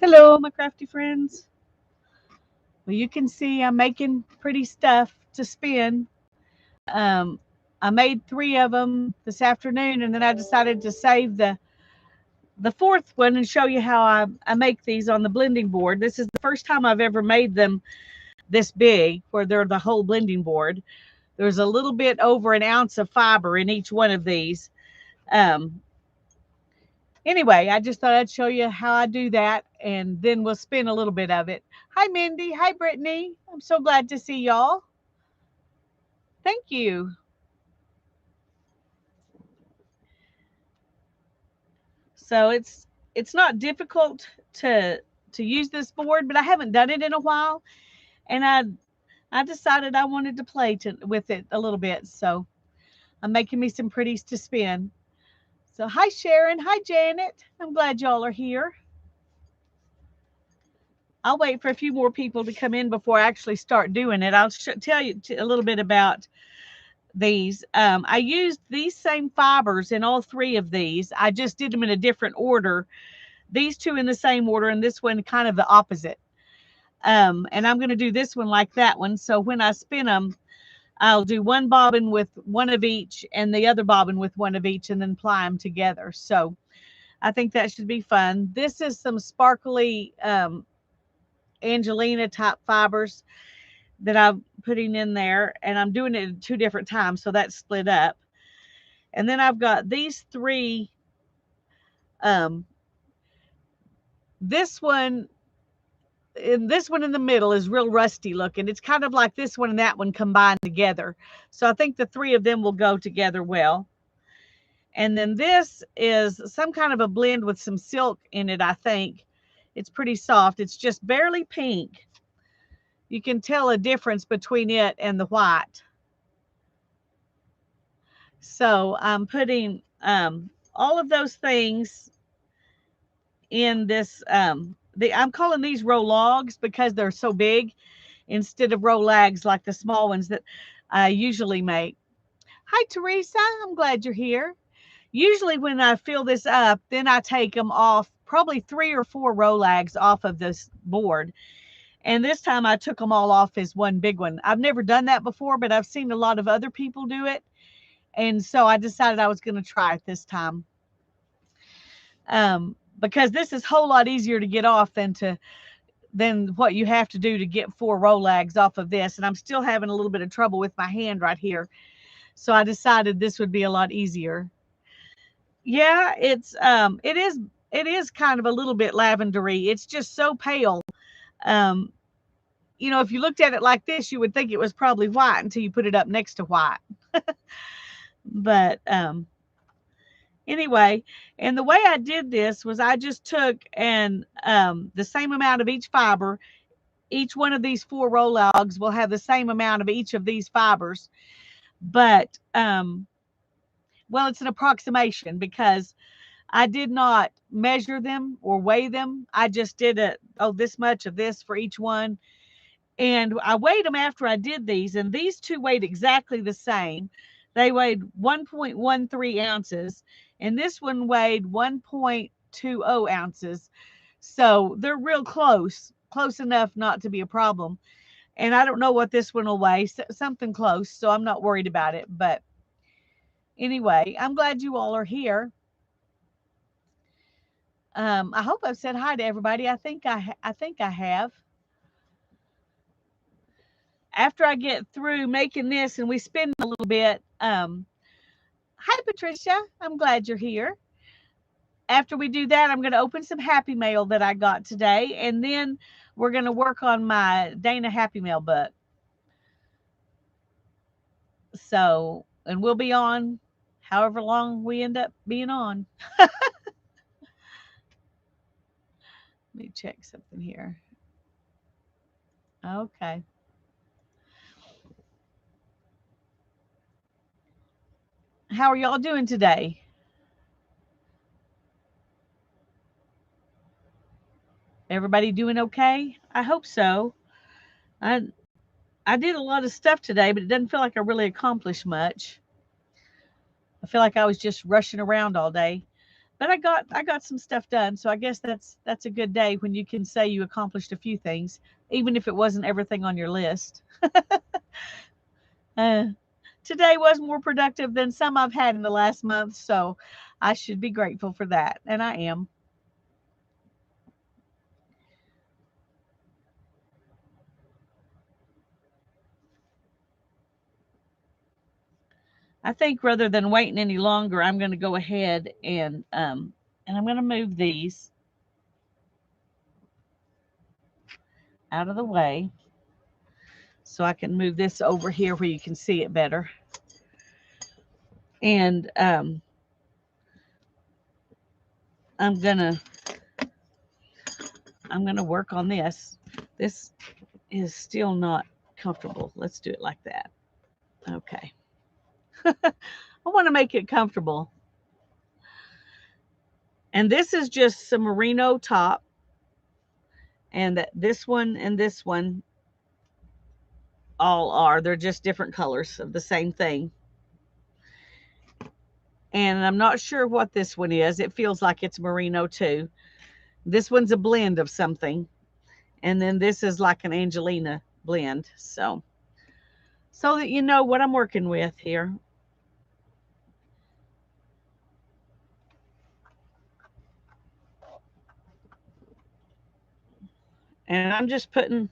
Hello, my crafty friends. Well, you can see I'm making pretty stuff to spin. Um, I made three of them this afternoon, and then I decided to save the fourth one and show you how I make these on the blending board. This is the first time I've ever made them this big, where they're the whole blending board. There's a little bit over an ounce of fiber in each one of these. Um, Anyway, I just thought I'd show you how I do that, and then we'll spin a little bit of it. Hi, Mindy. Hi, Brittany. I'm so glad to see y'all. Thank you. So it's not difficult to use this board, but I haven't done it in a while, and I decided I wanted to play with it a little bit. So I'm making me some pretties to spin. So hi, Sharon. Hi, Janet. I'm glad y'all are here. I'll wait for a few more people to come in before I actually start doing it. I'll tell you a little bit about these. I used these same fibers in all three of these. I just did them in a different order. These two in the same order, and this one kind of the opposite. And I'm going to do this one like that one. So when I spin them, I'll do one bobbin with one of each and the other bobbin with one of each, and then ply them together. So I think that should be fun. This is some sparkly Angelina type fibers that I'm putting in there, and I'm doing it at two different times, so that's split up. And then I've got these three. Um, this one, and this one in the middle is real rusty looking. It's kind of like this one and that one combined together. So I think the three of them will go together well. And then this is some kind of a blend with some silk in it, I think. It's pretty soft. It's just barely pink. You can tell a difference between it and the white. So I'm putting all of those things in this. I'm calling these rolags because they're so big instead of rolags like the small ones that I usually make. Hi, Teresa. I'm glad you're here. Usually when I fill this up, then I take them off, probably 3 or 4 rolags off of this board. And this time I took them all off as one big one. I've never done that before, but I've seen a lot of other people do it. And so I decided I was going to try it this time. Because this is a whole lot easier to get off than what you have to do to get 4 rolags off of this. And I'm still having a little bit of trouble with my hand right here. So I decided this would be a lot easier. Yeah, it is kind of a little bit lavendery. It's just so pale. Um, if you looked at it like this, you would think it was probably white until you put it up next to white. But anyway, and the way I did this was I just took and the same amount of each fiber. Each one of these 4 rolags will have the same amount of each of these fibers, but well, it's an approximation because I did not measure them or weigh them. I just did this much of this for each one. And I weighed them after I did these, and these two weighed exactly the same. They weighed 1.13 ounces, and this one weighed 1.20 ounces. So they're real close enough not to be a problem. And I don't know what this one will weigh, something close, so I'm not worried about it. But anyway, I'm glad you all are here. I hope I've said hi to everybody. I think I have. After I get through making this and we spin a little bit, hi Patricia, I'm glad you're here. After we do that, I'm going to open some Happy Mail that I got today, and then we're going to work on my Dana Happy Mail book. So, and we'll be on however long we end up being on. Let me check something here. Okay. How are y'all doing today? Everybody doing okay? I hope so. I I did a lot of stuff today, but it doesn't feel like I really accomplished much. I feel like I was just rushing around all day. But I got some stuff done, so I guess that's a good day when you can say you accomplished a few things, even if it wasn't everything on your list. uh, Today was more productive than some I've had in the last month, so I should be grateful for that, and I am. I think rather than waiting any longer, I'm going to go ahead and I'm going to move these out of the way so I can move this over here where you can see it better. And I'm gonna work on this. This is still not comfortable. Let's do it like that. Okay. I want to make it comfortable. And this is just some merino top. And this one and this one all are. They're just different colors of the same thing. And I'm not sure what this one is. It feels like it's merino too. This one's a blend of something. And then this is like an Angelina blend. So that you know what I'm working with here. And I'm just putting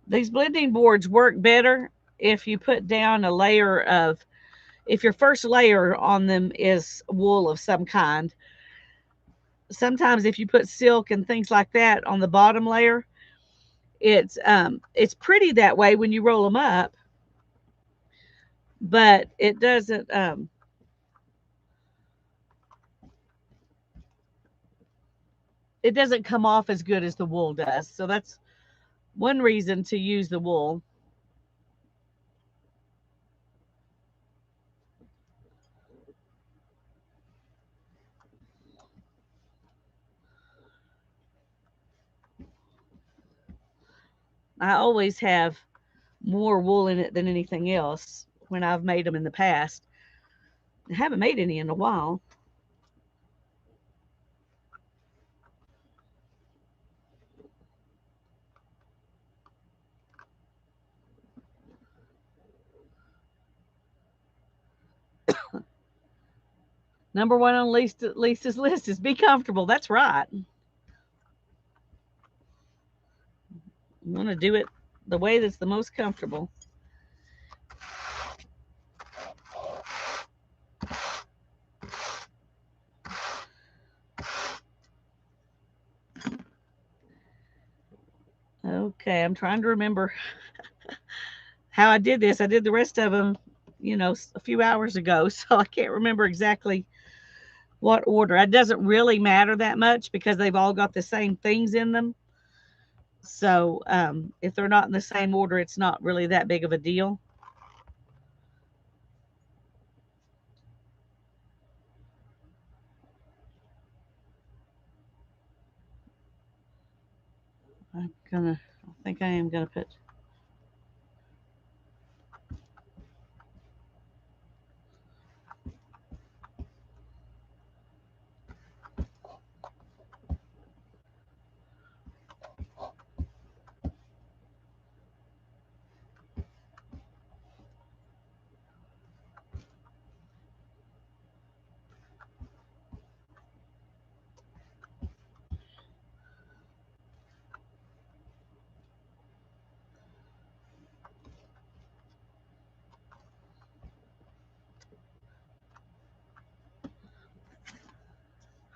these blending boards work better if you put down a layer of, if your first layer on them is wool of some kind. Sometimes if you put silk and things like that on the bottom layer, it's pretty that way when you roll them up, but it doesn't come off as good as the wool does. So that's one reason to use the wool. I always have more wool in it than anything else when I've made them in the past. I haven't made any in a while. Number one on Lisa's list is be comfortable. That's right. I'm going to do it the way that's the most comfortable. Okay, I'm trying to remember how I did this. I did the rest of them, a few hours ago, so I can't remember exactly what order. It doesn't really matter that much because they've all got the same things in them. So if they're not in the same order, it's not really that big of a deal. I think I am gonna put.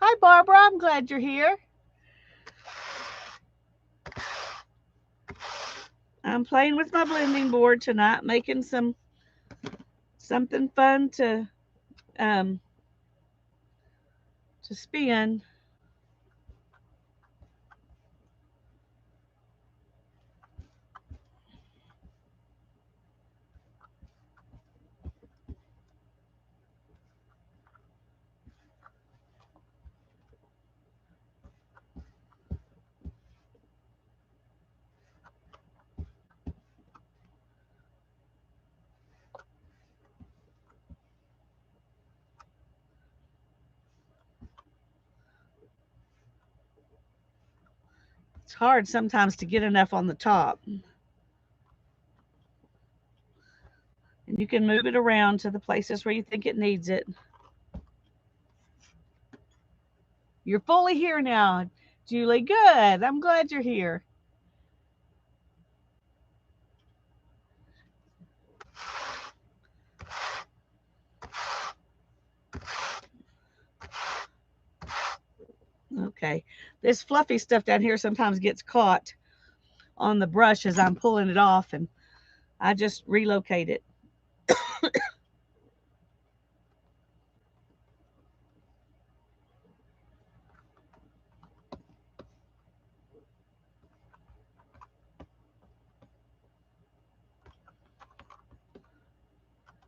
Hi, Barbara. I'm glad you're here. I'm playing with my blending board tonight, making something fun um, to spin. It's hard sometimes to get enough on the top. And you can move it around to the places where you think it needs it. You're fully here now, Julie. Good. I'm glad you're here. Okay. This fluffy stuff down here sometimes gets caught on the brush as I'm pulling it off, and I just relocate it.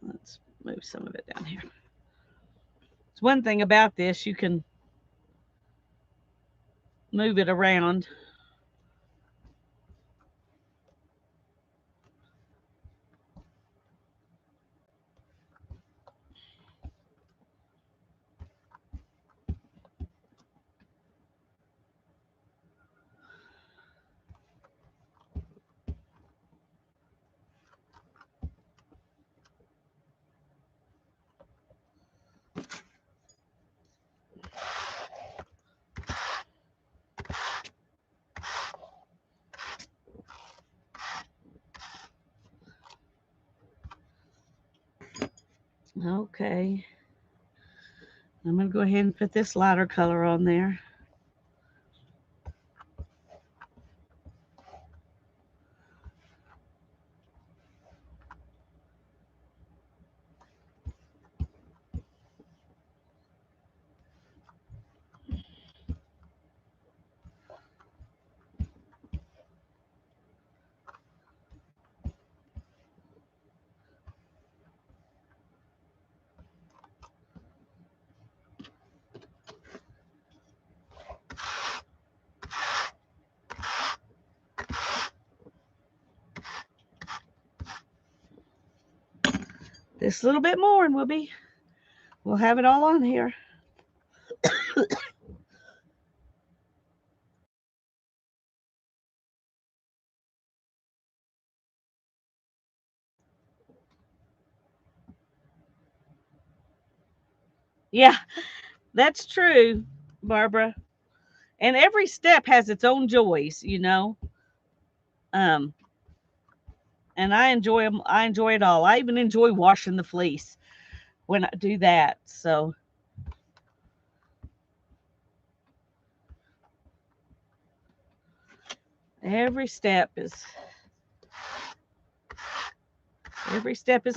Let's move some of it down here. It's one thing about this, you can move it around. Okay. I'm going to go ahead and put this lighter color on there. This little bit more and we'll have it all on here. Yeah, that's true, Barbara. And every step has its own joys, you know. Um, and I enjoy them. I enjoy it all. I even enjoy washing the fleece when I do that. So every step is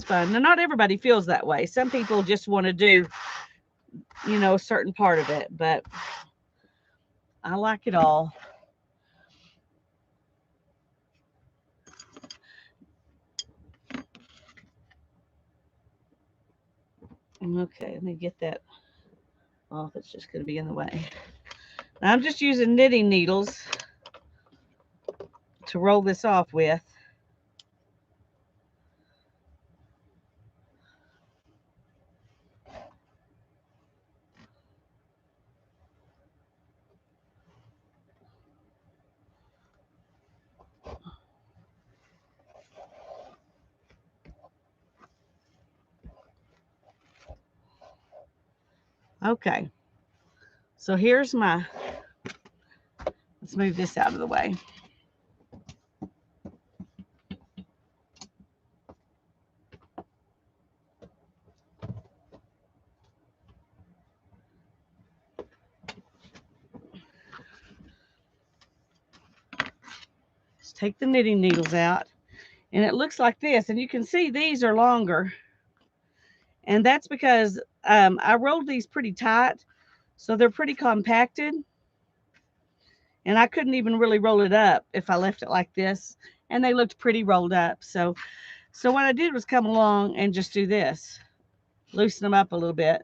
fun. Now, not everybody feels that way. Some people just want to do, a certain part of it, but I like it all. Okay, let me get that off. It's just going to be in the way. Now, I'm just using knitting needles to roll this off with. Okay, so here's let's move this out of the way. Let's take the knitting needles out. And it looks like this. And you can see these are longer. And that's because I rolled these pretty tight. So they're pretty compacted. And I couldn't even really roll it up if I left it like this. And they looked pretty rolled up. So what I did was come along and just do this. Loosen them up a little bit.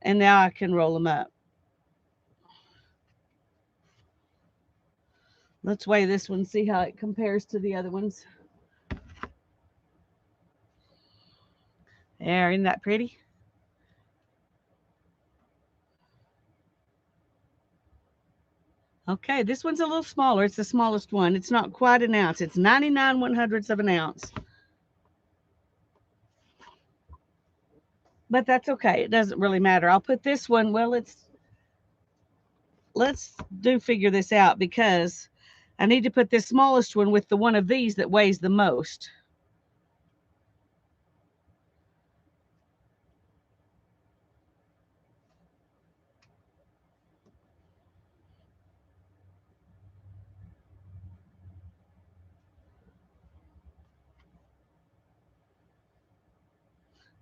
And now I can roll them up. Let's weigh this one, see how it compares to the other ones. There, isn't that pretty? Okay, this one's a little smaller. It's the smallest one. It's not quite an ounce. It's 99/100ths of an ounce. But that's okay. It doesn't really matter. I'll put this one, well, let's figure this out because I need to put this smallest one with the one of these that weighs the most.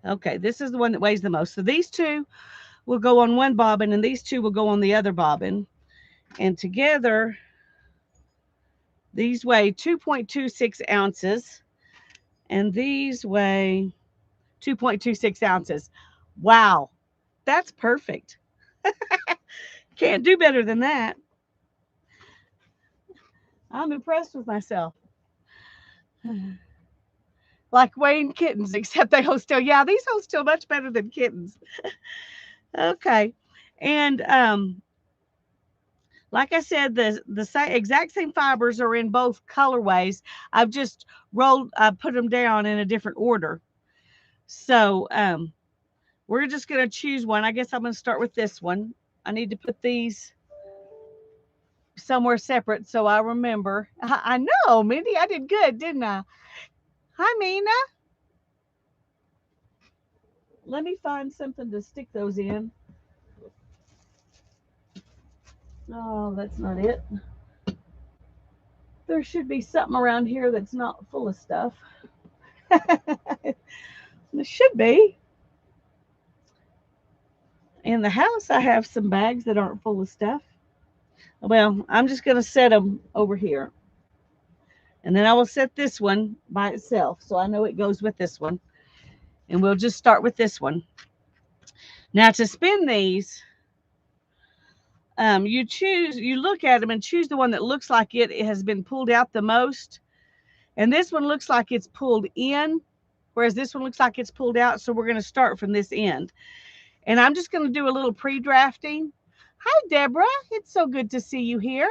Okay, this is the one that weighs the most. So these two will go on one bobbin and these two will go on the other bobbin. And together, these weigh 2.26 ounces and these weigh 2.26 ounces. Wow, that's perfect. Can't do better than that. I'm impressed with myself. Like weighing kittens, except they hold still. Yeah, these hold still much better than kittens. Okay. And like I said, the exact same fibers are in both colorways. I've just put them down in a different order. So we're just going to choose one. I guess I'm going to start with this one. I need to put these somewhere separate so I remember. I know, Mindy, I did good, didn't I? Hi, Mina. Let me find something to stick those in. Oh, that's not it. There should be something around here that's not full of stuff. It should be. In the house, I have some bags that aren't full of stuff. Well, I'm just going to set them over here. And then I will set this one by itself so I know it goes with this one. And we'll just start with this one. Now to spin these, you look at them and choose the one that looks like it has been pulled out the most. And this one looks like it's pulled in, whereas this one looks like it's pulled out. So we're going to start from this end. And I'm just going to do a little pre-drafting. Hi, Deborah. It's so good to see you here.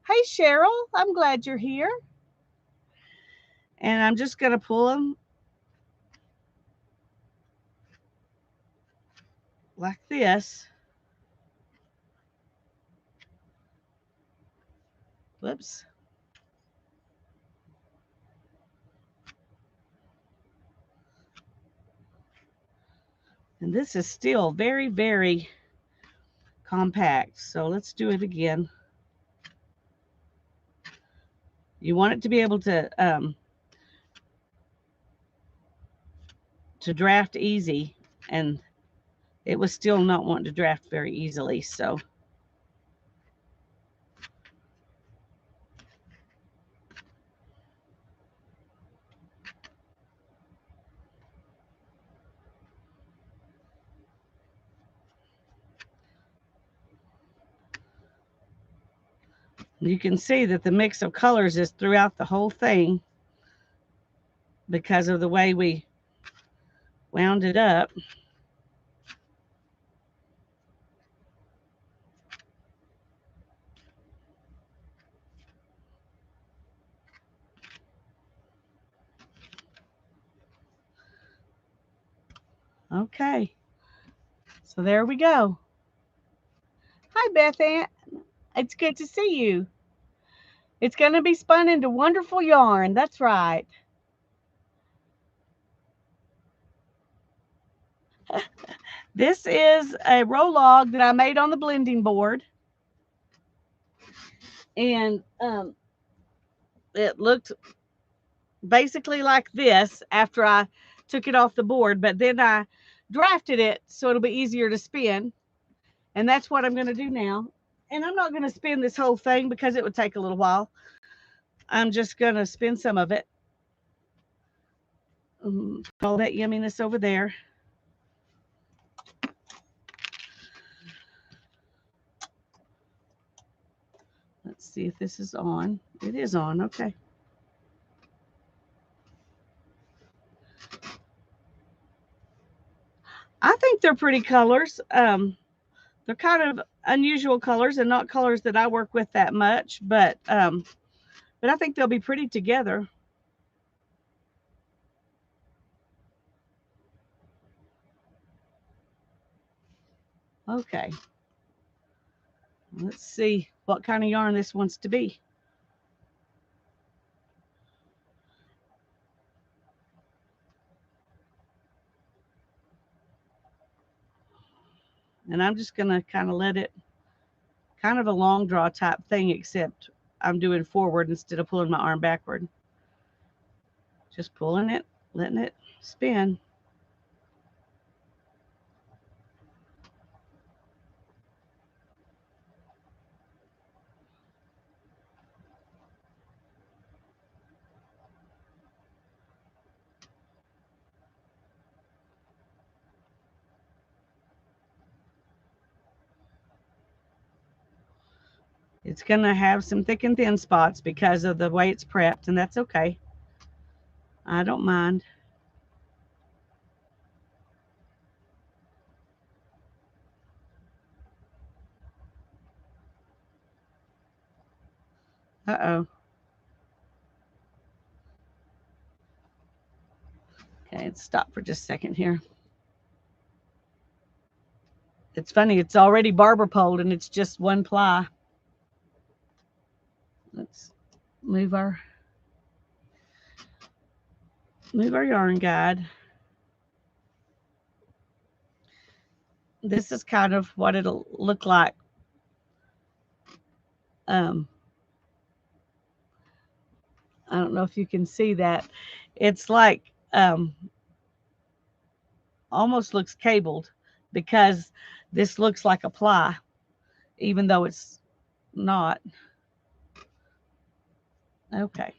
Hey, Cheryl. I'm glad you're here. And I'm just going to pull them like this. Whoops. And this is still very, very compact. So let's do it again. You want it to be able to draft easy, and it was still not wanting to draft very easily. So you can see that the mix of colors is throughout the whole thing because of the way we wound it up. Okay, so there we go. Hi, Beth Ann. It's good to see you. It's going to be spun into wonderful yarn. That's right. This is a roll log that I made on the blending board. And it looked basically like this after I took it off the board, but then I drafted it so it'll be easier to spin. And that's what I'm going to do now. And I'm not going to spin this whole thing because it would take a little while. I'm just going to spin some of it. All that yumminess over there. Let's see if this is on. It is on. Okay. I think they're pretty colors. They're kind of unusual colors and not colors that I work with that much, but I think they'll be pretty together. Okay, let's see what kind of yarn this wants to be. And I'm just going to kind of let it, kind of a long draw type thing, except I'm doing forward instead of pulling my arm backward. Just pulling it, letting it spin. It's going to have some thick and thin spots because of the way it's prepped, and that's okay. I don't mind. Uh-oh. Okay, let's stop for just a second here. It's funny, it's already barber poled and it's just one ply. Let's move our yarn guide. This is kind of what it'll look like. I don't know if you can see that. It's like almost looks cabled because this looks like a ply, even though it's not. Okay.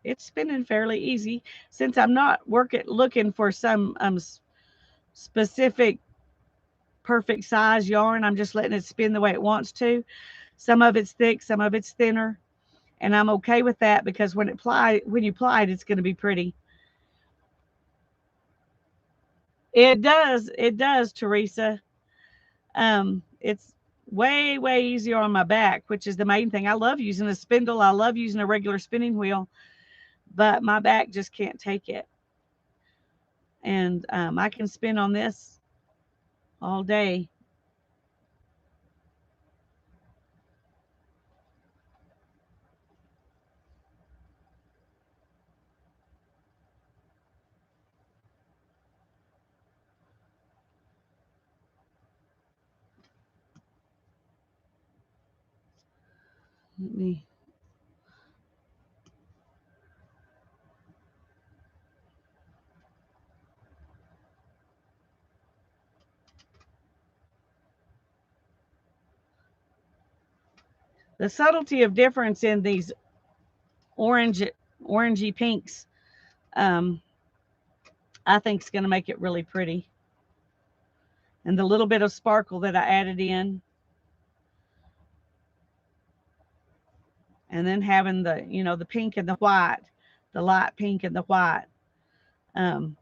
It's spinning fairly easy since I'm not looking for some specific perfect size yarn. I'm just letting it spin the way it wants to. Some of it's thick, some of it's thinner, and I'm okay with that because when you ply it, it's going to be pretty. It does, Teresa. It's way easier on my back, which is the main thing. I love using a spindle. I love using a regular spinning wheel, but my back just can't take it. And I can spin on this all day. Let me. The subtlety of difference in these orangey pinks, um, I think is going to make it really pretty. And the little bit of sparkle that I added in, and then having the pink and the white, the light pink and the white. Um,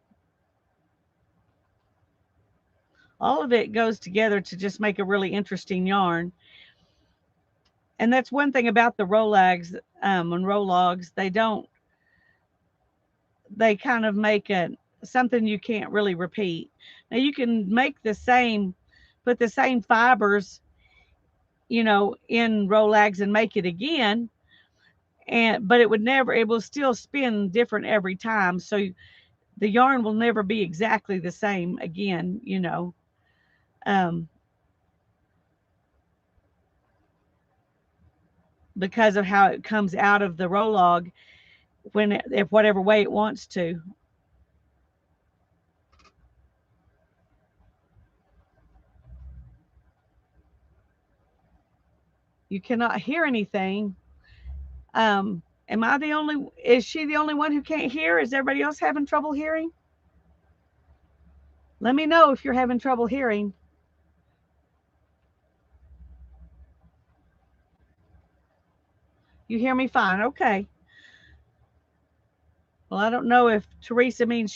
all of it goes together to just make a really interesting yarn. And that's one thing about the Rolags and Rologs. They kind of make something you can't really repeat. Now you can put the same fibers, in Rolags and make it again, but it will still spin different every time. So the yarn will never be exactly the same again. Um, because of how it comes out of the Rolog if whatever way it wants to. You cannot hear anything. Is she the only one who can't hear? Is everybody else having trouble hearing? Let me know if you're having trouble hearing. You hear me fine? Okay. Well, I don't know if Teresa means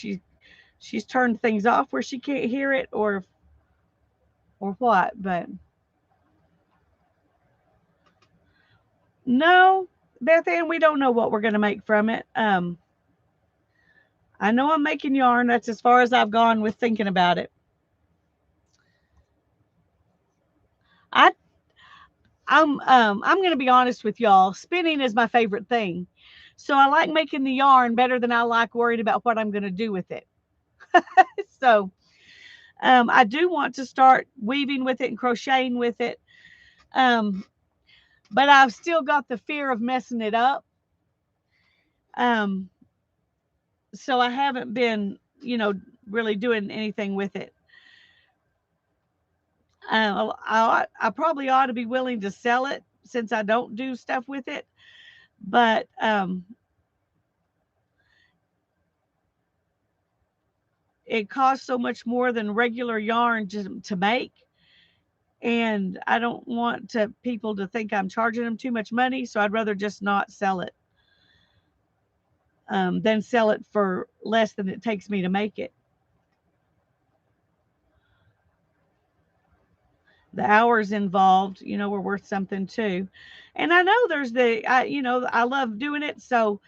she's turned things off where she can't hear it or what, but no, Beth Ann, we don't know what we're going to make from it. I know I'm making yarn. That's as far as I've gone with thinking about it. I'm going to be honest with y'all. Spinning is my favorite thing. So I like making the yarn better than I like worried about what I'm going to do with it. So I do want to start weaving with it and crocheting with it. But I've still got the fear of messing it up. So I haven't been, really doing anything with it. I probably ought to be willing to sell it since I don't do stuff with it. But it costs so much more than regular yarn to make. And I don't want people to think I'm charging them too much money. So I'd rather just not sell it than sell it for less than it takes me to make it. The hours involved, were worth something too. And I know there's I love doing it. So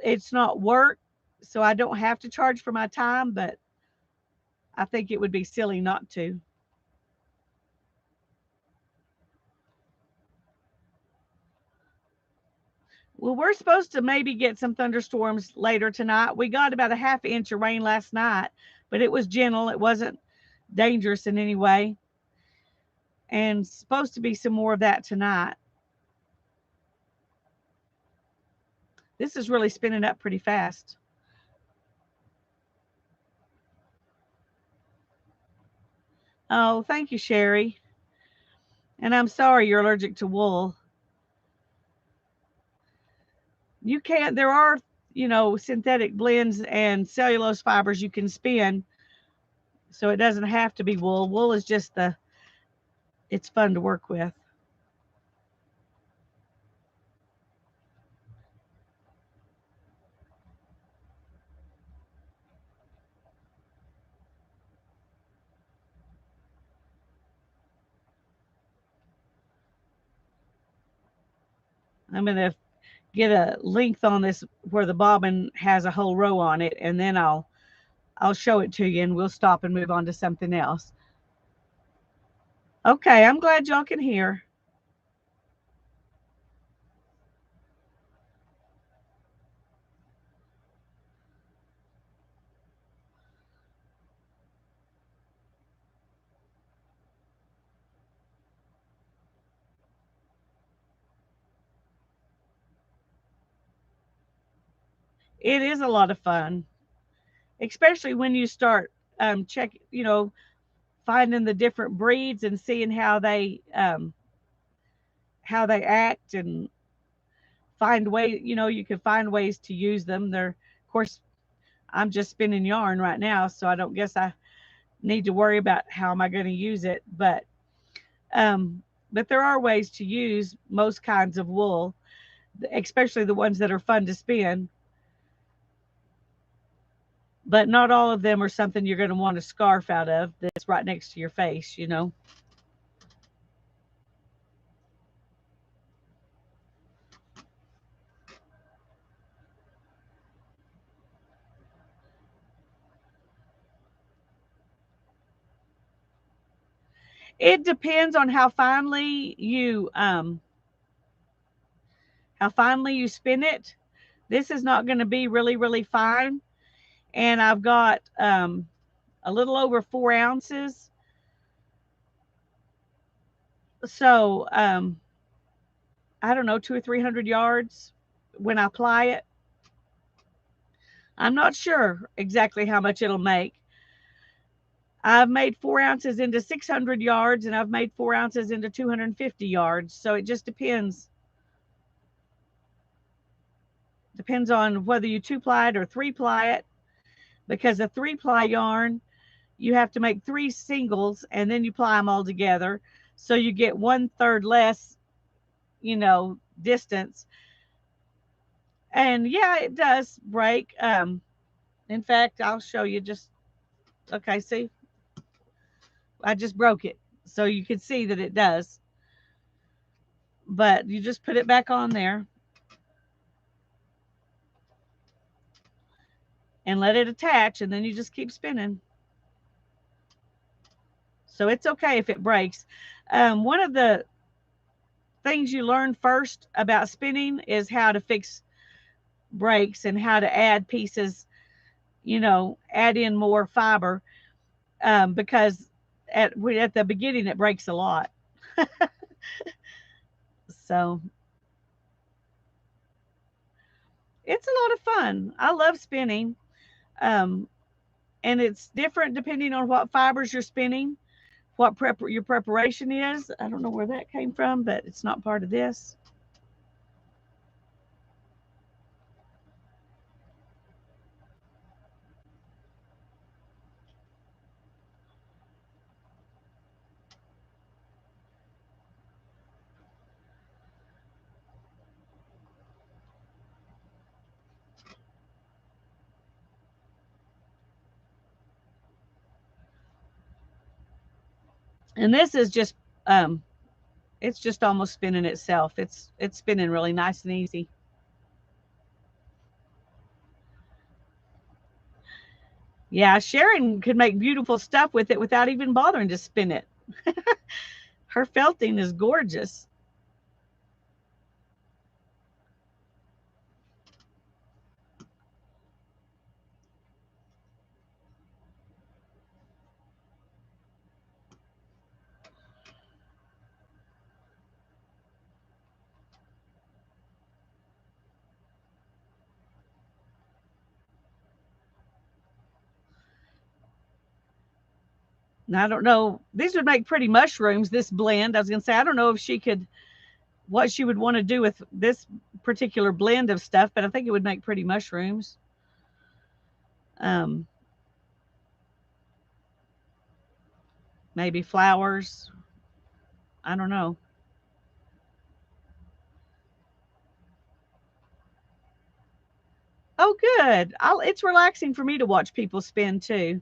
it's not work. So I don't have to charge for my time, but I think it would be silly not to. Well, we're supposed to maybe get some thunderstorms later tonight. We got about a half inch of rain last night, but it was gentle. It wasn't dangerous in any way. And supposed to be some more of that tonight. This is really spinning up pretty fast. Oh, thank you, Sherry. And I'm sorry you're allergic to wool. You can't, there are, synthetic blends and cellulose fibers you can spin. So it doesn't have to be wool. Wool is just it's fun to work with. I'm going to get a length on this where the bobbin has a whole row on it, and then I'll show it to you, and we'll stop and move on to something else. Okay, I'm glad y'all can hear. It is a lot of fun, especially when you start finding the different breeds and seeing how they act and find ways. You can find ways to use them. Of course, I'm just spinning yarn right now, so I don't guess I need to worry about how am I going to use it. But there are ways to use most kinds of wool, especially the ones that are fun to spin. But not all of them are something you're going to want a scarf out of that's right next to your face, It depends on how finely you spin it. This is not going to be really, really fine. And I've got a little over 4 ounces. So I don't know, 200 or 300 yards when I apply it. I'm not sure exactly how much it'll make. I've made 4 ounces into 600 yards, and I've made 4 ounces into 250 yards. So it just depends. Depends on whether you 2-ply it or 3-ply it, because a 3-ply yarn, you have to make 3 singles and then you ply them all together. So you get 1/3 less, distance. And yeah, it does break. In fact, I'll show you just, okay, see, I just broke it. So you can see that it does. But you just put it back on there and let it attach, and then you just keep spinning. So it's okay if it breaks. One of the things you learn first about spinning is how to fix breaks and how to add pieces, add in more fiber, because at the beginning it breaks a lot. So it's a lot of fun. I love spinning. And it's different depending on what fibers you're spinning, what your preparation is. I don't know where that came from, but it's not part of this. And this is just it's just almost spinning itself. It's spinning really nice and easy. Yeah, Sharon could make beautiful stuff with it without even bothering to spin it. Her felting is gorgeous. Now, I don't know. These would make pretty mushrooms, this blend. I was going to say, I don't know if she could, what she would want to do with this particular blend of stuff, but I think it would make pretty mushrooms. Maybe flowers. I don't know. Oh, good. It's relaxing for me to watch people spin too.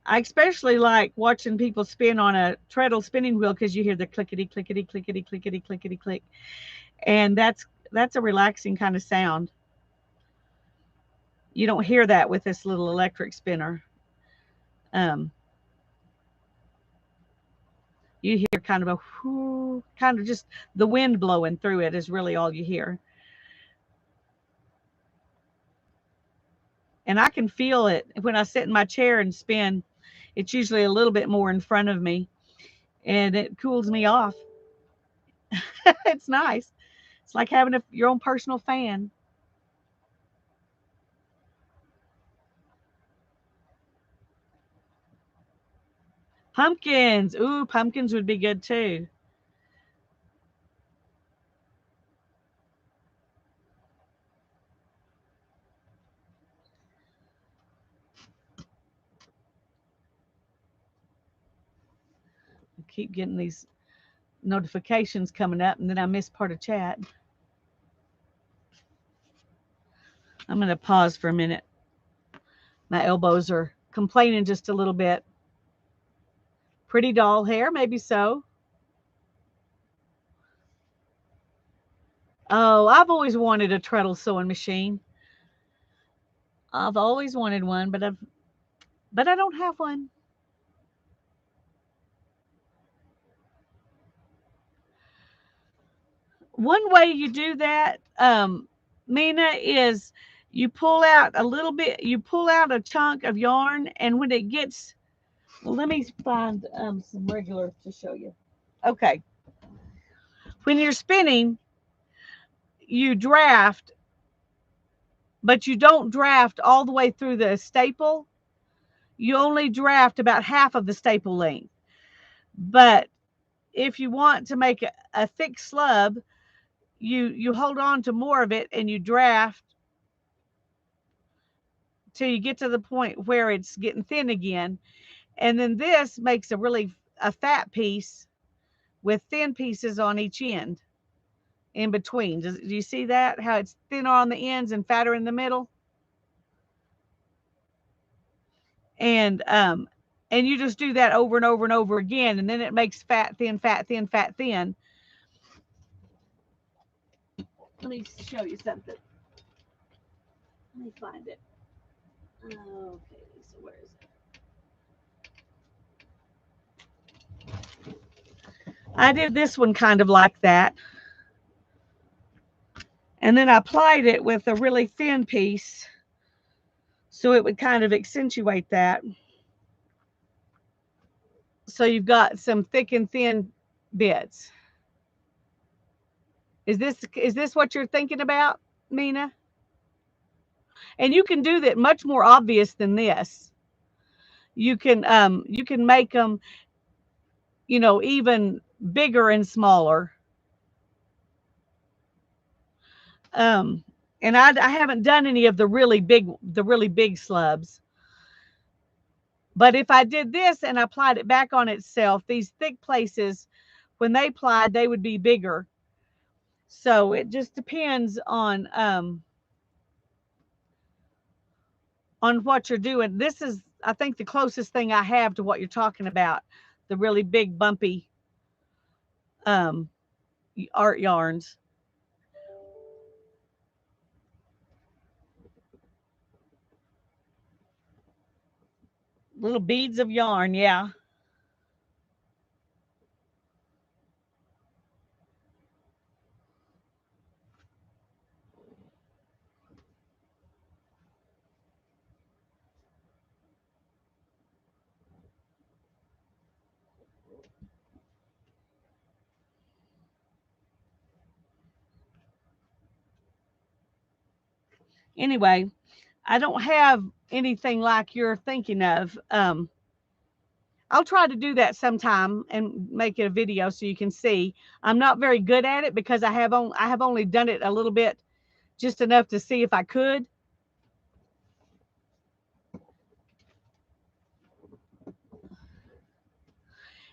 I especially like watching people spin on a treadle spinning wheel because you hear the clickety, clickety, clickety, clickety, clickety, click. And that's a relaxing kind of sound. You don't hear that with this little electric spinner. Um, you hear kind of a whoo, kind of just the wind blowing through it is really all you hear. And I can feel it when I sit in my chair and spin. It's usually a little bit more in front of me, and it cools me off. It's nice. It's like having your own personal fan. Pumpkins. Ooh, pumpkins would be good too. I keep getting these notifications coming up, and then I miss part of chat. I'm going to pause for a minute. My elbows are complaining just a little bit. Pretty doll hair, maybe so. Oh, I've always wanted a treadle sewing machine. I've always wanted one, but I don't have one. One way you do that, Mina, is you pull out a little bit, you pull out a chunk of yarn, and when it gets, well, let me find some regular to show you. Okay. When you're spinning, you draft, but you don't draft all the way through the staple. you only draft about half of the staple length. But if you want to make a thick slub, you hold on to more of it and you draft till you get to the point where it's getting thin again. And then this makes a fat piece with thin pieces on each end in between. Do you see that? How it's thinner on the ends and fatter in the middle? And you just do that over and over and over again, and then it makes fat, thin, fat, thin, fat, thin. Let me show you something. Let me find it. Okay, so where is it? I did this one kind of like that. And then I applied it with a really thin piece so it would kind of accentuate that. So you've got some thick and thin bits. Is this what you're thinking about, Mina? And you can do that much more obvious than this. You can make them, even bigger and smaller. And I haven't done any of the really big slubs. But if I did this and I applied it back on itself, these thick places, when they plied, they would be bigger. So it just depends on what you're doing. This is, I think, the closest thing I have to what you're talking about, the really big bumpy art yarns. Little beads of yarn, yeah. Anyway, I don't have anything like you're thinking of. I'll try to do that sometime and make it a video so you can see. I'm not very good at it because I have only done it a little bit, just enough to see if I could.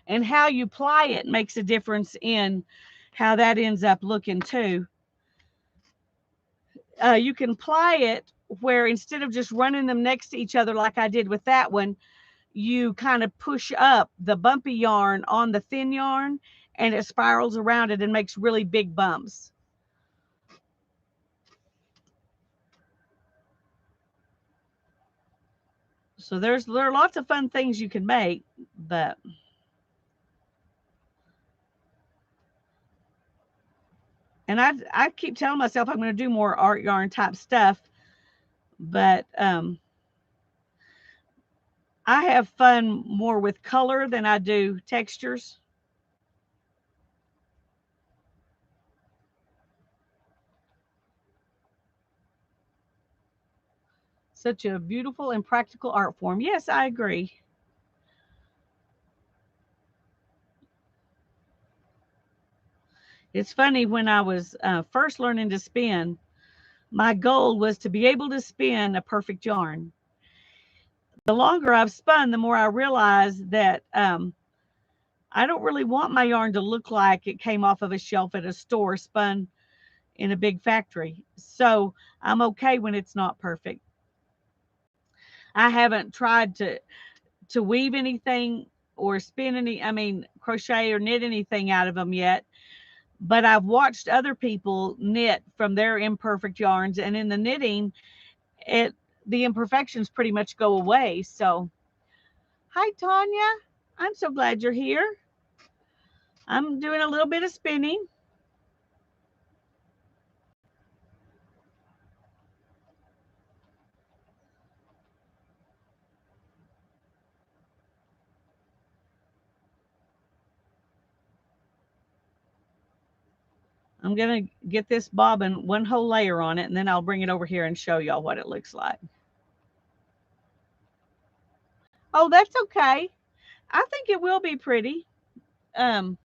And how you ply it makes a difference in how that ends up looking too. You can ply it where instead of just running them next to each other like I did with that one, you kind of push up the bumpy yarn on the thin yarn and it spirals around it and makes really big bumps. So there are lots of fun things you can make, but and I keep telling myself I'm going to do more art yarn type stuff, but I have fun more with color than I do textures. Such a beautiful and practical art form. Yes, I agree. It's funny, when I was first learning to spin, my goal was to be able to spin a perfect yarn. The longer I've spun, the more I realize that I don't really want my yarn to look like it came off of a shelf at a store spun in a big factory. So I'm okay when it's not perfect. I haven't tried to weave anything or spin crochet or knit anything out of them yet. But I've watched other people knit from their imperfect yarns, and in the knitting, the imperfections pretty much go away. So, hi Tanya, I'm so glad you're here. I'm doing a little bit of spinning. I'm going to get this bobbin one whole layer on it, and then I'll bring it over here and show y'all what it looks like. Oh, that's okay. I think it will be pretty. Um,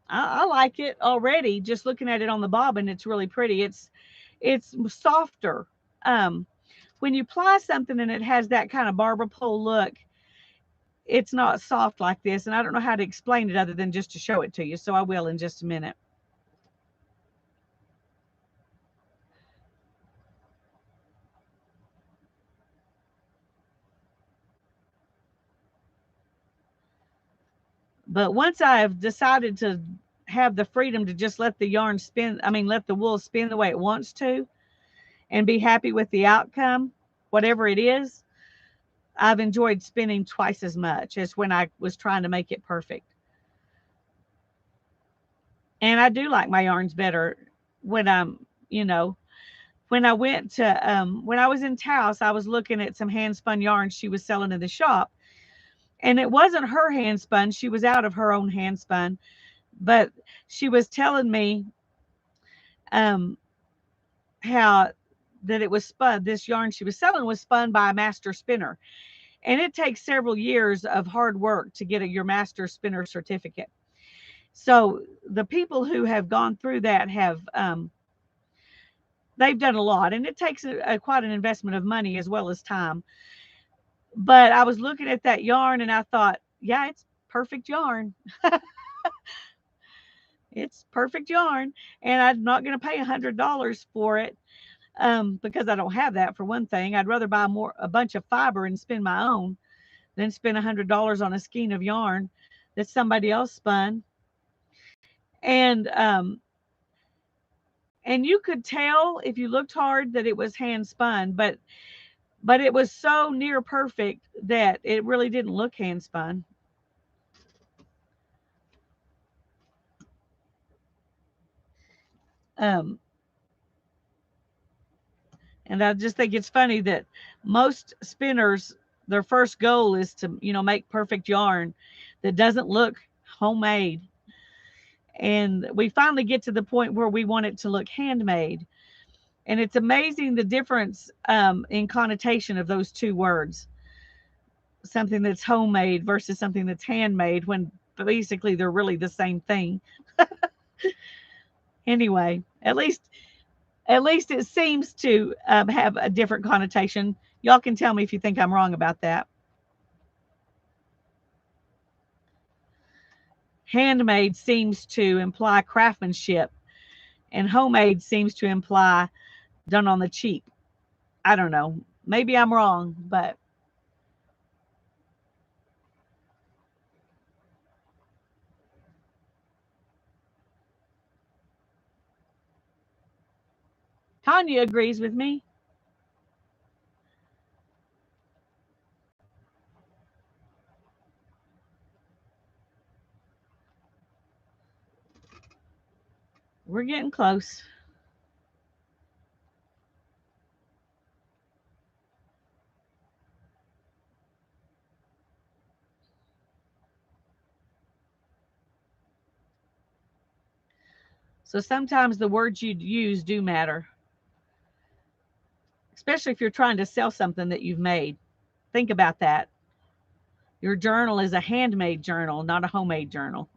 I like it already. Just looking at it on the bobbin, it's really pretty. It's softer. Um, when you apply something and it has that kind of barber pole look, it's not soft like this. And I don't know how to explain it other than just to show it to you. So I will in just a minute. But once I've decided to have the freedom to just let the yarn spin, I mean, let the wool spin the way it wants to and be happy with the outcome, whatever it is, I've enjoyed spinning twice as much as when I was trying to make it perfect. And I do like my yarns better when you know, when I went to, when I was in Taos, I was looking at some hand spun yarns she was selling in the shop. And it wasn't her hand spun. She was out of her own hand spun, but she was telling me um, how that it was spun. This yarn she was selling was spun by a master spinner, and it takes several years of hard work to get your master spinner certificate. So the people who have gone through that have they've done a lot, and it takes quite an investment of money as well as time. But I was looking at that yarn and I thought, yeah, it's perfect yarn. It's perfect yarn, and I'm not going to pay $100 for it because I don't have that for one thing. I'd rather buy a bunch of fiber and spin my own than spend $100 on a skein of yarn that somebody else spun. And and you could tell if you looked hard that it was hand spun, but it was so near perfect that it really didn't look hand spun. Um, and I just think it's funny that most spinners, their first goal is to, make perfect yarn that doesn't look homemade. And we finally get to the point where we want it to look handmade. And it's amazing the difference in connotation of those two words, something that's homemade versus something that's handmade, when basically they're really the same thing. Anyway, at least it seems to have a different connotation. Y'all can tell me if you think I'm wrong about that. Handmade seems to imply craftsmanship, and homemade seems to imply done on the cheap. I don't know. Maybe I'm wrong, but Tanya agrees with me. We're getting close. So sometimes the words you use do matter, especially if you're trying to sell something that you've made. Think about that. Your journal is a handmade journal, not a homemade journal.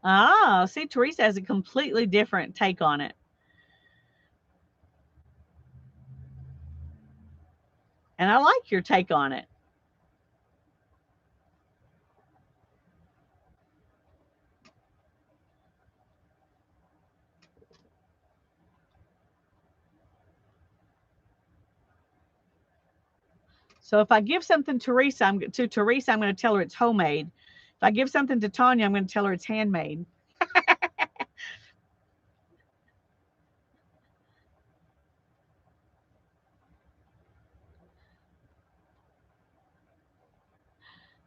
Ah, see, Teresa has a completely different take on it. And I like your take on it. So if I give something to Teresa, I'm going to tell her it's homemade. If I give something to Tanya, I'm going to tell her it's handmade.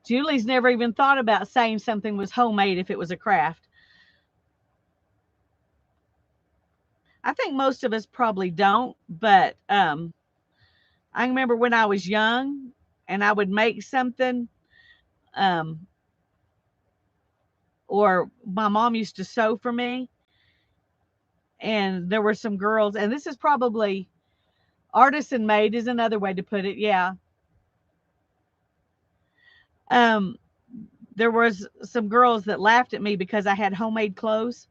Julie's never even thought about saying something was homemade if it was a craft. I think most of us probably don't, but I remember when I was young and I would make something or my mom used to sew for me. And there were some girls, and this is probably artisan made is another way to put it. Yeah. Um, there was some girls that laughed at me because I had homemade clothes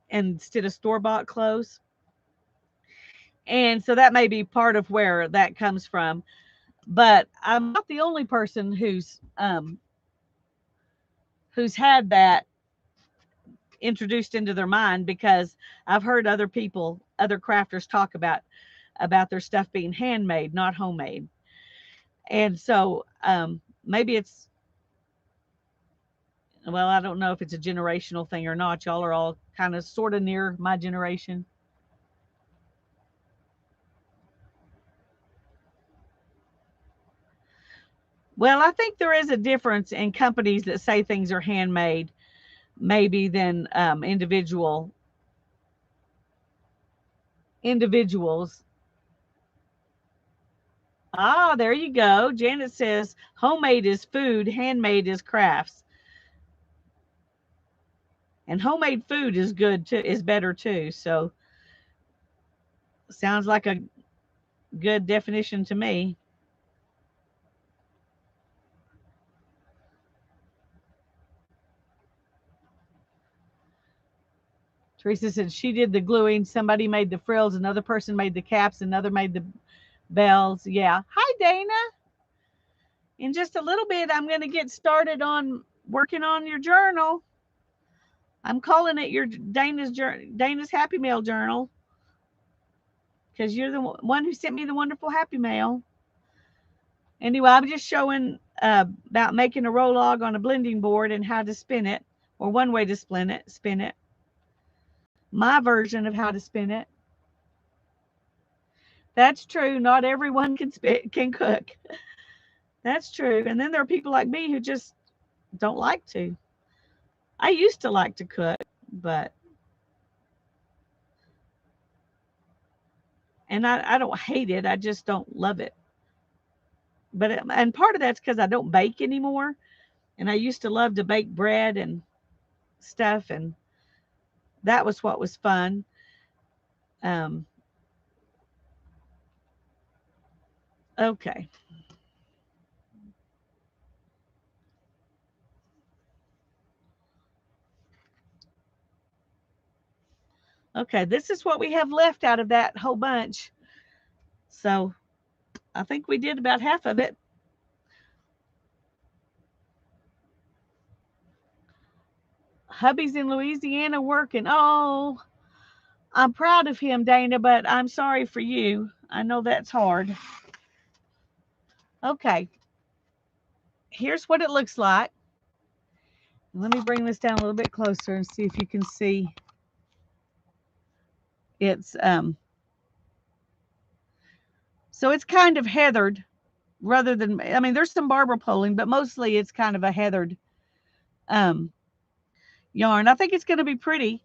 instead of store-bought clothes. And so that may be part of where that comes from. But I'm not the only person who's had that introduced into their mind, because I've heard other people, other crafters talk about their stuff being handmade, not homemade. And so maybe it's, well, I don't know if it's a generational thing or not. Y'all are all kind of sort of near my generation. Well, I think there is a difference in companies that say things are handmade, maybe than individuals. Ah, there you go. Janet says homemade is food, handmade is crafts. And homemade food is good too, is better too. So sounds like a good definition to me. Teresa said she did the gluing, somebody made the frills, another person made the caps, another made the bells. Yeah. Hi, Dana. In just a little bit, I'm going to get started on working on your journal. I'm calling it your Dana's Happy Mail journal, because you're the one who sent me the wonderful Happy Mail. Anyway, I'm just showing about making a roll log on a blending board and how to spin it, or one way to spin it. My version of how to spin it. That's true. Not everyone can cook. That's true. And then there are people like me who just don't like to. I used to like to cook, but and I don't hate it. I just don't love it. But and part of that's because I don't bake anymore. And I used to love to bake bread and stuff, and that was what was fun. Um, okay. Okay, this is what we have left out of that whole bunch. So I think we did about half of it. Hubby's in Louisiana working. Oh, I'm proud of him, Dana, but I'm sorry for you. I know that's hard. Okay, here's what it looks like. Let me bring this down a little bit closer and see if you can see. It's so it's kind of heathered rather than, I mean, there's some barber poling, but mostly it's kind of a heathered um yarn. I think it's going to be pretty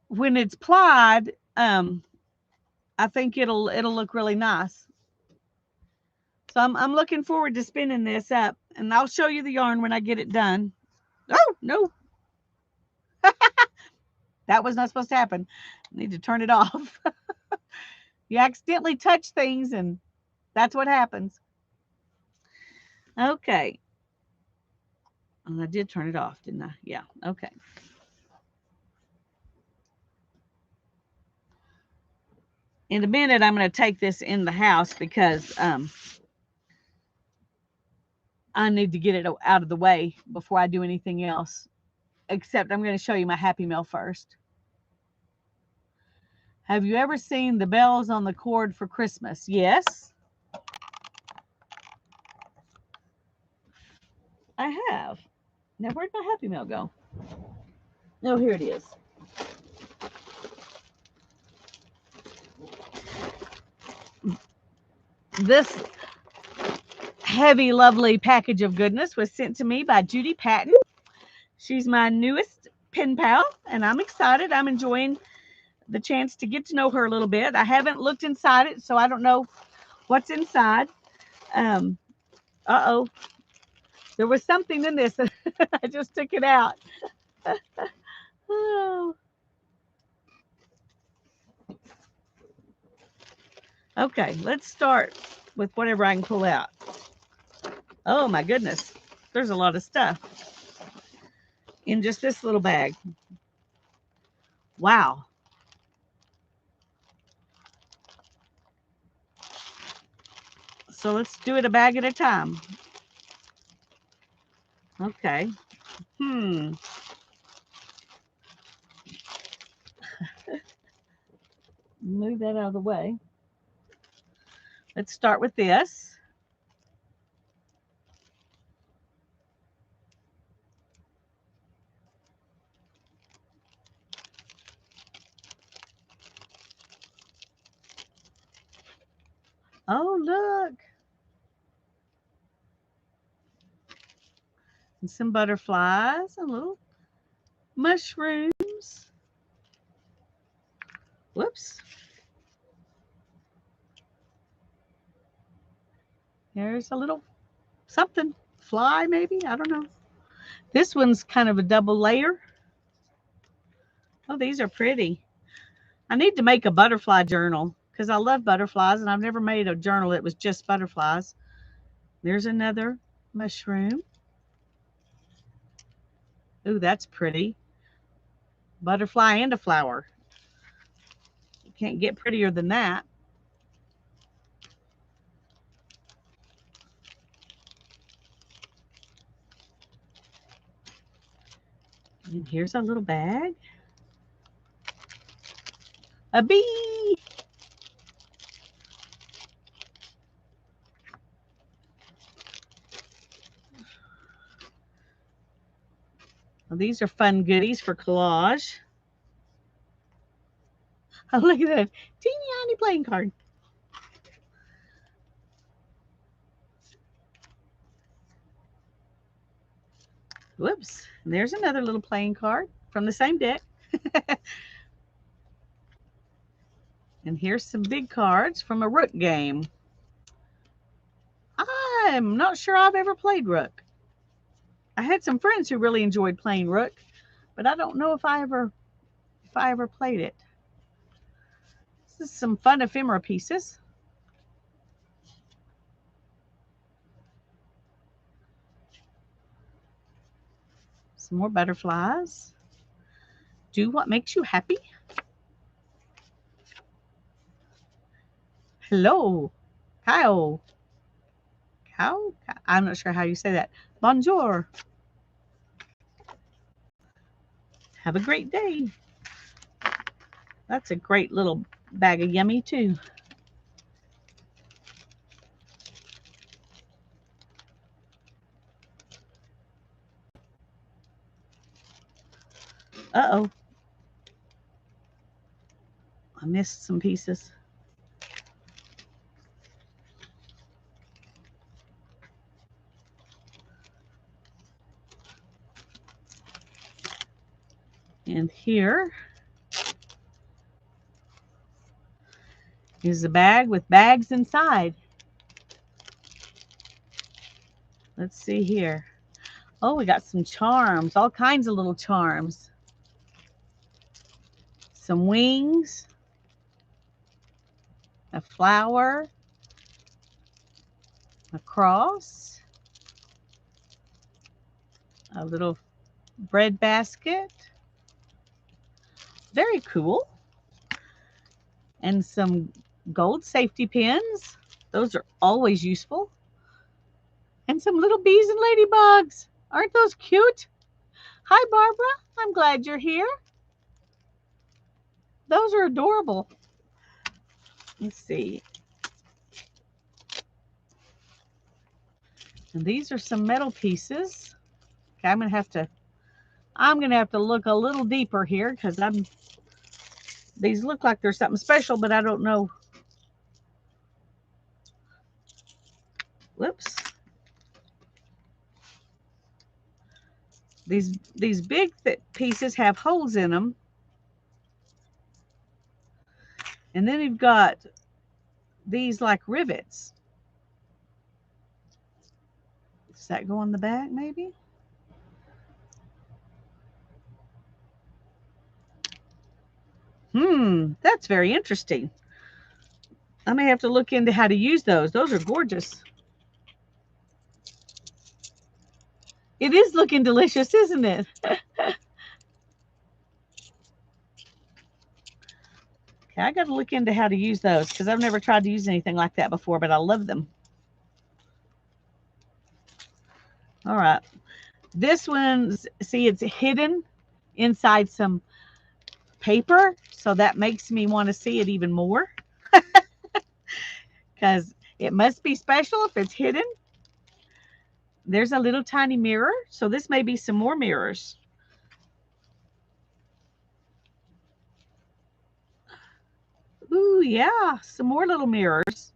when it's plied. I think it'll look really nice. So I'm looking forward to spinning this up, and I'll show you the yarn when I get it done. Oh no, that was not supposed to happen. I need to turn it off. You accidentally touch things, and that's what happens. Okay. And I did turn it off, didn't I? Yeah. Okay. In a minute, I'm going to take this in the house because I need to get it out of the way before I do anything else. Except I'm going to show you my Happy Mail first. Have you ever seen the bells on the cord for Christmas? Yes, I have. Now, where'd my Happy Mail go? No, here it is. This heavy, lovely package of goodness was sent to me by Judy Patton. She's my newest pen pal, and I'm excited. I'm enjoying the chance to get to know her a little bit. I haven't looked inside it, so I don't know what's inside. Uh-oh. There was something in this. I just took it out. Oh. Okay, let's start with whatever I can pull out. Oh my goodness. There's a lot of stuff in just this little bag. Wow. So let's do it a bag at a time. Okay. Move that out of the way. Let's start with this. Oh, look. And some butterflies and little mushrooms. Whoops. There's a little something. Fly, maybe? I don't know. This one's kind of a double layer. Oh, these are pretty. I need to make a butterfly journal because I love butterflies and I've never made a journal that was just butterflies. There's another mushroom. Ooh, that's pretty. Butterfly and a flower. You can't get prettier than that. And here's a little bag. A bee. Well, these are fun goodies for collage. Oh, look at that teeny tiny playing card. Whoops. And there's another little playing card from the same deck. And here's some big cards from a Rook game. I'm not sure I've ever played Rook. I had some friends who really enjoyed playing Rook, but I don't know if I ever played it. This is some fun ephemera pieces. Some more butterflies. Do what makes you happy. Hello, cow. Cow? I'm not sure how you say that. Bonjour. Have a great day. That's a great little bag of yummy too. Uh-oh. I missed some pieces. And here is a bag with bags inside. Let's see here. Oh, we got some charms, all kinds of little charms. Some wings, a flower, a cross, a little bread basket. Very cool. And some gold safety pins. Those are always useful. And some little bees and ladybugs. Aren't those cute? Hi, Barbara. I'm glad you're here. Those are adorable. Let's see. And these are some metal pieces. Okay, I'm gonna have to look a little deeper here because these look like there's something special, but I don't know. Whoops. These big thick pieces have holes in them. And then you've got these like rivets. Does that go on the back maybe? That's very interesting. I may have to look into how to use those. Those are gorgeous. It is looking delicious, isn't it? Okay, I got to look into how to use those because I've never tried to use anything like that before, but I love them. All right. This one, see, it's hidden inside some paper, so that makes me want to see it even more because it must be special if it's hidden. There's a little tiny mirror, so this may be some more mirrors. Ooh, yeah, some more little mirrors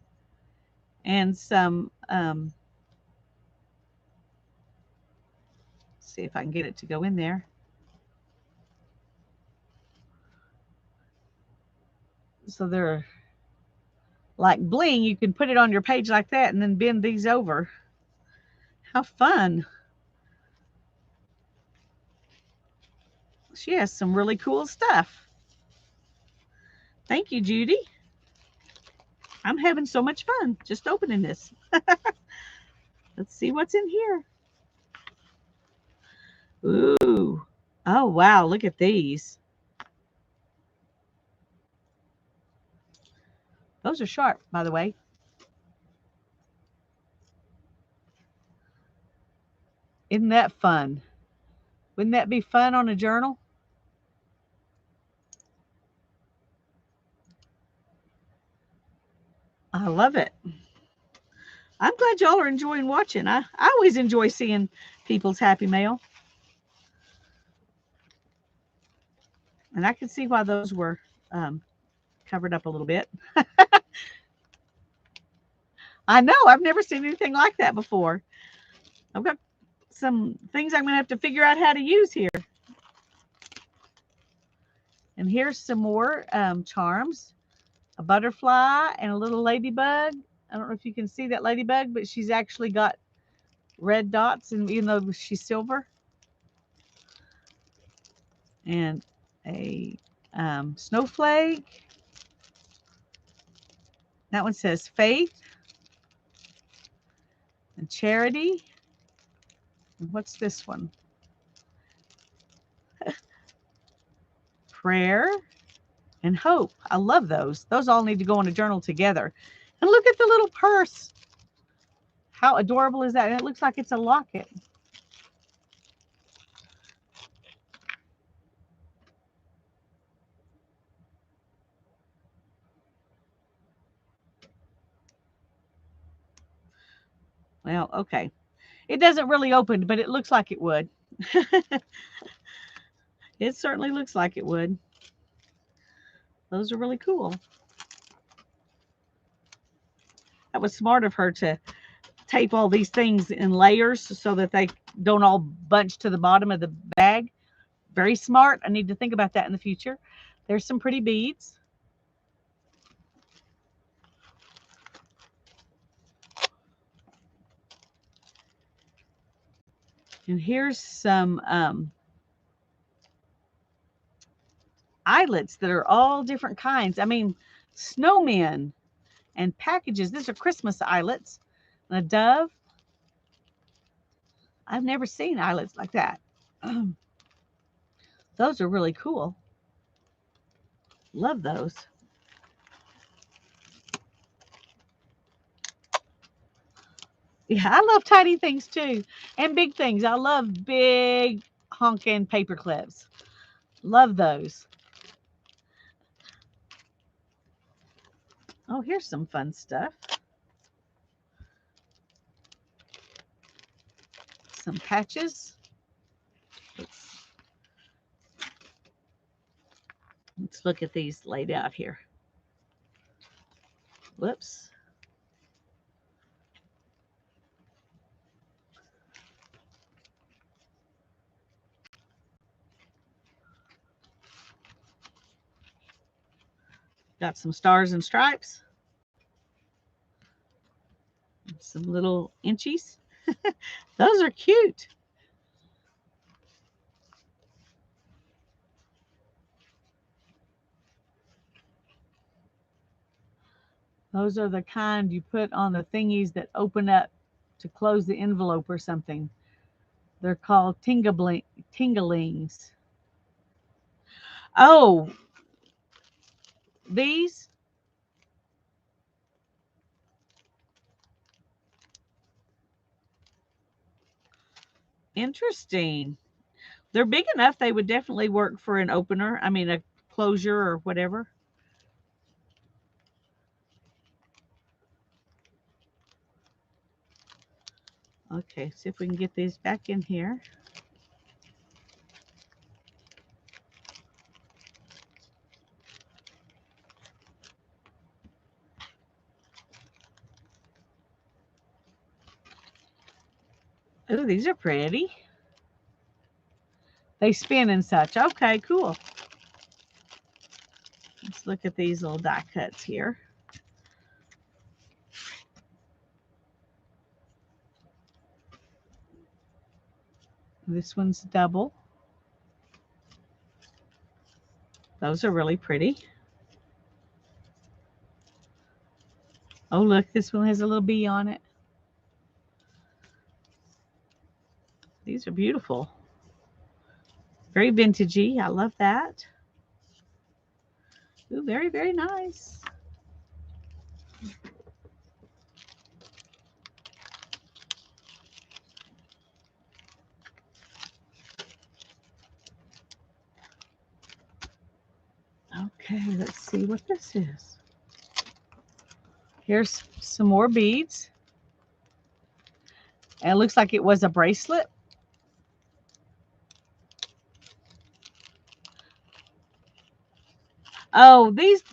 and some, see if I can get it to go in there. So they're like bling. You can put it on your page like that and then bend these over. How fun. She has some really cool stuff. Thank you, Judy. I'm having so much fun just opening this. Let's see what's in here. Ooh. Oh, wow. Look at these. Those are sharp, by the way. Isn't that fun? Wouldn't that be fun on a journal? I love it. I'm glad y'all are enjoying watching. I always enjoy seeing people's happy mail. And I can see why those were covered up a little bit. I know. I've never seen anything like that before. I've got some things I'm going to have to figure out how to use here. And here's some more charms. A butterfly and a little ladybug. I don't know if you can see that ladybug, but she's actually got red dots, and even though she's silver. And a snowflake. That one says faith and charity. And what's this one? Prayer and hope. I love those. Those all need to go in a journal together. And look at the little purse. How adorable is that? And it looks like it's a locket. Well, okay. It doesn't really open, but it looks like it would. It certainly looks like it would. Those are really cool. That was smart of her to tape all these things in layers so that they don't all bunch to the bottom of the bag. Very smart. I need to think about that in the future. There's some pretty beads. And here's some eyelets that are all different kinds. I mean, snowmen and packages. These are Christmas eyelets. And a dove. I've never seen eyelets like that. Those are really cool. Love those. Yeah, I love tiny things too. And big things. I love big honking paper clips. Love those. Oh, here's some fun stuff. Some patches. Let's look at these laid out here. Whoops. Got some stars and stripes. Some little inchies. Those are cute. Those are the kind you put on the thingies that open up to close the envelope or something. They're called tinglings. Oh, these? Interesting. They're big enough they would definitely work for an opener. I mean, a closure or whatever. Okay, see if we can get these back in here. Oh, these are pretty. They spin and such. Okay, cool. Let's look at these little die cuts here. This one's double. Those are really pretty. Oh, look, this one has a little bee on it. These are beautiful. Very vintagey. I love that. Ooh, very, very nice. Okay, let's see what this is. Here's some more beads. And it looks like it was a bracelet. Oh, these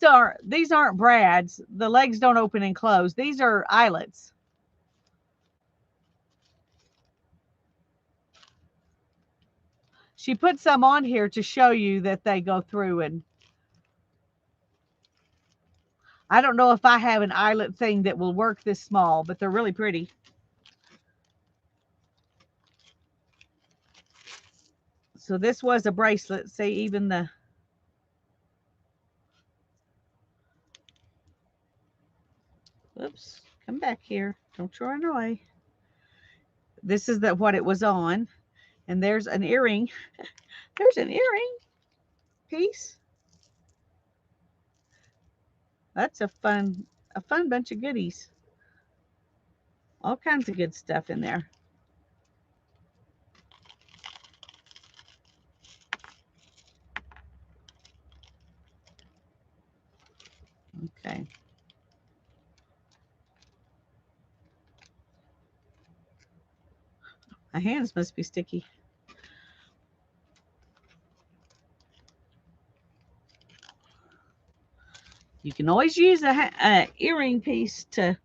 aren't brads. The legs don't open and close. These are eyelets. She put some on here to show you that they go through, and I don't know if I have an eyelet thing that will work this small, but they're really pretty. So this was a bracelet. See, even the oops, come back here. Don't you run away. This is what it was on. And there's an earring. There's an earring piece. That's a fun bunch of goodies. All kinds of good stuff in there. Okay. My hands must be sticky. You can always use a earring piece to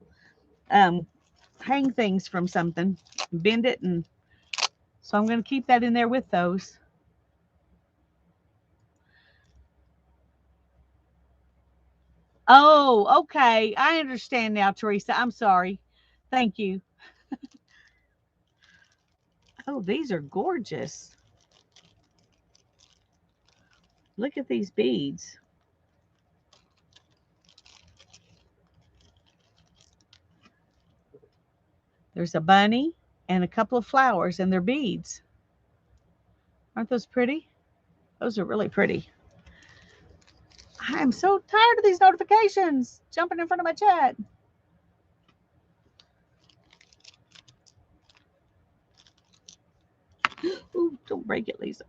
hang things from something, bend it, and so I'm going to keep that in there with those. Oh, okay. I understand now, Teresa. I'm sorry. Thank you. Oh, these are gorgeous. Look at these beads. There's a bunny and a couple of flowers, and they're beads. Aren't those pretty? Those are really pretty. I'm so tired of these notifications jumping in front of my chat. Ooh, don't break it, Lisa.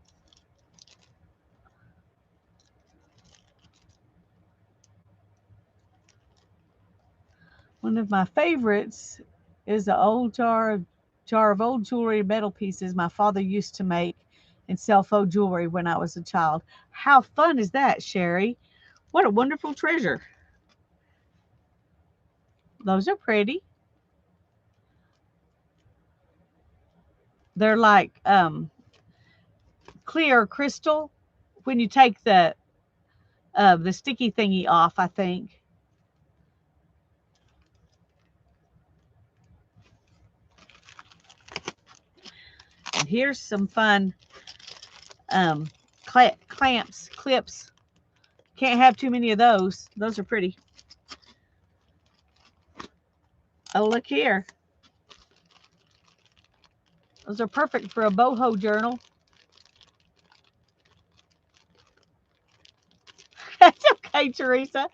One of my favorites is an old jar of old jewelry metal pieces my father used to make and sell faux jewelry when I was a child. How fun is that, Sherry? What a wonderful treasure. Those are pretty. They're like clear crystal when you take the sticky thingy off, I think. Here's some fun clamps, clips. Can't have too many of those. Those are pretty. Oh, look here. Those are perfect for a boho journal. That's okay, Teresa.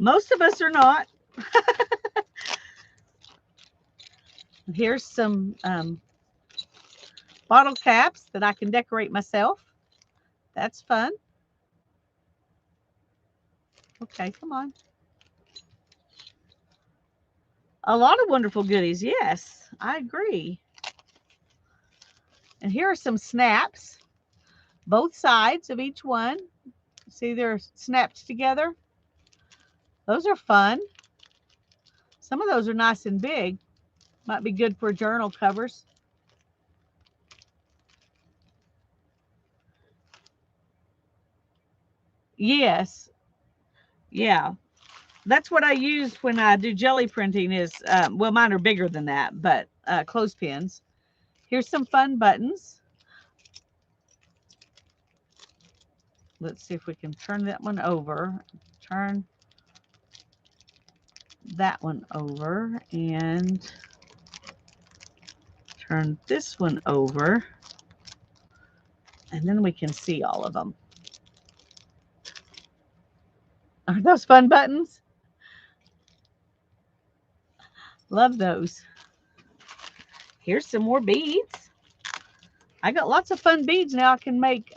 Most of us are not. Here's some bottle caps that I can decorate myself. That's fun. Okay, come on. A lot of wonderful goodies. Yes, I agree. And here are some snaps. Both sides of each one. See, they're snapped together. Those are fun. Some of those are nice and big. Might be good for journal covers. Yes. Yeah. That's what I use when I do jelly printing is, well, mine are bigger than that, but clothespins. Here's some fun buttons. Let's see if we can turn that one over. Turn that one over and turn this one over. And then we can see all of them. Are those fun buttons? Love those. Here's some more beads. I got lots of fun beads now. I can make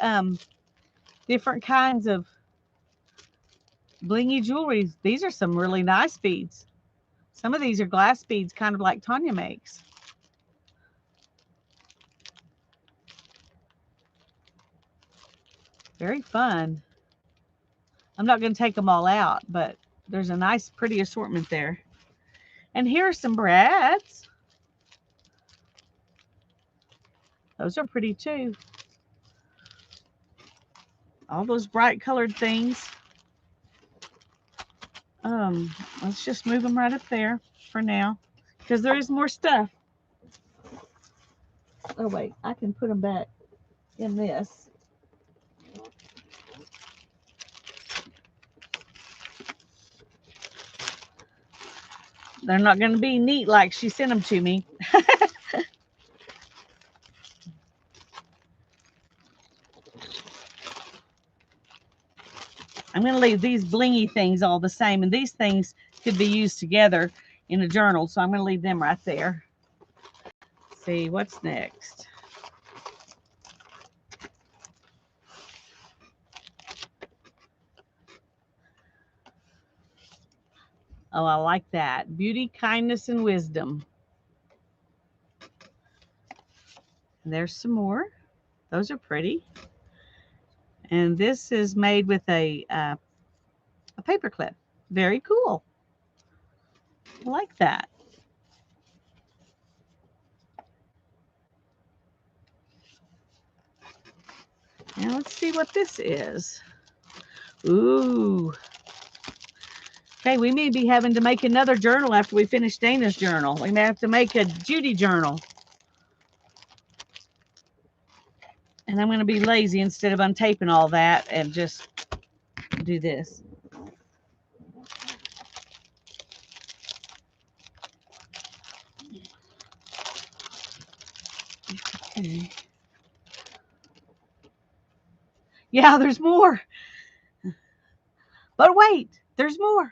different kinds of blingy jewelry. These are some really nice beads. Some of these are glass beads, kind of like Tanya makes. Very fun. I'm not going to take them all out, but there's a nice, pretty assortment there. And here are some brads. Those are pretty too. All those bright colored things. Let's just move them right up there for now, because there is more stuff. Oh wait, I can put them back in this. They're not going to be neat like she sent them to me. I'm going to leave these blingy things all the same, and these things could be used together in a journal, so I'm going to leave them right there. Let's see, what's next? Oh, I like that. Beauty, kindness, and wisdom. And there's some more. Those are pretty. And this is made with a paper clip. Very cool. I like that. Now let's see what this is. Ooh. Okay, we may be having to make another journal after we finish Dana's journal. We may have to make a Judy journal. And I'm going to be lazy instead of untaping all that and just do this. Okay. Yeah, there's more. But wait, there's more.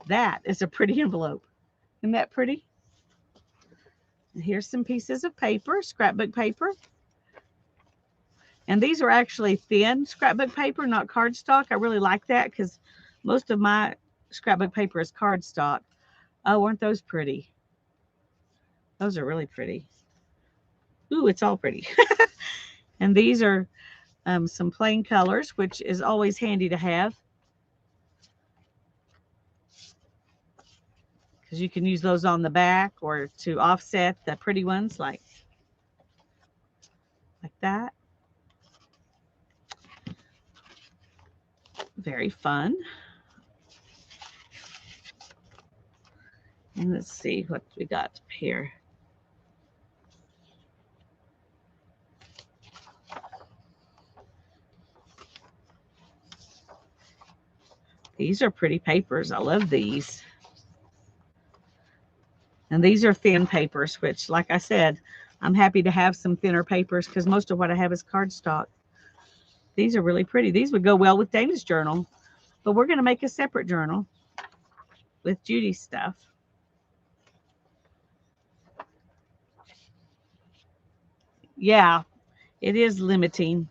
That is a pretty envelope. Isn't that pretty? And here's some pieces of paper, scrapbook paper. And these are actually thin scrapbook paper, not cardstock. I really like that because most of my scrapbook paper is cardstock. Oh, aren't those pretty? Those are really pretty. Ooh, it's all pretty. And these are some plain colors, which is always handy to have, because you can use those on the back or to offset the pretty ones like that. Very fun. And let's see what we got here. These are pretty papers. I love these. And these are thin papers, which, like I said, I'm happy to have some thinner papers because most of what I have is cardstock. These are really pretty. These would go well with Dana's journal, but we're going to make a separate journal with Judy's stuff. Yeah, it is limiting.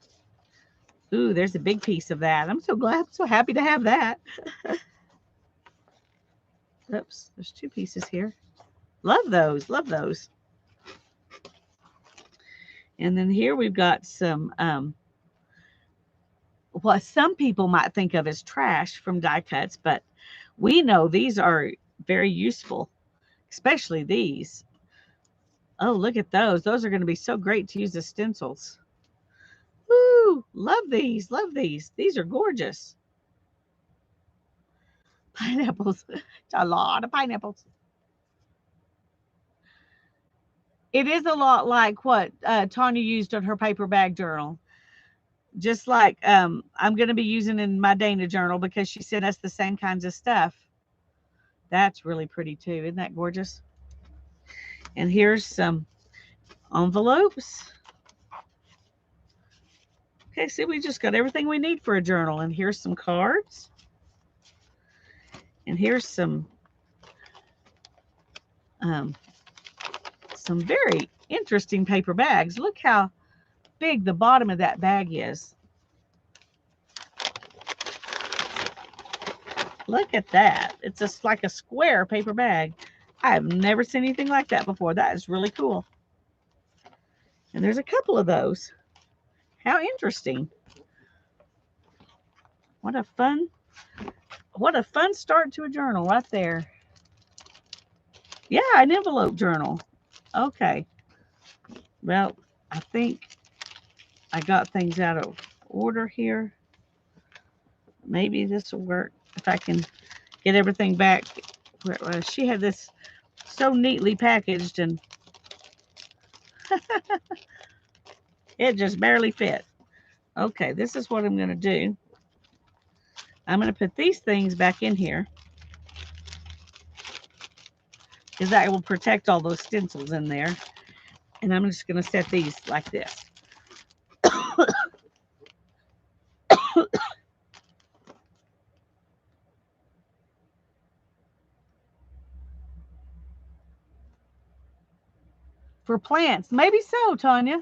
Ooh, there's a big piece of that. I'm so glad. I'm so happy to have that. Oops, there's 2 pieces here. Love those. Love those. And then here we've got some, what some people might think of as trash from die cuts, but we know these are very useful, especially these. Oh, look at those. Those are going to be so great to use as stencils. Woo! Love these. Love these. These are gorgeous. Pineapples. A lot of pineapples. It is a lot like what Tanya used on her paper bag journal. Just like I'm going to be using in my Dana journal because she sent us the same kinds of stuff. That's really pretty too. Isn't that gorgeous? And here's some envelopes. Okay, see, we just got everything we need for a journal. And here's some cards. And here's some very interesting paper bags. Look how big the bottom of that bag is. Look at that. It's just like a square paper bag. I have never seen anything like that before. That is really cool. And there's a couple of those. How interesting. What a fun start to a journal right there. Yeah, an envelope journal. Okay. Well, I think I got things out of order here. Maybe this will work if I can get everything back. She had this so neatly packaged and it just barely fit. Okay, this is what I'm going to do. I'm going to put these things back in here because that will protect all those stencils in there. And I'm just going to set these like this. For plants, maybe so, Tanya.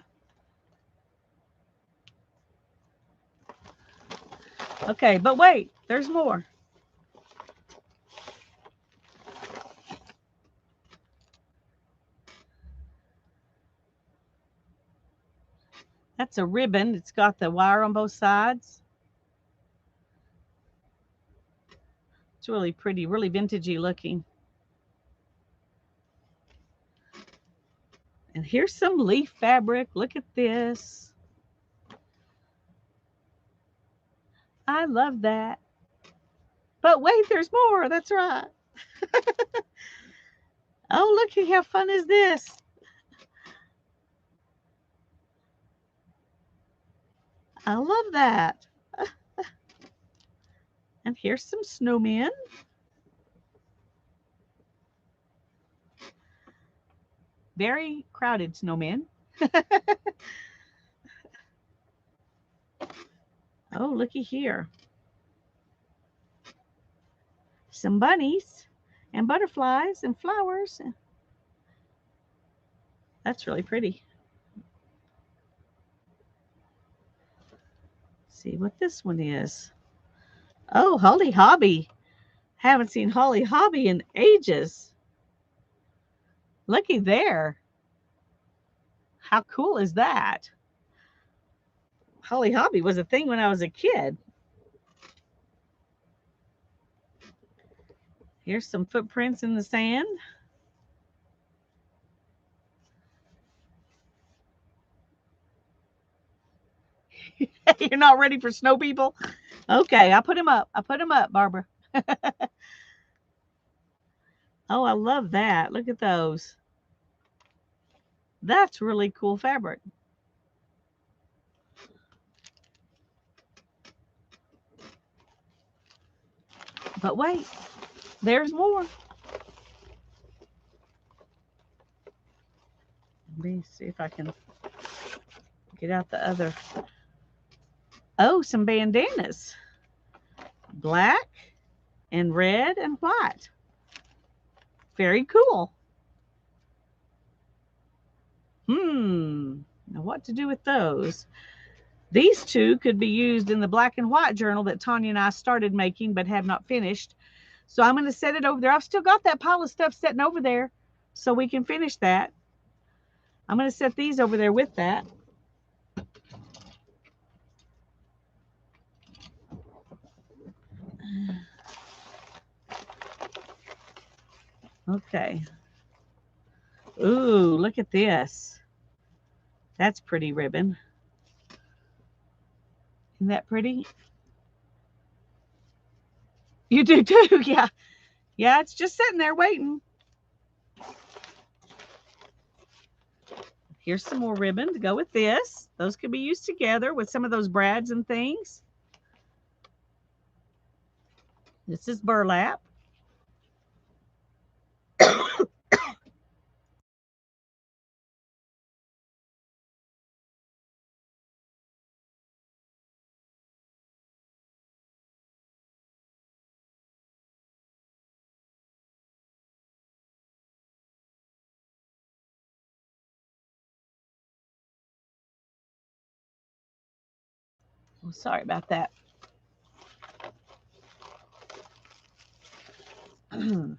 Okay, but wait, there's more. That's a ribbon. It's got the wire on both sides. It's really pretty, really vintagey looking. And here's some leaf fabric. Look at this. I love that. But wait, there's more. That's right. Oh, look, how fun is this? I love that. And here's some snowmen. Very crowded snowmen. Oh, looky here. Some bunnies and butterflies and flowers. That's really pretty. Let's see what this one is. Oh, Holly Hobby. Haven't seen Holly Hobby in ages. Looky there. How cool is that? Holly Hobby was a thing when I was a kid. Here's some footprints in the sand. You're not ready for snow people? Okay, I put him up. I put him up, Barbara. Oh, I love that. Look at those. That's really cool fabric. But wait, there's more. Let me see if I can get out the other. Oh, some bandanas. Black and red and white. Very cool. Now what to do with those? These two could be used in the black and white journal that Tanya and I started making but have not finished. So I'm going to set it over there. I've still got that pile of stuff sitting over there so we can finish that. I'm going to set these over there with that. Okay. Ooh, look at this. That's pretty ribbon. Isn't that pretty? You do too, yeah. Yeah, it's just sitting there waiting. Here's some more ribbon to go with this. Those could be used together with some of those brads and things. This is burlap. Oh, sorry about that. Oh,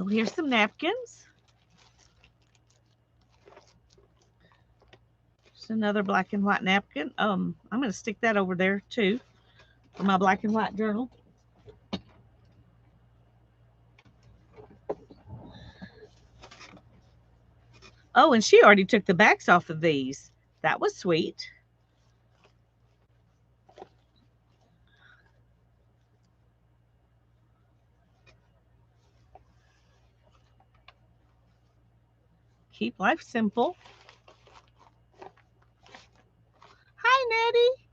here's some napkins. Just another black and white napkin. I'm going to stick that over there too for my black and white journal. Oh, and she already took the backs off of these. That was sweet. Keep life simple. Hi, Nettie.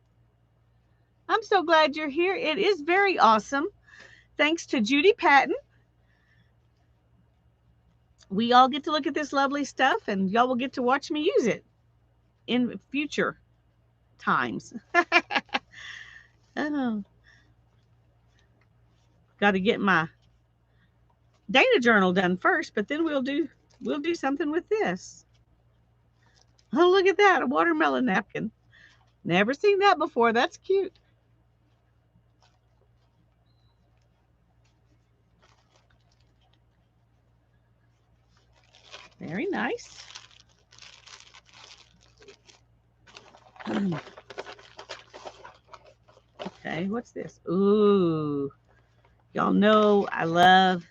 I'm so glad you're here. It is very awesome. Thanks to Judy Patton. We all get to look at this lovely stuff, and y'all will get to watch me use it in future times. Oh, got to get my Dana journal done first, but then we'll do something with this. Oh, look at that, a watermelon napkin. Never seen that before. That's cute. Very nice. Okay, what's this? Ooh, y'all know I love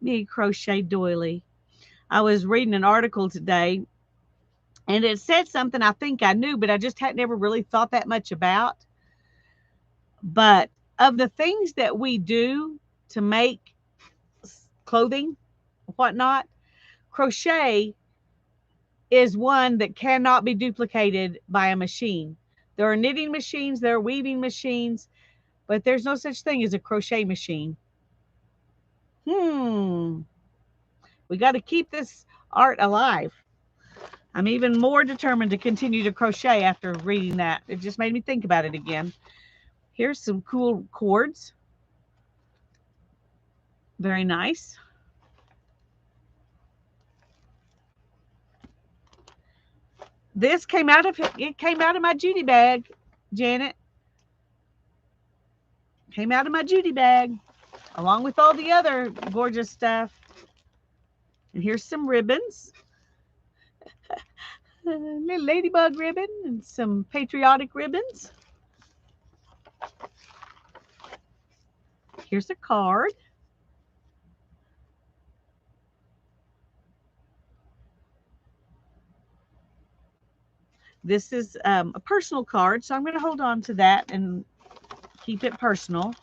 me crochet doily. I was reading an article today, and it said something I think I knew, but I just had never really thought that much about. But of the things that we do to make clothing, whatnot, crochet is one that cannot be duplicated by a machine. There are knitting machines, there are weaving machines, but there's no such thing as a crochet machine. We got to keep this art alive. I'm even more determined to continue to crochet after reading that. It just made me think about it again. Here's some cool cords. Very nice. This came out of my Judy bag, Janet. Came out of my Judy bag, along with all the other gorgeous stuff. And here's some ribbons. A little ladybug ribbon and some patriotic ribbons. Here's a card. This is a personal card, so I'm going to hold on to that and keep it personal.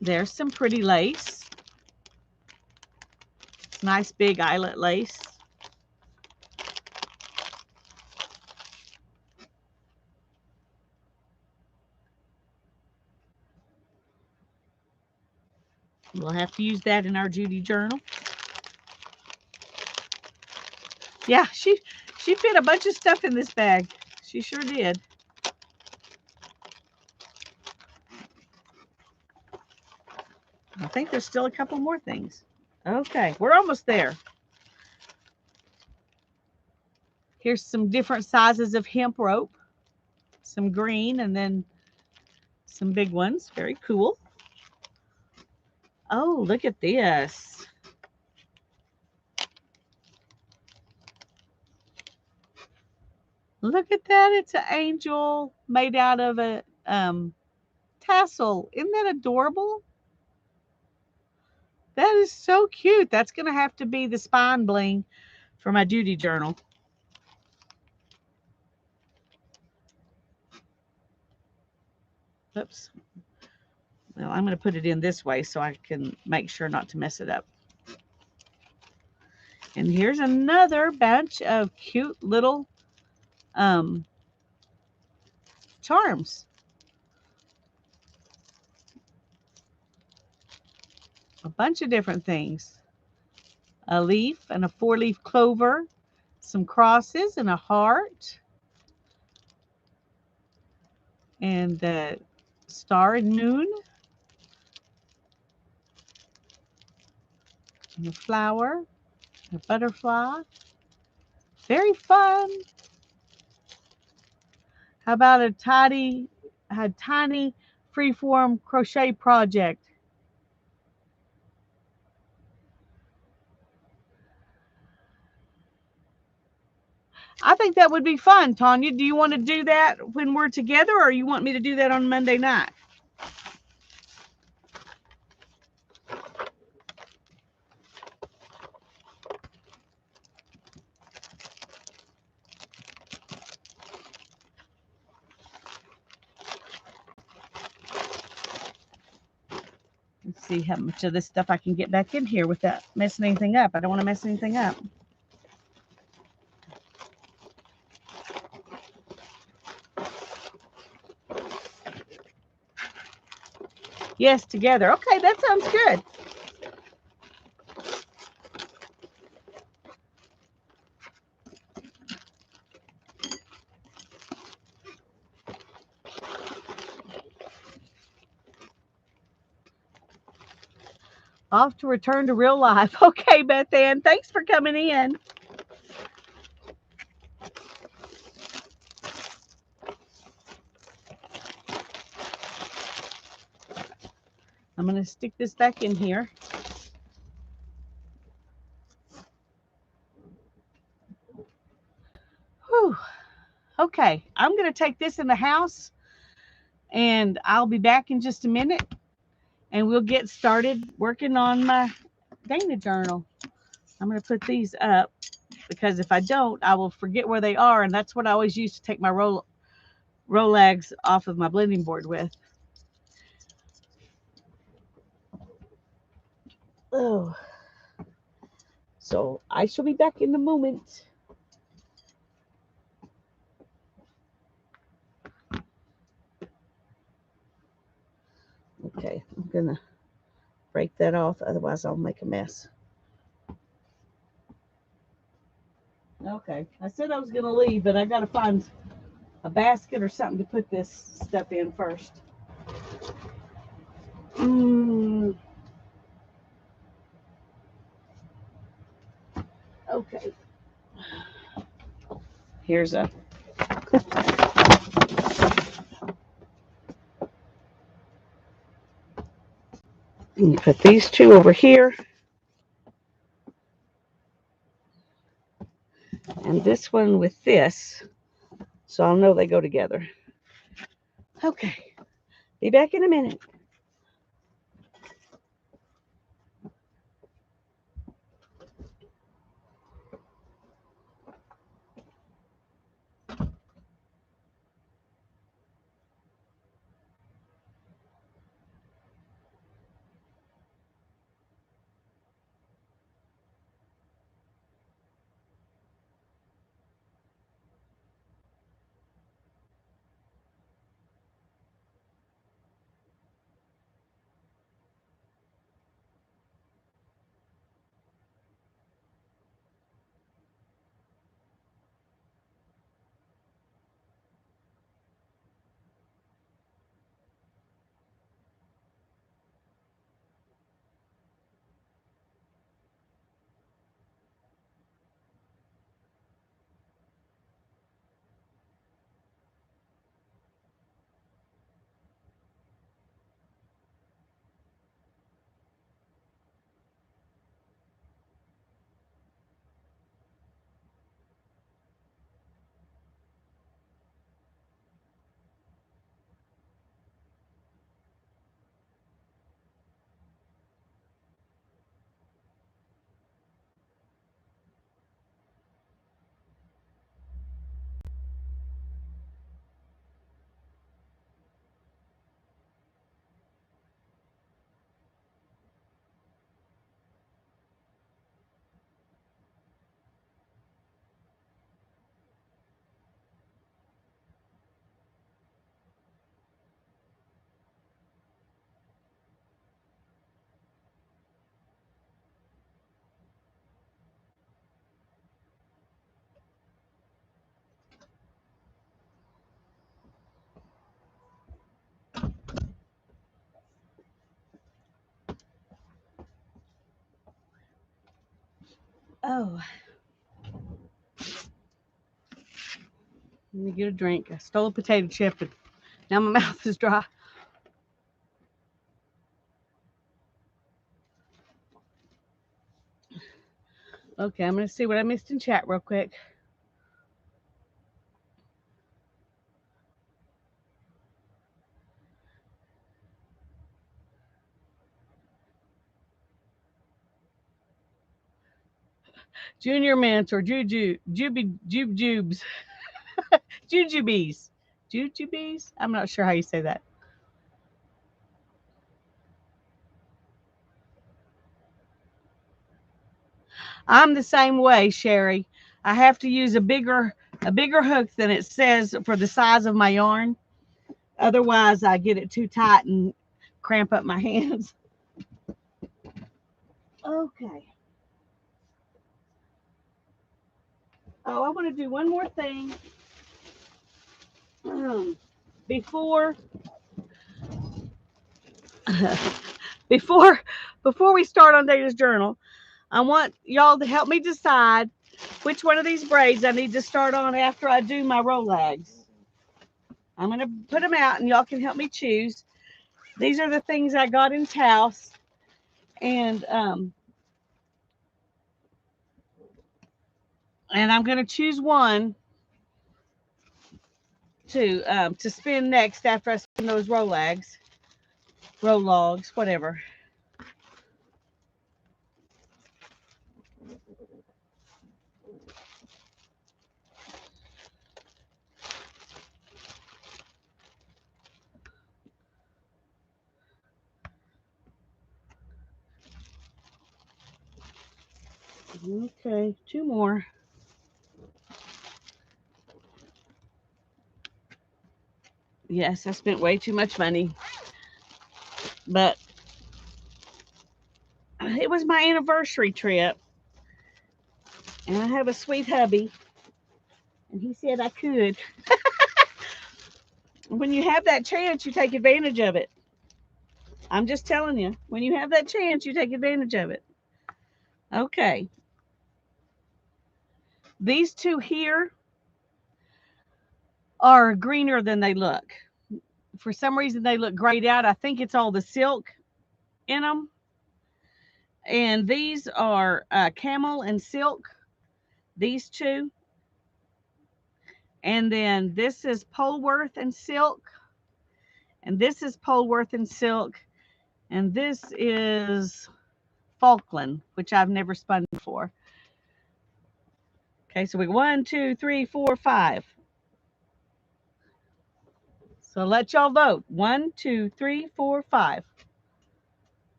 There's some pretty lace. It's nice big eyelet lace. We'll have to use that in our Judy journal. Yeah, she fit a bunch of stuff in this bag. She sure did. I think there's still a couple more things. Okay, we're almost there. Here's some different sizes of hemp rope. Some green and then some big ones. Very cool. Oh, look at this. Look at that. It's an angel made out of a tassel. Isn't that adorable? That is so cute. That's going to have to be the spine bling for my Judy journal. Oops. Well, I'm going to put it in this way so I can make sure not to mess it up. And here's another bunch of cute little charms. A bunch of different things. A leaf and a 4-leaf clover, some crosses and a heart, and the star and noon, and a flower, a butterfly. Very fun. How about a tiny freeform crochet project? I think that would be fun, Tanya. Do you want to do that when we're together, or you want me to do that on Monday night? Let's see how much of this stuff I can get back in here without messing anything up. I don't want to mess anything up. Yes, together. Okay, that sounds good. Off to return to real life. Okay, Beth Ann, thanks for coming in. I'm going to stick this back in here. Whew. Okay, I'm going to take this in the house, and I'll be back in just a minute, and we'll get started working on my Dana journal. I'm going to put these up, because if I don't, I will forget where they are, and that's what I always use to take my Rolags off of my blending board with. Oh, so I shall be back in a moment. Okay, I'm gonna break that off, otherwise I'll make a mess. Okay, I said I was gonna leave, but I gotta find a basket or something to put this stuff in first. Okay. Here's a you put these two over here. And this one with this. So I'll know they go together. Okay. Be back in a minute. Oh, let me get a drink. I stole a potato chip and now my mouth is dry. Okay, I'm going to see what I missed in chat real quick. Junior Mentor, Jubes, Jujubes. I'm not sure how you say that. I'm the same way, Sherry. I have to use a bigger hook than it says for the size of my yarn. Otherwise, I get it too tight and cramp up my hands. Okay. Oh, I want to do one more thing. Before before before we start on Dana's journal, I want y'all to help me decide which one of these braids I need to start on after I do my Rolags. I'm going to put them out and y'all can help me choose. These are the things I got in Taos. And I'm going to choose one to spin next after I spin those Rolags, whatever. Okay, two more. Yes, I spent way too much money, but it was my anniversary trip, and I have a sweet hubby, and he said I could. When you have that chance, you take advantage of it. I'm just telling you, when you have that chance, you take advantage of it. Okay. These two here are greener than they look. For some reason, they look grayed out. I think it's all the silk in them. And these are camel and silk, these two. And then this is Polworth and silk. And this is Polworth and silk. And this is Falkland, which I've never spun before. Okay, so we 1, 2, 3, 4, 5. So let y'all vote. 1, 2, 3, 4, 5.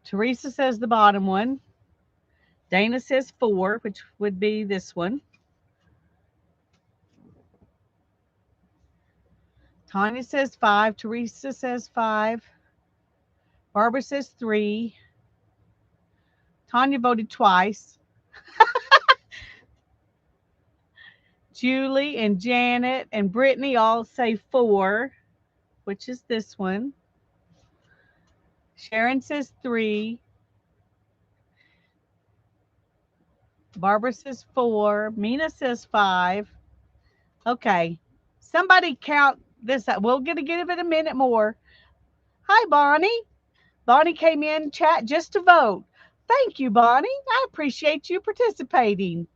Teresa says the bottom one. Dana says 4, which would be this one. Tanya says 5. Teresa says 5. Barbara says 3. Tanya voted twice. Julie and Janet and Brittany all say 4, which is this one. Sharon says 3. Barbara says 4. Mina says 5. Okay. Somebody count this up. We'll give it a minute more. Hi, Bonnie. Bonnie came in chat just to vote. Thank you, Bonnie. I appreciate you participating.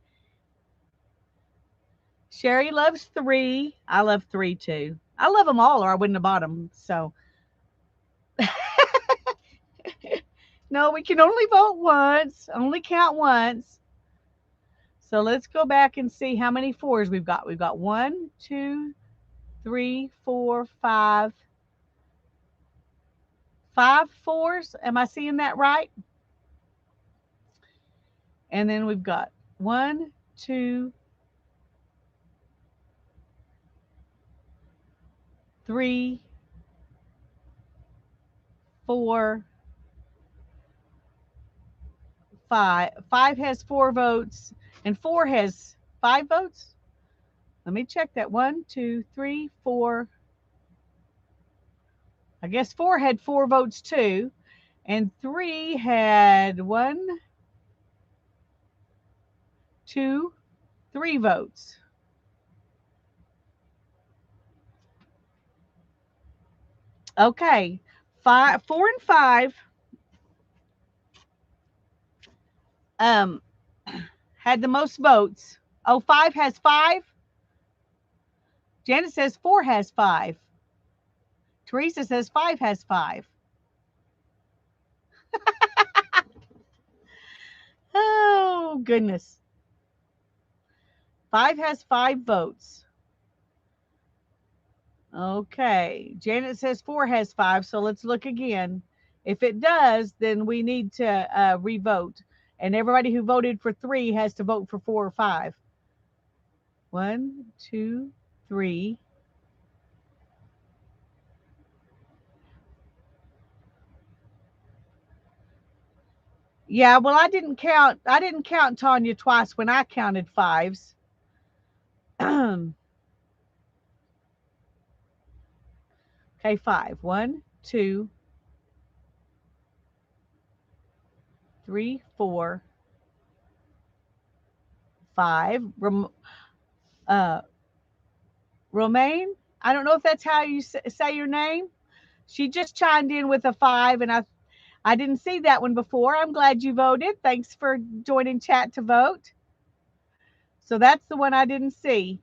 Sherry loves 3. I love 3 too. I love them all, or I wouldn't have bought them. So, no, we can only vote once, only count once. So let's go back and see how many 4s we've got. We've got 1, 2, 3, 4, 5. 5 4s. Am I seeing that right? And then we've got 1, 2, 3, 4, 5. 5 has 4 votes, and 4 has 5 votes. Let me check that. 1, 2, 3, 4. I guess 4 had 4 votes too, and 3 had 1, 2, 3 votes. Okay, 5, 4, and 5 had the most votes. Oh, 5 has 5. Janet says 4 has 5. Teresa says 5 has 5. Oh, goodness. 5 has 5 votes. Okay. Janet says 4 has 5, so let's look again. If it does, then we need to re-vote. And everybody who voted for 3 has to vote for 4 or 5. 1, 2, 3. Yeah, well, I didn't count Tanya twice when I counted 5s. Okay, 5. 1, 2, 3, 4, 5. Romaine, I don't know if that's how you say your name. She just chimed in with a 5, and I didn't see that one before. I'm glad you voted. Thanks for joining chat to vote. So that's the one I didn't see.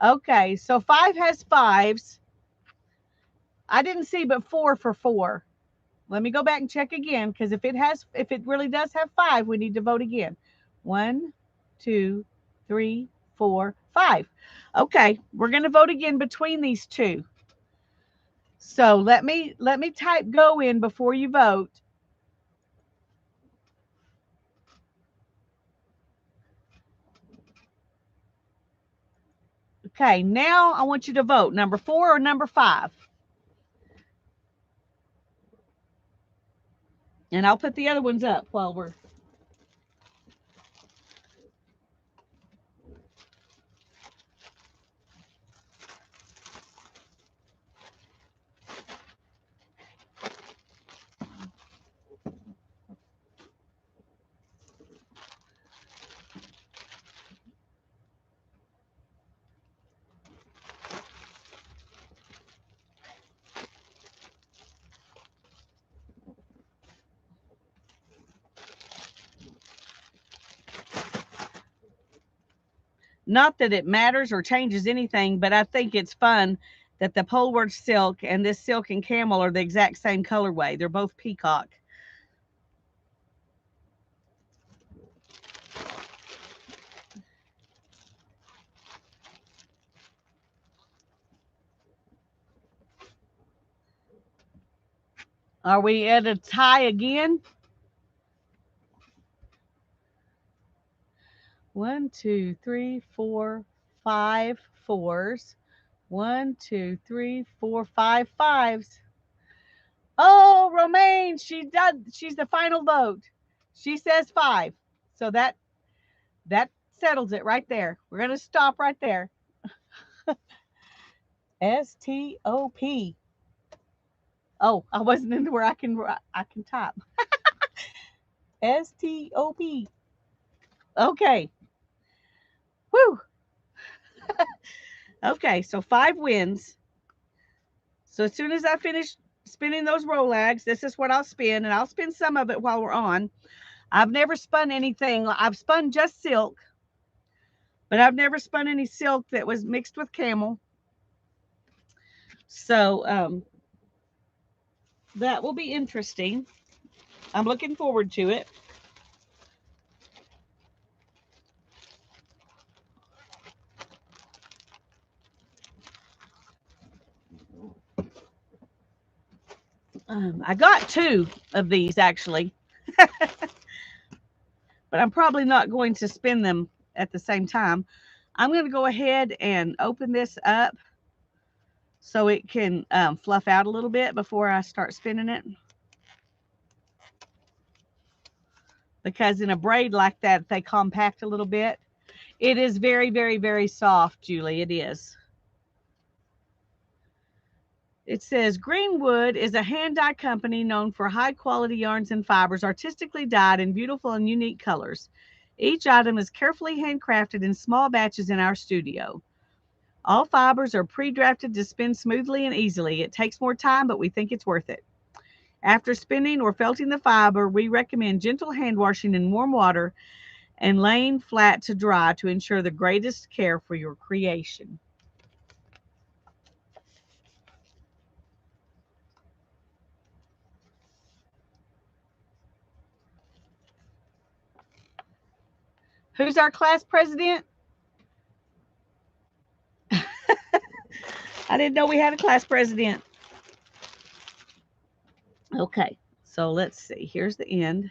Okay, so 5 has 5s. I didn't see but 4 for 4. Let me go back and check again, because if it really does have 5, we need to vote again. 1, 2, 3, 4, 5. Okay, we're going to vote again between these two. So let me type go in before you vote. Okay, now I want you to vote number 4 or number 5. And I'll put the other ones up while we're... Not that it matters or changes anything, but I think it's fun that the Poleward silk and this silk and camel are the exact same colorway. They're both peacock. Are we at a tie again? 1, 2, 3, 4, 5 4s. 1, 2, 3, 4, 5 5s. Oh, Romaine, she's the final vote. She says 5. So that settles it right there. We're going to stop right there. STOP. Oh, I wasn't into where I can type. STOP. Okay. Woo. Okay, so 5 wins. So as soon as I finish spinning those Rolags, this is what I'll spin, and I'll spin some of it while we're on. I've never spun anything. I've spun just silk, but I've never spun any silk that was mixed with camel. So that will be interesting. I'm looking forward to it. I got 2 of these actually, but I'm probably not going to spin them at the same time. I'm going to go ahead and open this up so it can fluff out a little bit before I start spinning it. Because in a braid like that, they compact a little bit. It is very, very, very soft, Julie. It is. It says Greenwood is a hand dye company known for high quality yarns and fibers artistically dyed in beautiful and unique colors. Each item is carefully handcrafted in small batches in our studio. All fibers are pre-drafted to spin smoothly and easily. It takes more time, but we think it's worth it. After spinning or felting the fiber, we recommend gentle hand washing in warm water and laying flat to dry to ensure the greatest care for your creation. Who's our class president? I didn't know we had a class president. Okay, so let's see. Here's the end.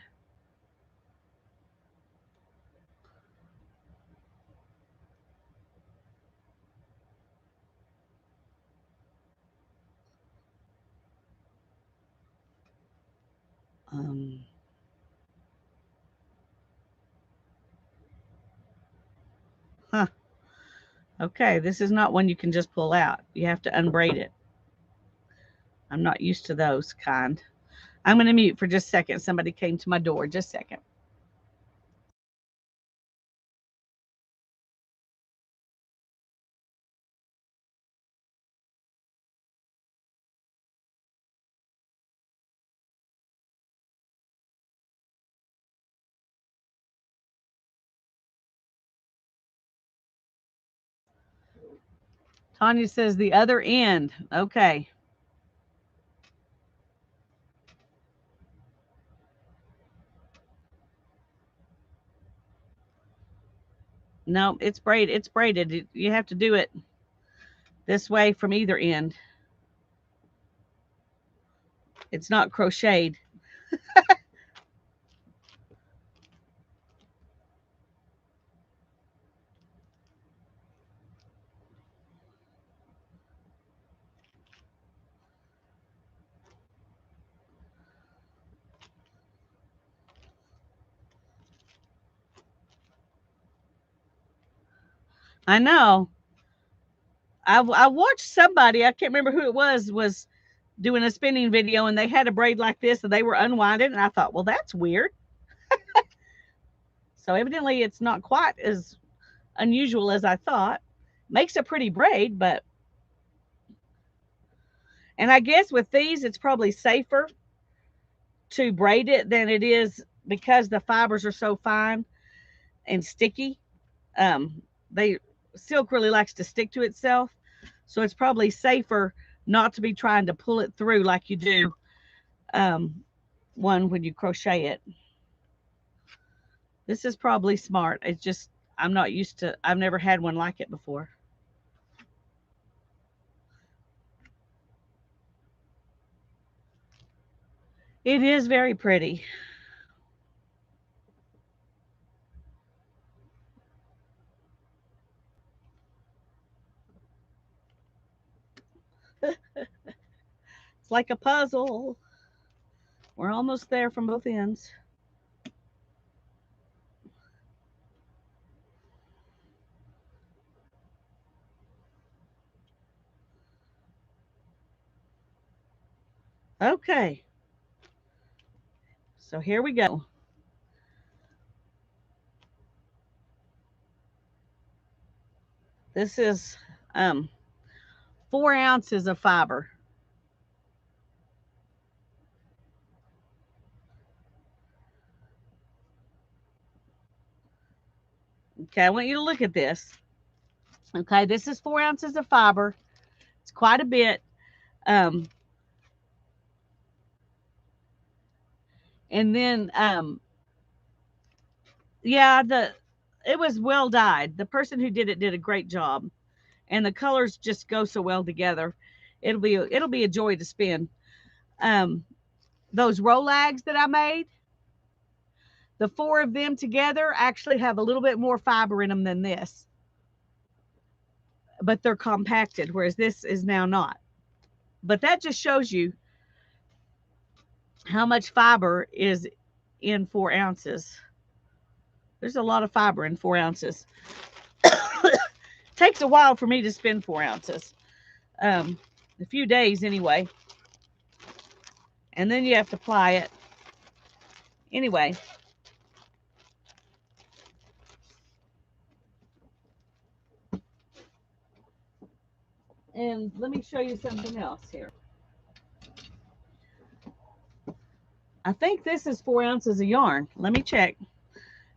Um, huh. Okay, this is not one you can just pull out. You have to unbraid it. I'm not used to those kind. I'm going to mute for just a second. Somebody came to my door. Just a second. Tanya says the other end. Okay. No, it's braided. It's braided. You have to do it this way from either end. It's not crocheted. I know. I watched somebody, I can't remember who it was doing a spinning video, and they had a braid like this and they were unwinding, and I thought, well, that's weird. So evidently it's not quite as unusual as I thought. Makes a pretty braid, but and I guess with these it's probably safer to braid it than it is because the fibers are so fine and sticky. They silk really likes to stick to itself, so it's probably safer not to be trying to pull it through like you do one when you crochet it. This is probably smart. It's just I'm not used to. I've never had one like it before. It is very pretty. It's like a puzzle. We're almost there from both ends. Okay. So here we go. This is 4 ounces of fiber. Okay, I want you to look at this. Okay, this is 4 ounces of fiber. It's quite a bit. Um, and then, yeah, it was well dyed. The person who did it did a great job, and the colors just go so well together. It'll be a joy to spin. Um, those Rolags that I made, the 4 of them together actually have a little bit more fiber in them than this, but they're compacted, whereas this is now not. But that just shows you how much fiber is in 4 ounces. There's a lot of fiber in 4 ounces. Takes a while for me to spin 4 ounces. A few days anyway. And then you have to apply it. Anyway. And let me show you something else here. I think this is 4 ounces of yarn. Let me check,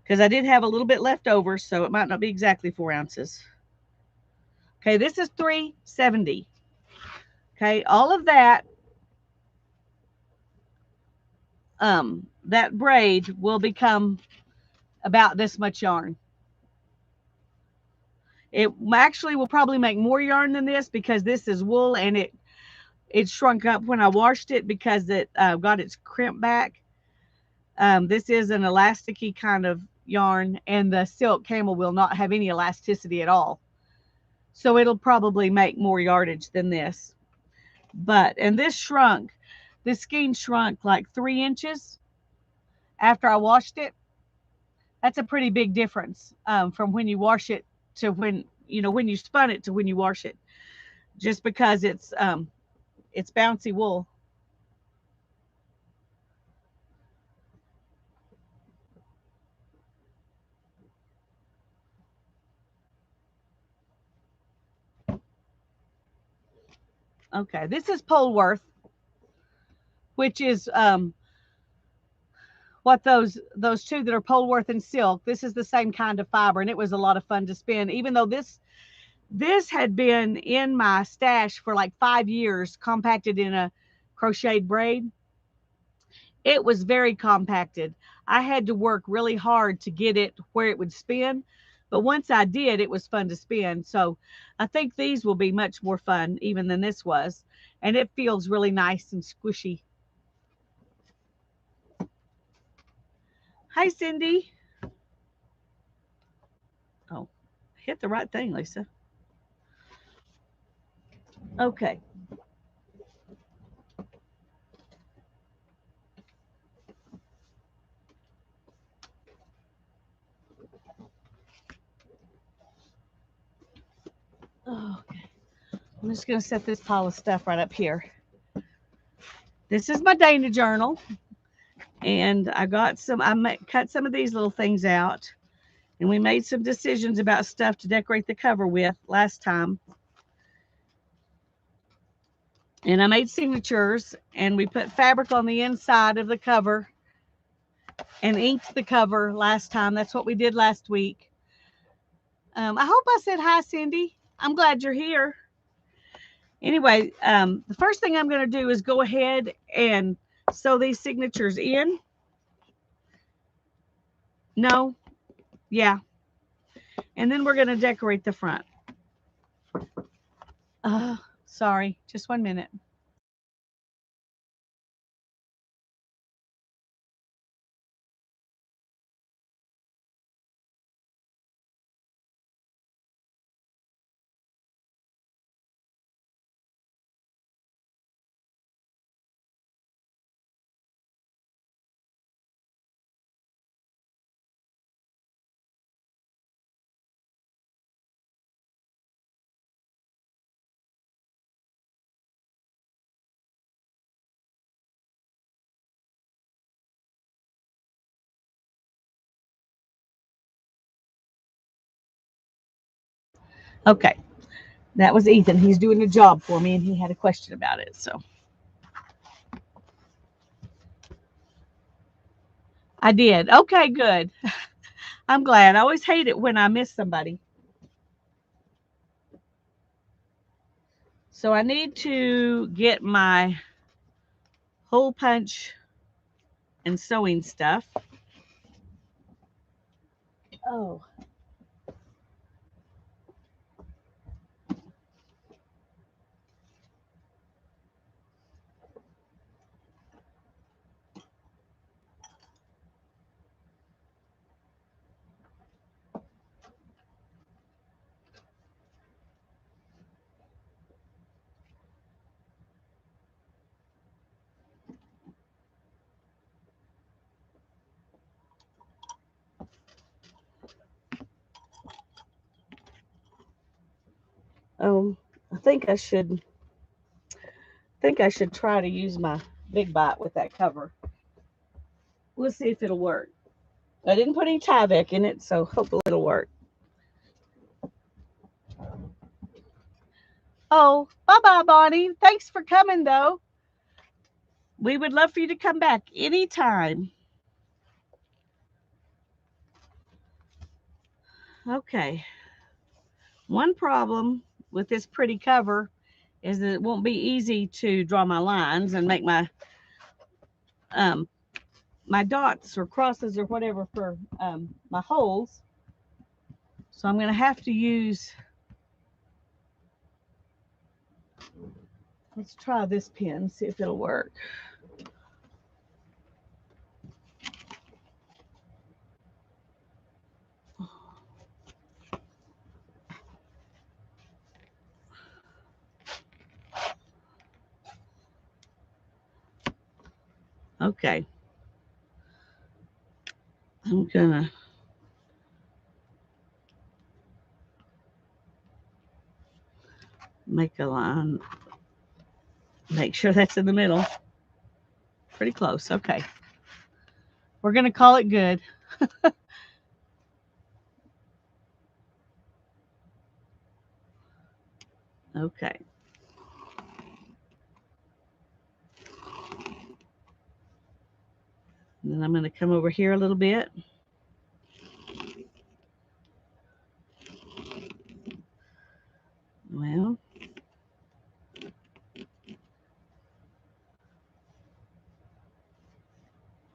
because I did have a little bit left over, so it might not be exactly 4 ounces. Okay, this is 370. Okay, all of that, that braid will become about this much yarn. It actually will probably make more yarn than this, because this is wool, and it shrunk up when I washed it because it got its crimp back. This is an elasticy kind of yarn, and the silk camel will not have any elasticity at all. So it'll probably make more yardage than this. And this shrunk, this skein shrunk like 3 inches after I washed it. That's a pretty big difference from when you wash it to when you spun it to when you wash it, just because it's bouncy wool. Okay, this is Polworth, which is what those two that are Polworth and silk. This is the same kind of fiber, and it was a lot of fun to spin, even though this had been in my stash for like 5 years, compacted in a crocheted braid. It was very compacted. I had to work really hard to get it where it would spin, but once I did, it was fun to spin. So I think these will be much more fun even than this was, and it feels really nice and squishy. Hi, Cindy. Oh, hit the right thing, Lisa. Okay. Okay. I'm just going to set this pile of stuff right up here. This is my Dana journal, and I got cut some of these little things out, and we made some decisions about stuff to decorate the cover with last time. And I made signatures, and we put fabric on the inside of the cover and inked the cover last time. That's what we did last week. I hope I said hi, Cindy. I'm glad you're here. Anyway, the first thing I'm going to do is go ahead and sew these signatures in. No? Yeah. And then we're going to decorate the front. Sorry, just 1 minute. Okay. That was Ethan. He's doing a job for me, and he had a question about it. So I did. Okay, good. I'm glad. I always hate it when I miss somebody. So I need to get my hole punch and sewing stuff. Oh. I think I should try to use my Big Bite with that cover. We'll see if it'll work. I didn't put any Tyvek in it, so hopefully it'll work. Oh, bye-bye, Bonnie. Thanks for coming, though. We would love for you to come back anytime. Okay. One problem with this pretty cover is that it won't be easy to draw my lines and make um, my dots or crosses or whatever for my holes. So I'm going to have to use, let's try this pen, see if it'll work. Okay. I'm going to make a line. Make sure that's in the middle. Pretty close. Okay. We're going to call it good. Okay. And then I'm going to come over here a little bit. Well,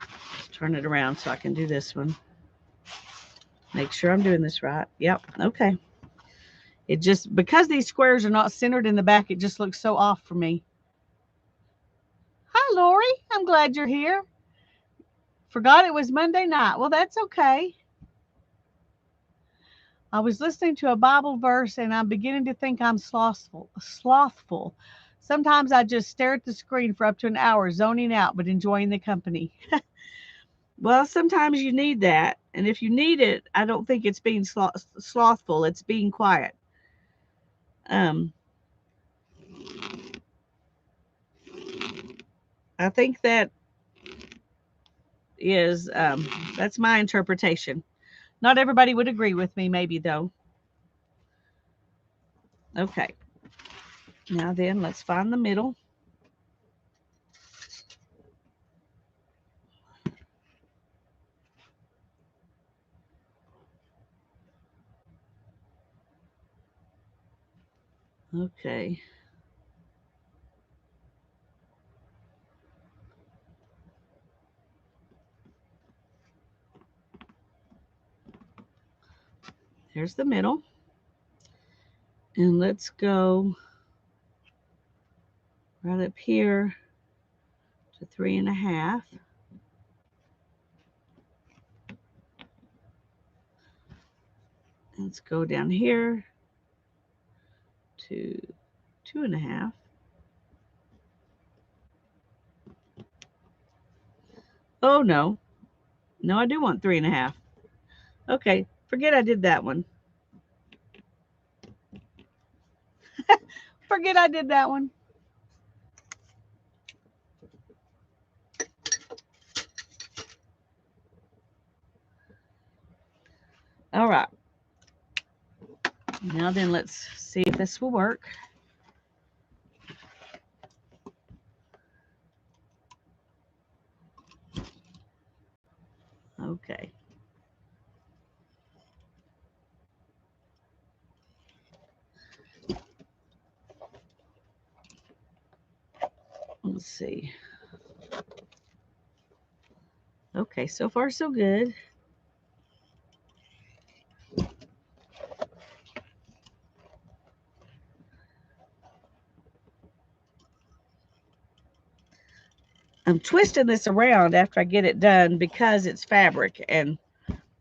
let's turn it around so I can do this one. Make sure I'm doing this right. Yep. Okay. It just, because these squares are not centered in the back, it just looks so off for me. Hi, Lori. I'm glad you're here. Forgot it was Monday night. Well, that's okay. I was listening to a Bible verse and I'm beginning to think I'm slothful. Sometimes I just stare at the screen for up to an hour, zoning out, but enjoying the company. Well, sometimes you need that. And if you need it, I don't think it's being slothful, it's being quiet. Um, I think that is, that's my interpretation. Not everybody would agree with me, maybe, though. Okay. Now then, let's find the middle. Okay. Here's the middle. And let's go right up here to 3.5. Let's go down here to 2.5. Oh, no. No, I do want 3.5. Okay, forget I did that one. Forget I did that one. All right. Now then, let's see if this will work. Okay. Let's see. Okay, so far so good. I'm twisting this around after I get it done because it's fabric, and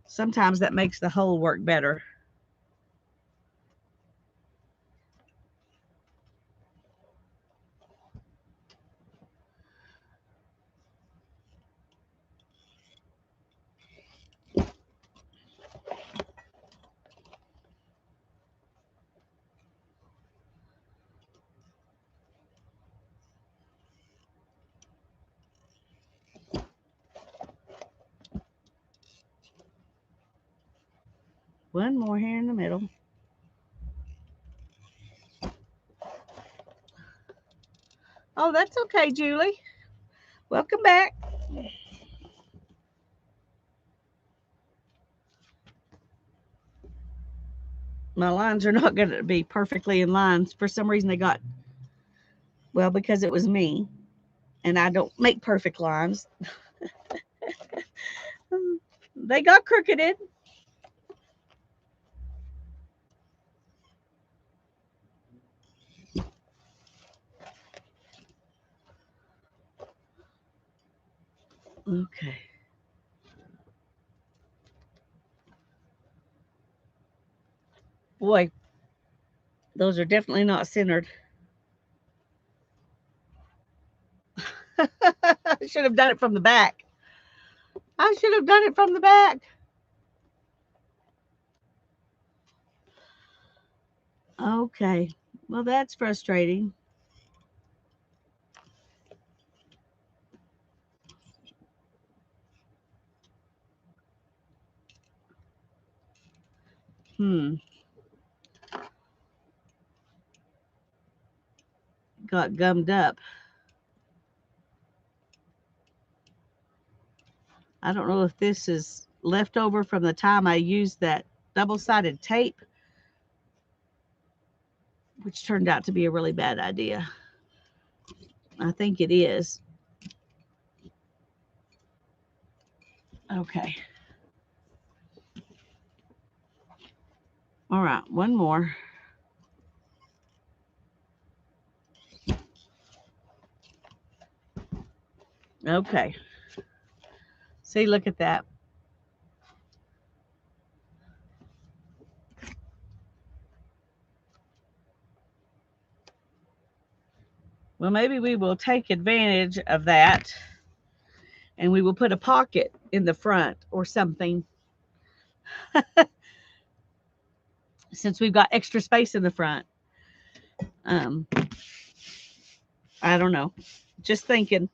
sometimes that makes the hole work better. One more here in the middle. Oh, that's okay, Julie. Welcome back. My lines are not going to be perfectly in lines. For some reason, they got, well, because it was me, and I don't make perfect lines. They got crookeded. Okay. Boy, those are definitely not centered. I should have done it from the back. I should have done it from the back. Okay. Well, that's frustrating. Hmm. Got gummed up. I don't know if this is leftover from the time I used that double-sided tape, which turned out to be a really bad idea. I think it is. Okay. All right, one more. Okay. See, look at that. Well, maybe we will take advantage of that and we will put a pocket in the front or something since we've got extra space in the front. Um, I don't know. Just thinking.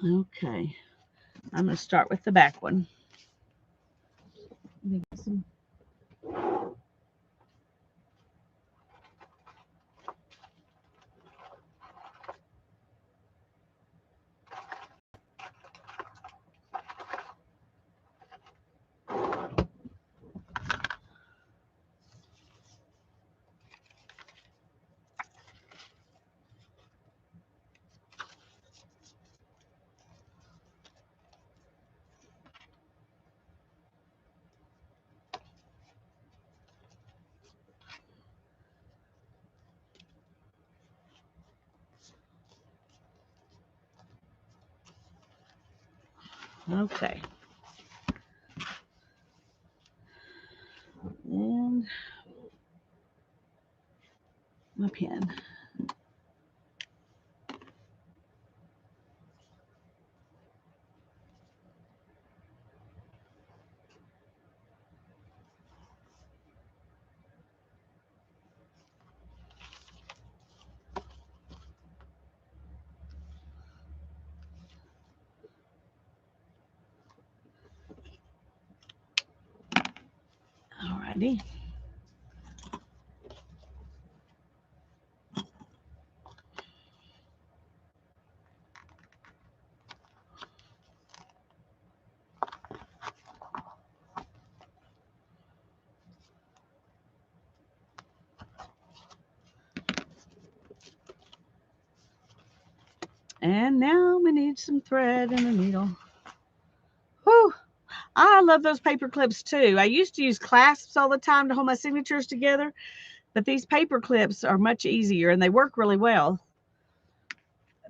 Okay. I'm going to start with the back one. Let me get some. Okay. And my pen. Alrighty. And now we need some thread and a needle. Whew. I love those paper clips too. I used to use clasps all the time to hold my signatures together, but these paper clips are much easier and they work really well.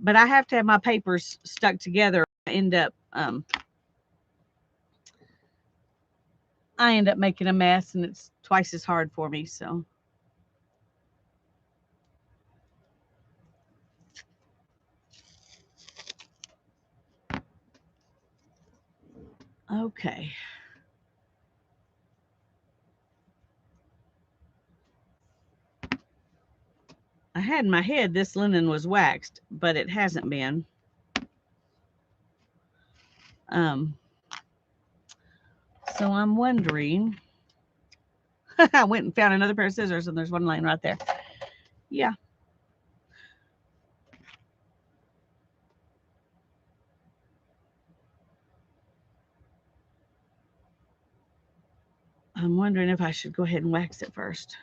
But I have to have my papers stuck together. I end up making a mess and it's twice as hard for me. So, okay. I had in my head this linen was waxed, but it hasn't been. So I'm wondering. I went and found another pair of scissors, and there's one laying right there. Yeah. I'm wondering if I should go ahead and wax it first.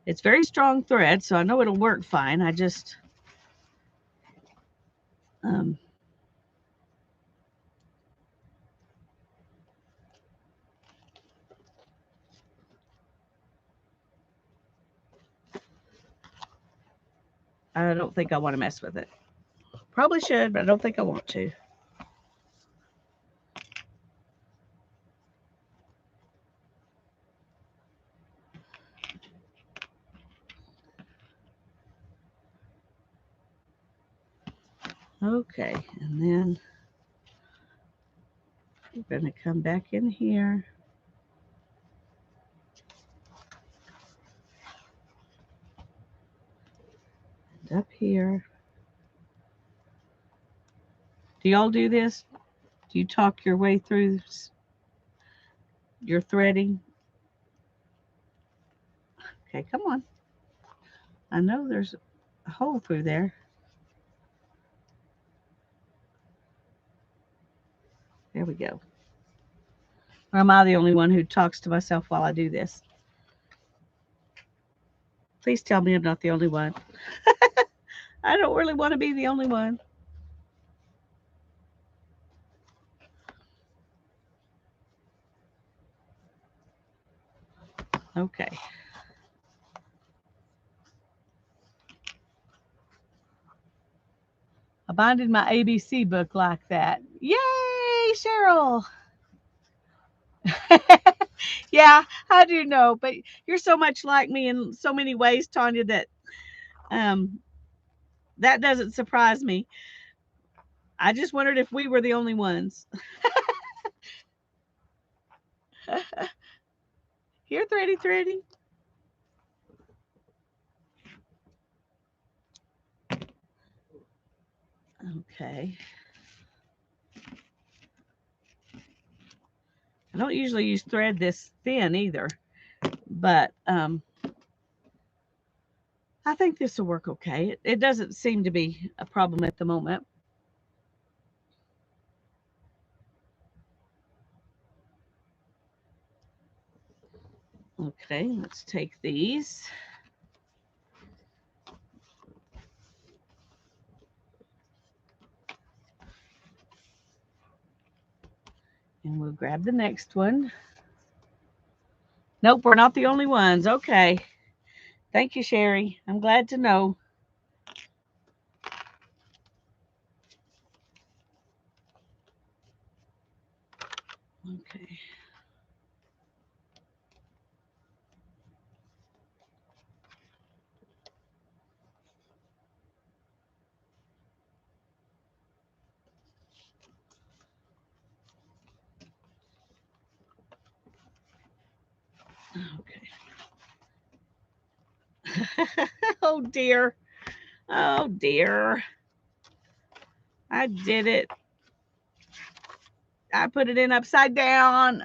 It's very strong thread, so I know it'll work fine. I just I don't think I want to mess with it. Probably should, but I don't think I want to. Okay, and then we're going to come back in here. And up here. Do y'all do this? Do you talk your way through your threading? Okay, come on. I know there's a hole through there. There we go. Or am I the only one who talks to myself while I do this? Please tell me I'm not the only one. I don't really want to be the only one. Okay. I binded my ABC book like that. Yay, Cheryl! Yeah, I do know, but you're so much like me in so many ways, Tanya, that that doesn't surprise me. I just wondered if we were the only ones. Here, Thready. Okay. I don't usually use thread this thin either, but I think this will work okay. It doesn't seem to be a problem at the moment. Okay, let's take these. And we'll grab the next one. Nope, we're not the only ones. Okay. Thank you, Sherry. I'm glad to know. Okay. Okay. Oh, dear. Oh, dear. I did it. I put it in upside down.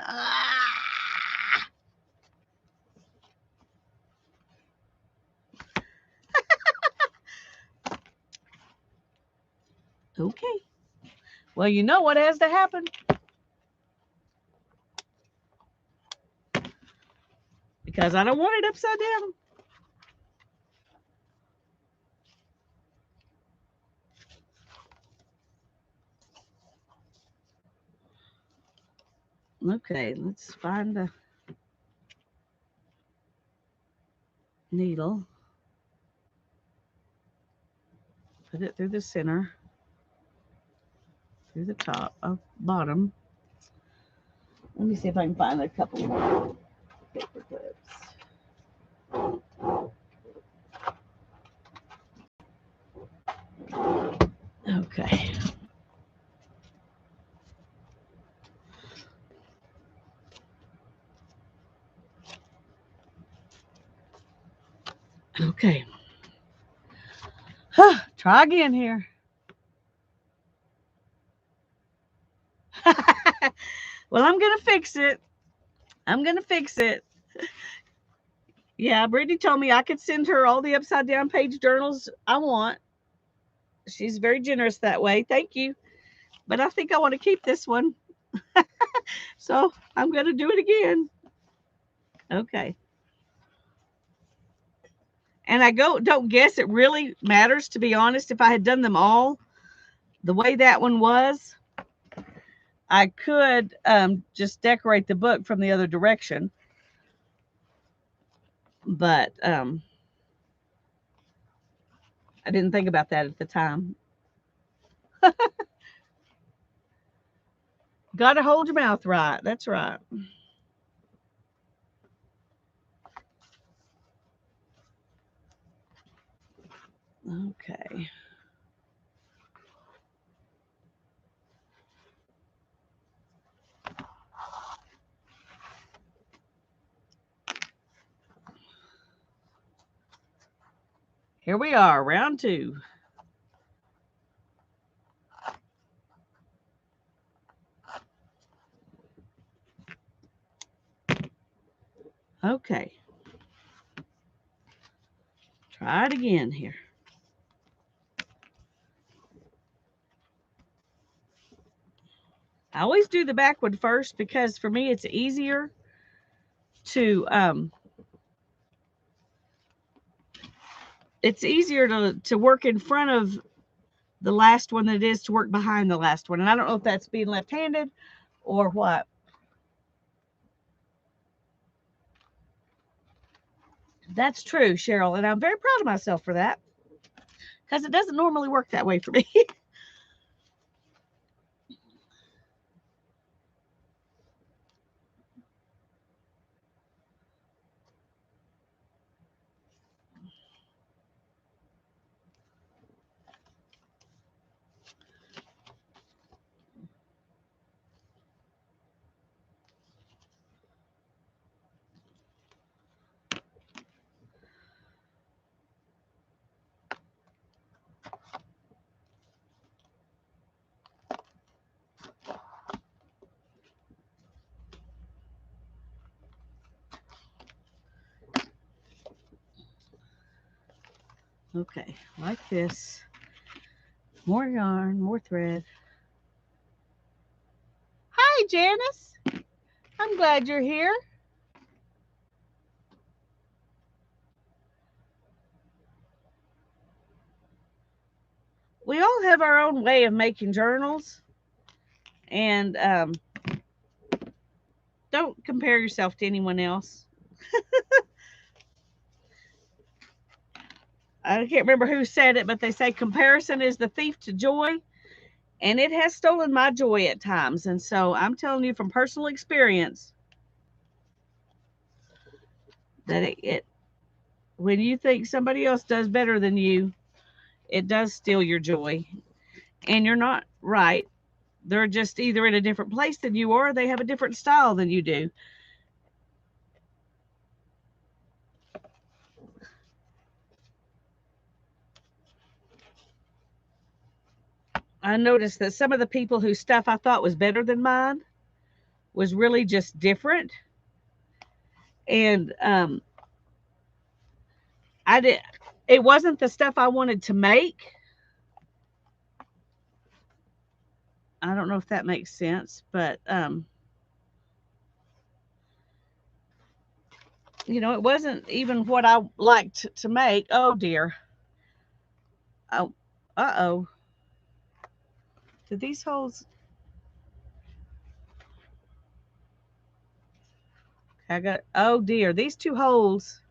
Okay. Well, you know what has to happen? Because I don't want it upside down. Okay, let's find the needle. Put it through the center, through the top, bottom. Let me see if I can find a couple more paper clips. Okay. Okay. Try again here. Well, I'm going to fix it. I'm going to fix it. Yeah, Brittany told me I could send her all the upside down page journals I want. She's very generous that way. Thank you. But I think I want to keep this one. So I'm going to do it again. Okay. And I don't guess it really matters, to be honest. If I had done them all the way that one was, I could just decorate the book from the other direction. But I didn't think about that at the time. Got to hold your mouth right. That's right. Okay. Here we are, round 2. Okay. Try it again here. I always do the back one first because for me it's easier to work in front of the last one than it is to work behind the last one. And I don't know if that's being left-handed or what. That's true, Cheryl, and I'm very proud of myself for that because it doesn't normally work that way for me. Okay, like this. More yarn, more thread. Hi, Janice. I'm glad you're here. We all have our own way of making journals, and don't compare yourself to anyone else. I can't remember who said it, but they say comparison is the thief to joy, and it has stolen my joy at times. And so I'm telling you from personal experience that it when you think somebody else does better than you, it does steal your joy. And you're not right. They're just either in a different place than you are, or they have a different style than you do. I noticed that some of the people whose stuff I thought was better than mine was really just different. And it wasn't the stuff I wanted to make. I don't know if that makes sense, but it wasn't even what I liked to make. Oh dear. Oh, uh-oh. Did these holes? Oh dear, these 2 holes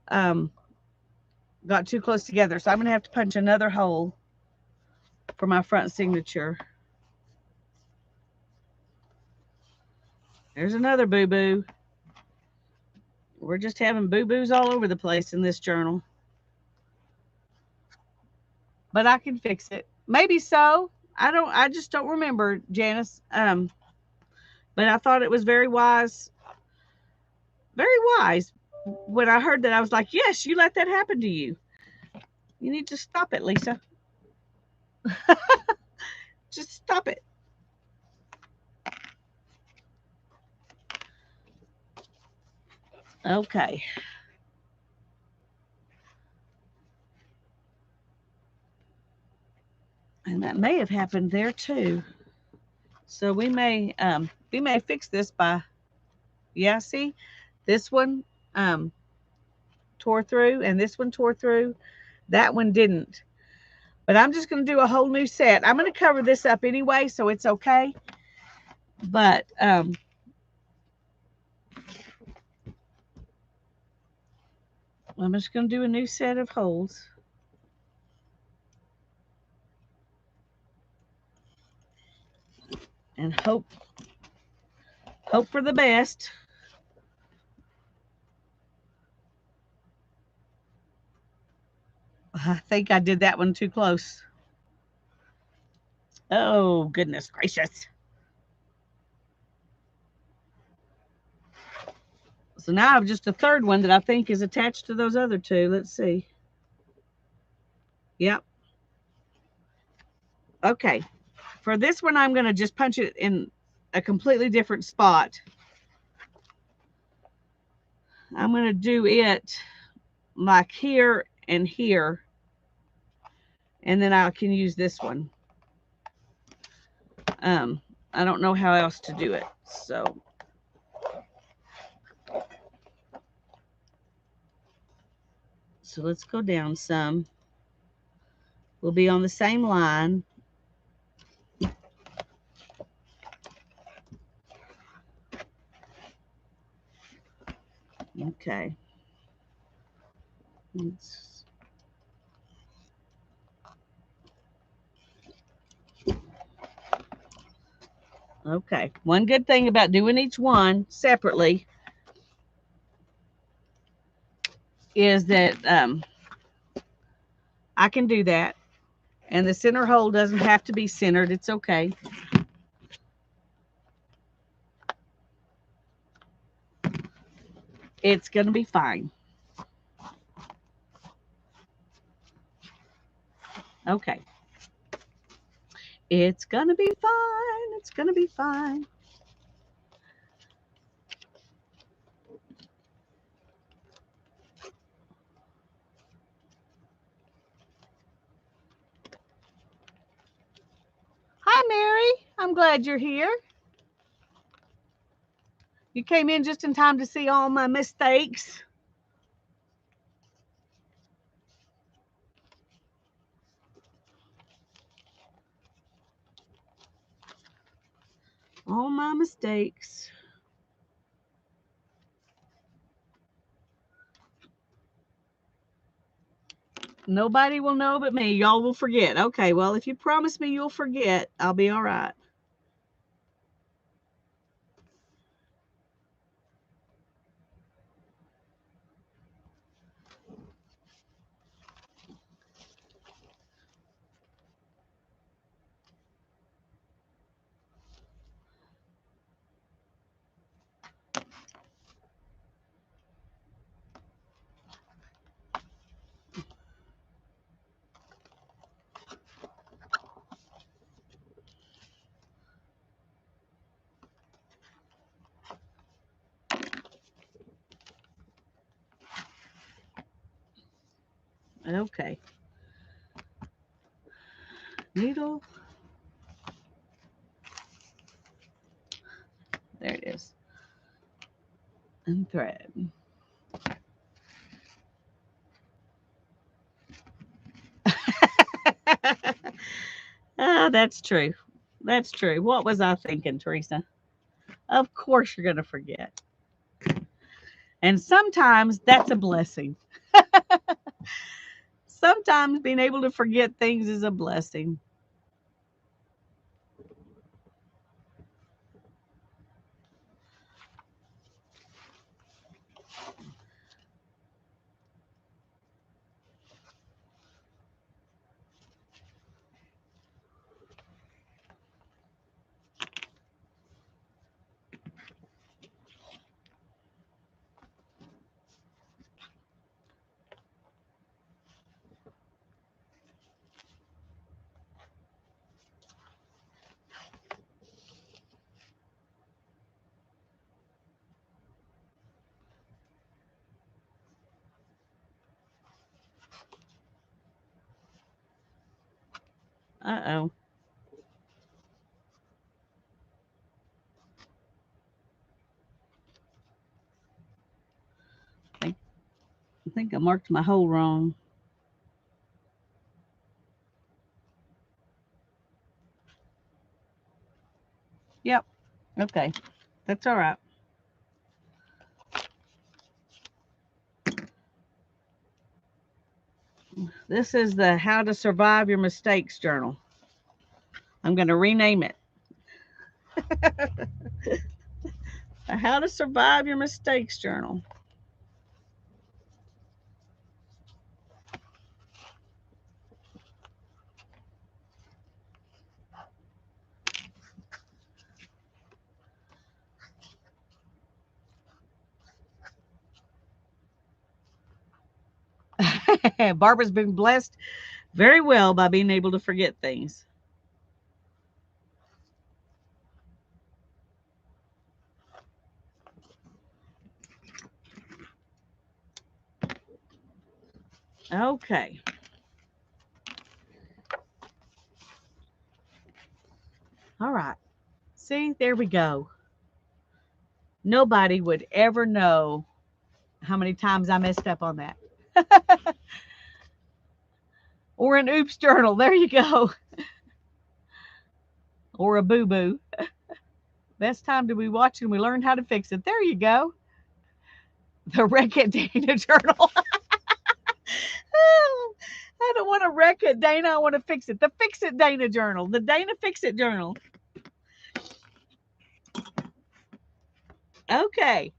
got too close together. So I'm going to have to punch another hole for my front signature. There's another boo-boo. We're just having boo-boos all over the place in this journal. But I can fix it. Maybe so. I just don't remember, Janice. But I thought it was very wise. Very wise. When I heard that, I was like, yes, you let that happen to you. You need to stop it, Lisa. Just stop it. Okay. And that may have happened there too. So we may fix this by, yeah, see, this one tore through and this one tore through. That one didn't. But I'm just going to do a whole new set. I'm going to cover this up anyway, so it's okay. But I'm just going to do a new set of holes. And hope for the best. I think I did that one too close. Oh, goodness gracious. So now I have just a third one that I think is attached to those other two. Let's see. Yep. Okay. For this one, I'm going to just punch it in a completely different spot. I'm going to do it like here and here. And then I can use this one. I don't know how else to do it. So let's go down some. We'll be on the same line. Okay. Okay. One good thing about doing each one separately is that I can do that. And the center hole doesn't have to be centered. It's okay. It's going to be fine. Okay. It's going to be fine. It's going to be fine. Hi, Mary. I'm glad you're here. You came in just in time to see all my mistakes. All my mistakes. Nobody will know but me. Y'all will forget. Okay, well, if you promise me you'll forget, I'll be all right. Okay. Needle. There it is. And thread. That's true. That's true. What was I thinking, Teresa? Of course you're going to forget. And sometimes that's a blessing. Sometimes being able to forget things is a blessing. Uh-oh. I think I marked my hole wrong. Yep. Okay. That's all right. This is the How to Survive Your Mistakes journal. I'm going to rename it. The How to Survive Your Mistakes journal. Barbara's been blessed very well by being able to forget things. Okay. All right. See, there we go. Nobody would ever know how many times I messed up on that. Or an oops journal. There you go. Or a boo boo. Best time to be watching. We learned how to fix it. There you go. The Wreck It Dana journal. I don't want to wreck it, Dana. I want to fix it. The Fix It Dana journal. The Dana Fix It journal. Okay.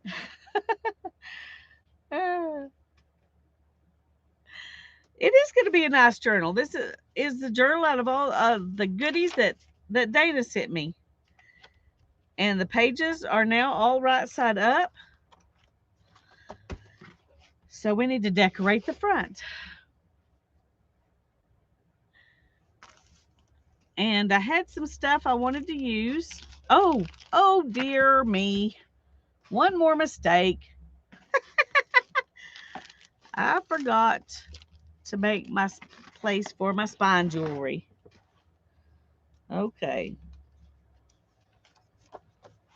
It is going to be a nice journal. This is the journal out of all the goodies that Dana sent me. And the pages are now all right side up. So we need to decorate the front. And I had some stuff I wanted to use. Oh dear me. One more mistake. I forgot to make my place for my spine jewelry. Okay.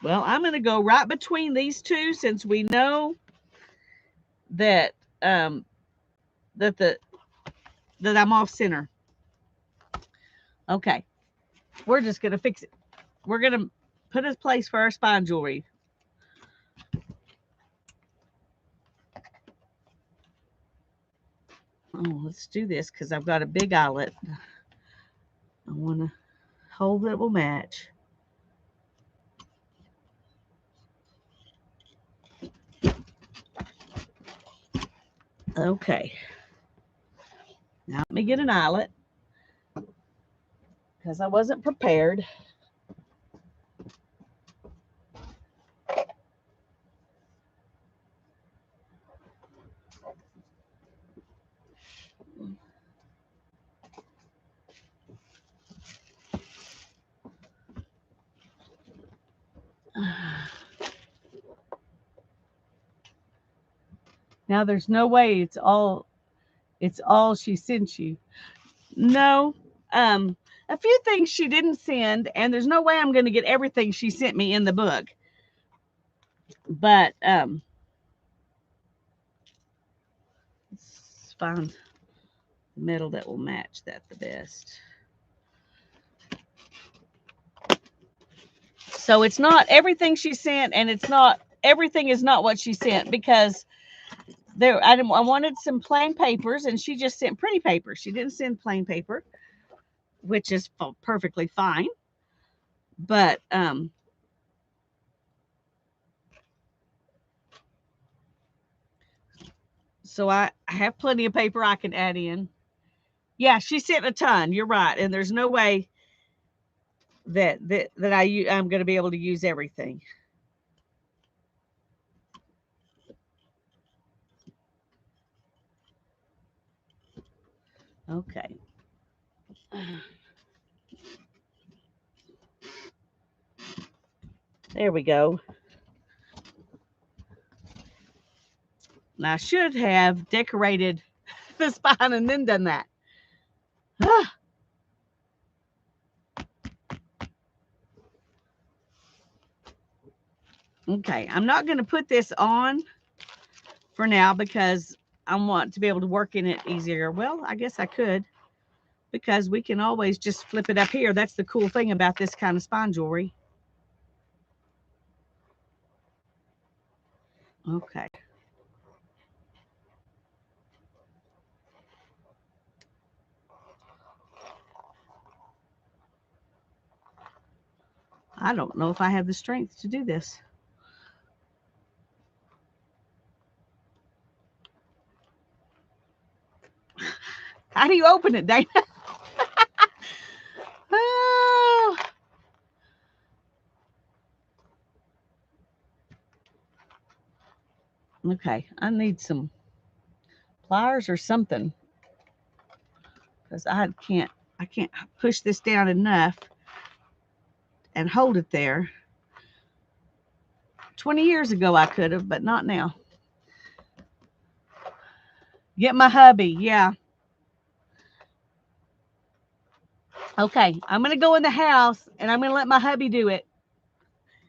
Well, I'm going to go right between these two since we know that that I'm off center. Okay. We're just going to fix it. We're going to put a place for our spine jewelry. Oh, let's do this because I've got a big eyelet. I want a hole that will match. Okay. Now let me get an eyelet because I wasn't prepared. Now there's no way it's all she sent you. No. A few things she didn't send, and there's no way I'm going to get everything she sent me in the book. But let's find the metal that will match that the best. So it's not everything she sent, and it's not everything is not what she sent because I wanted some plain papers, and she just sent pretty paper. She didn't send plain paper, which is perfectly fine. But so I have plenty of paper I can add in. Yeah, she sent a ton. You're right, and there's no way that I'm going to be able to use everything. Okay. There we go. Now I should have decorated the spine and then done that. Okay, I'm not going to put this on for now because I want to be able to work in it easier. Well, I guess I could, because we can always just flip it up here. That's the cool thing about this kind of spine jewelry. Okay. I don't know if I have the strength to do this. How do you open it, Dana? Oh. Okay, I need some pliers or something, because I can't push this down enough and hold it there. 20 years ago I could have, but not now. Get my hubby, yeah. Okay, I'm going to go in the house and I'm going to let my hubby do it.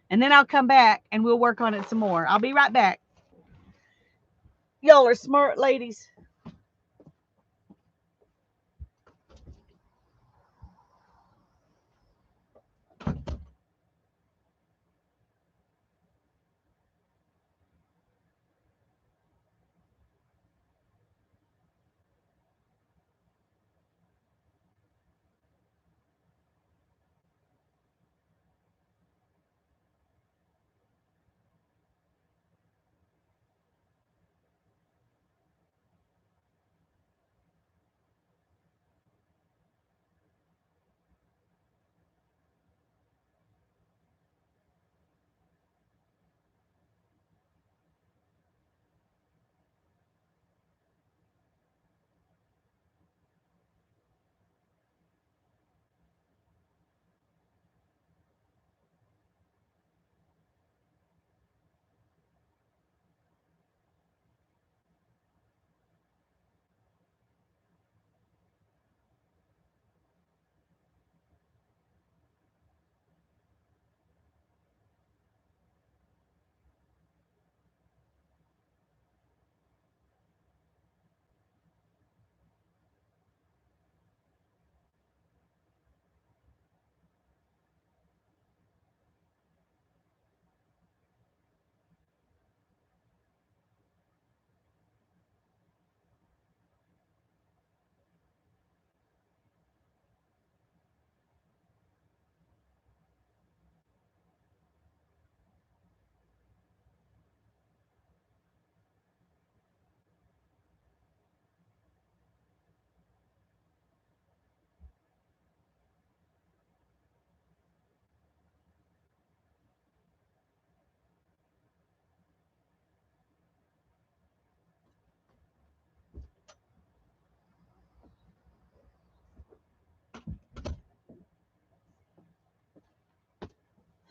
And then I'll come back and we'll work on it some more. I'll be right back. Y'all are smart ladies.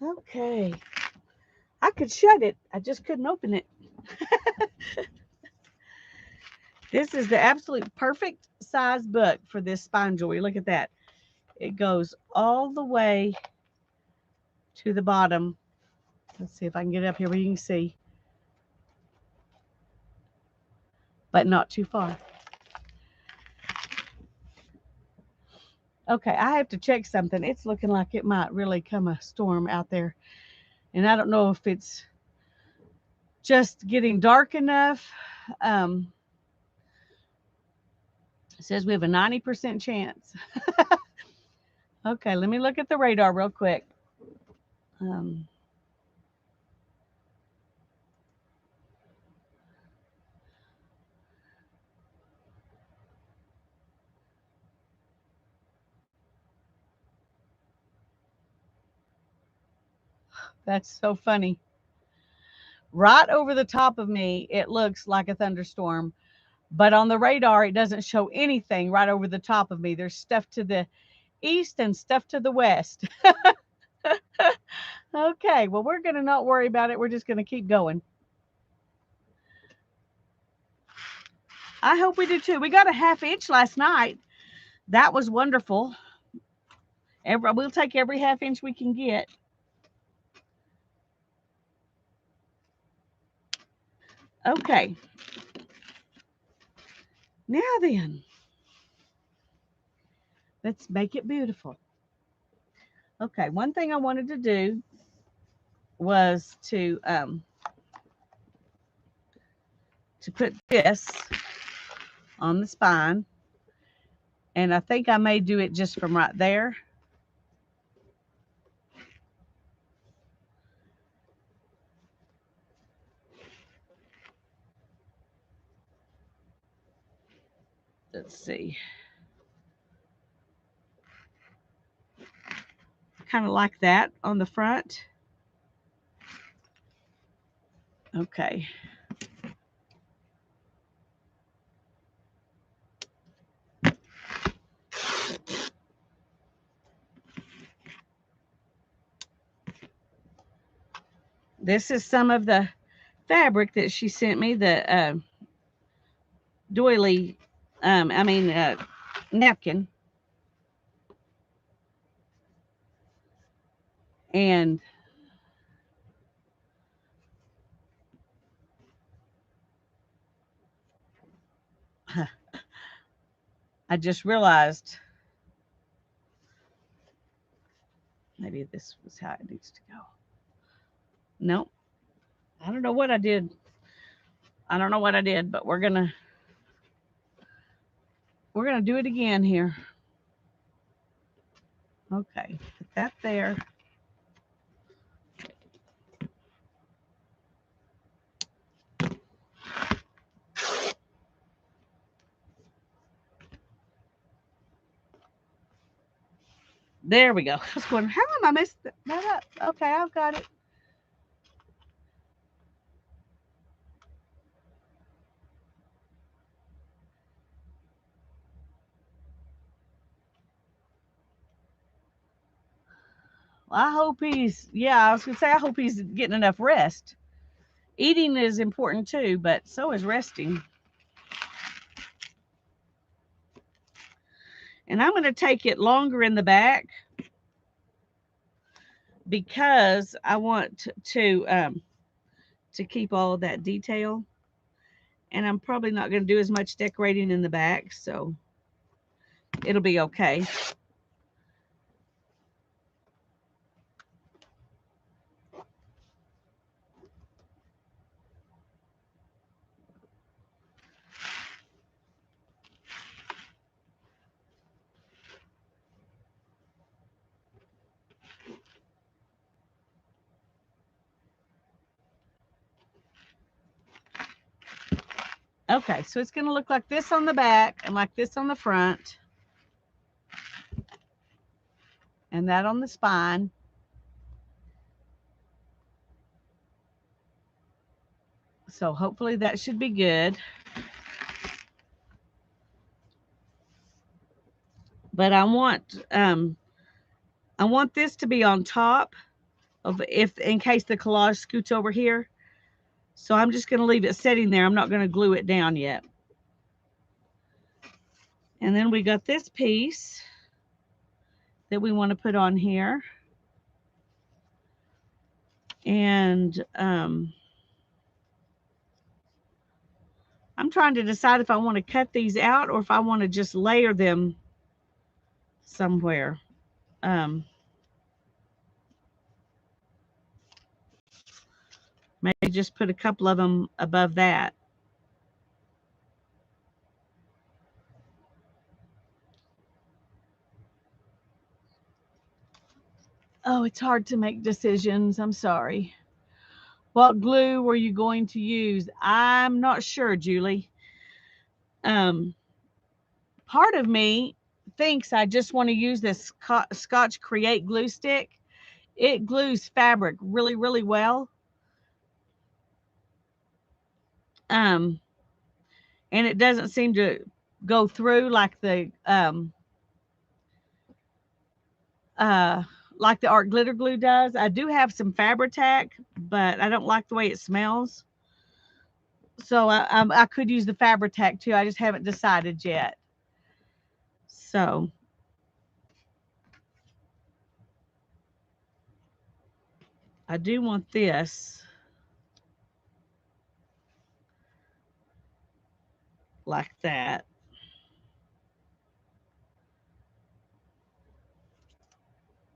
Okay. I could shut it. I just couldn't open it. This is the absolute perfect size book for this spine jewelry. Look at that. It goes all the way to the bottom. Let's see if I can get it up here where you can see. But not too far. Okay, I have to check something. It's looking like it might really come a storm out there. And I don't know if it's just getting dark enough. It says we have a 90% chance. Okay, let me look at the radar real quick. That's so funny. Right over the top of me, it looks like a thunderstorm. But on the radar, it doesn't show anything right over the top of me. There's stuff to the east and stuff to the west. Okay, well, we're going to not worry about it. We're just going to keep going. I hope we do too. We got a 1/2 inch last night. That was wonderful. We'll take every 1/2 inch we can get. Okay. Now then, let's make it beautiful. Okay, one thing I wanted to do was to put this on the spine, and I think I may do it just from right there. Let's see. Kind of like that on the front. Okay. This is some of the fabric that she sent me, the doily, napkin. And I just realized maybe this was how it needs to go. Nope. I don't know what I did. I don't know what I did, but we're gonna do it again here. Okay, put that there. There we go. I was going, how am I messed that up? Okay, I've got it. Well, I was gonna say, I hope he's getting enough rest. Eating is important too, but so is resting. And I'm going to take it longer in the back because I want to keep all of that detail. And I'm probably not going to do as much decorating in the back, so it'll be okay. Okay, so it's going to look like this on the back and like this on the front, and that on the spine. So hopefully that should be good. But I want this to be on top of, if in case the collage scoots over here. So I'm just going to leave it sitting there. I'm not going to glue it down yet. And then we got this piece that we want to put on here. And I'm trying to decide if I want to cut these out or if I want to just layer them somewhere. Maybe just put a couple of them above that. Oh, it's hard to make decisions. I'm sorry. What glue were you going to use? I'm not sure, Julie. Um, Part of me thinks I just want to use this Scotch Create glue stick. It glues fabric really, really well. Um, and it doesn't seem to go through uh, like the art glitter glue does. I do have some Fabri-Tac, but I don't like the way it smells. So I could use the Fabri-Tac too. I just haven't decided yet. So I do want this like that.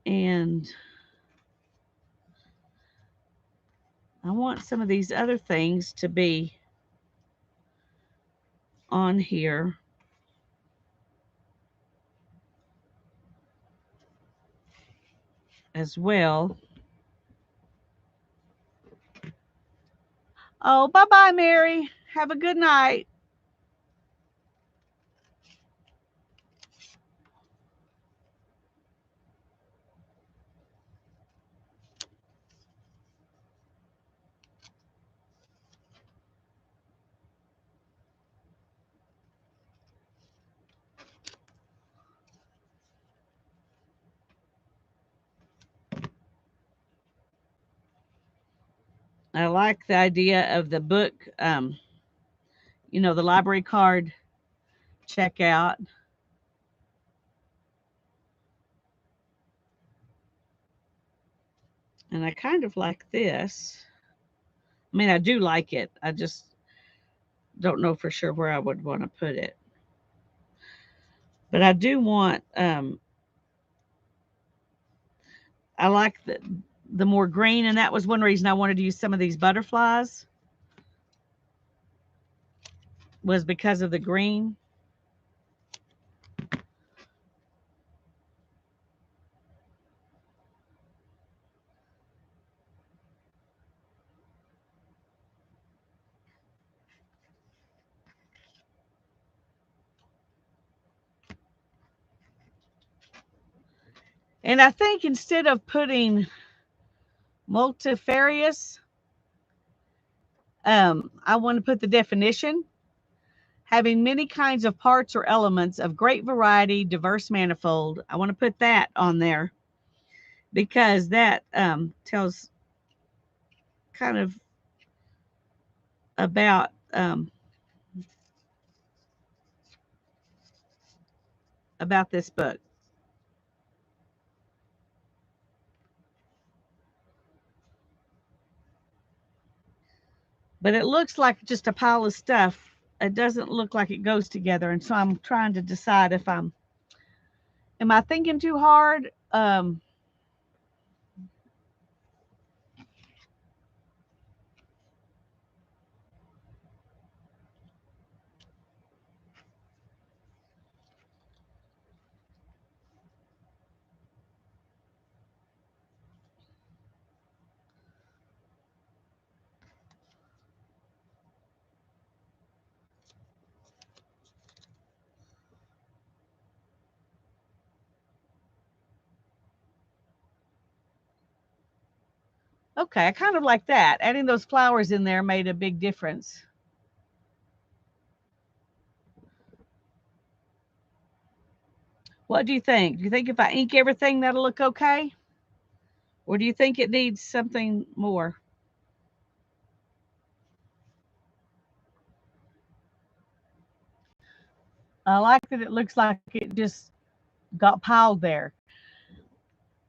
And I want some of these other things to be on here. As well. Oh, bye-bye, Mary. Have a good night. I like the idea of the book, you know, the library card checkout. And I kind of like this. I mean, I do like it. I just don't know for sure where I would want to put it. But I do want, I like the more green, and that was one reason I wanted to use some of these butterflies, was because of the green. And I think instead of putting multifarious, I want to put the definition: having many kinds of parts or elements of great variety, diverse, manifold. I want to put that on there because that tells kind of about this book. But it looks like just a pile of stuff. It doesn't look like it goes together, and so I'm trying to decide if am I thinking too hard? Okay, I kind of like that. Adding those flowers in there made a big difference. What do you think? Do you think if I ink everything that'll look okay? Or do you think it needs something more? I like that it looks like it just got piled there.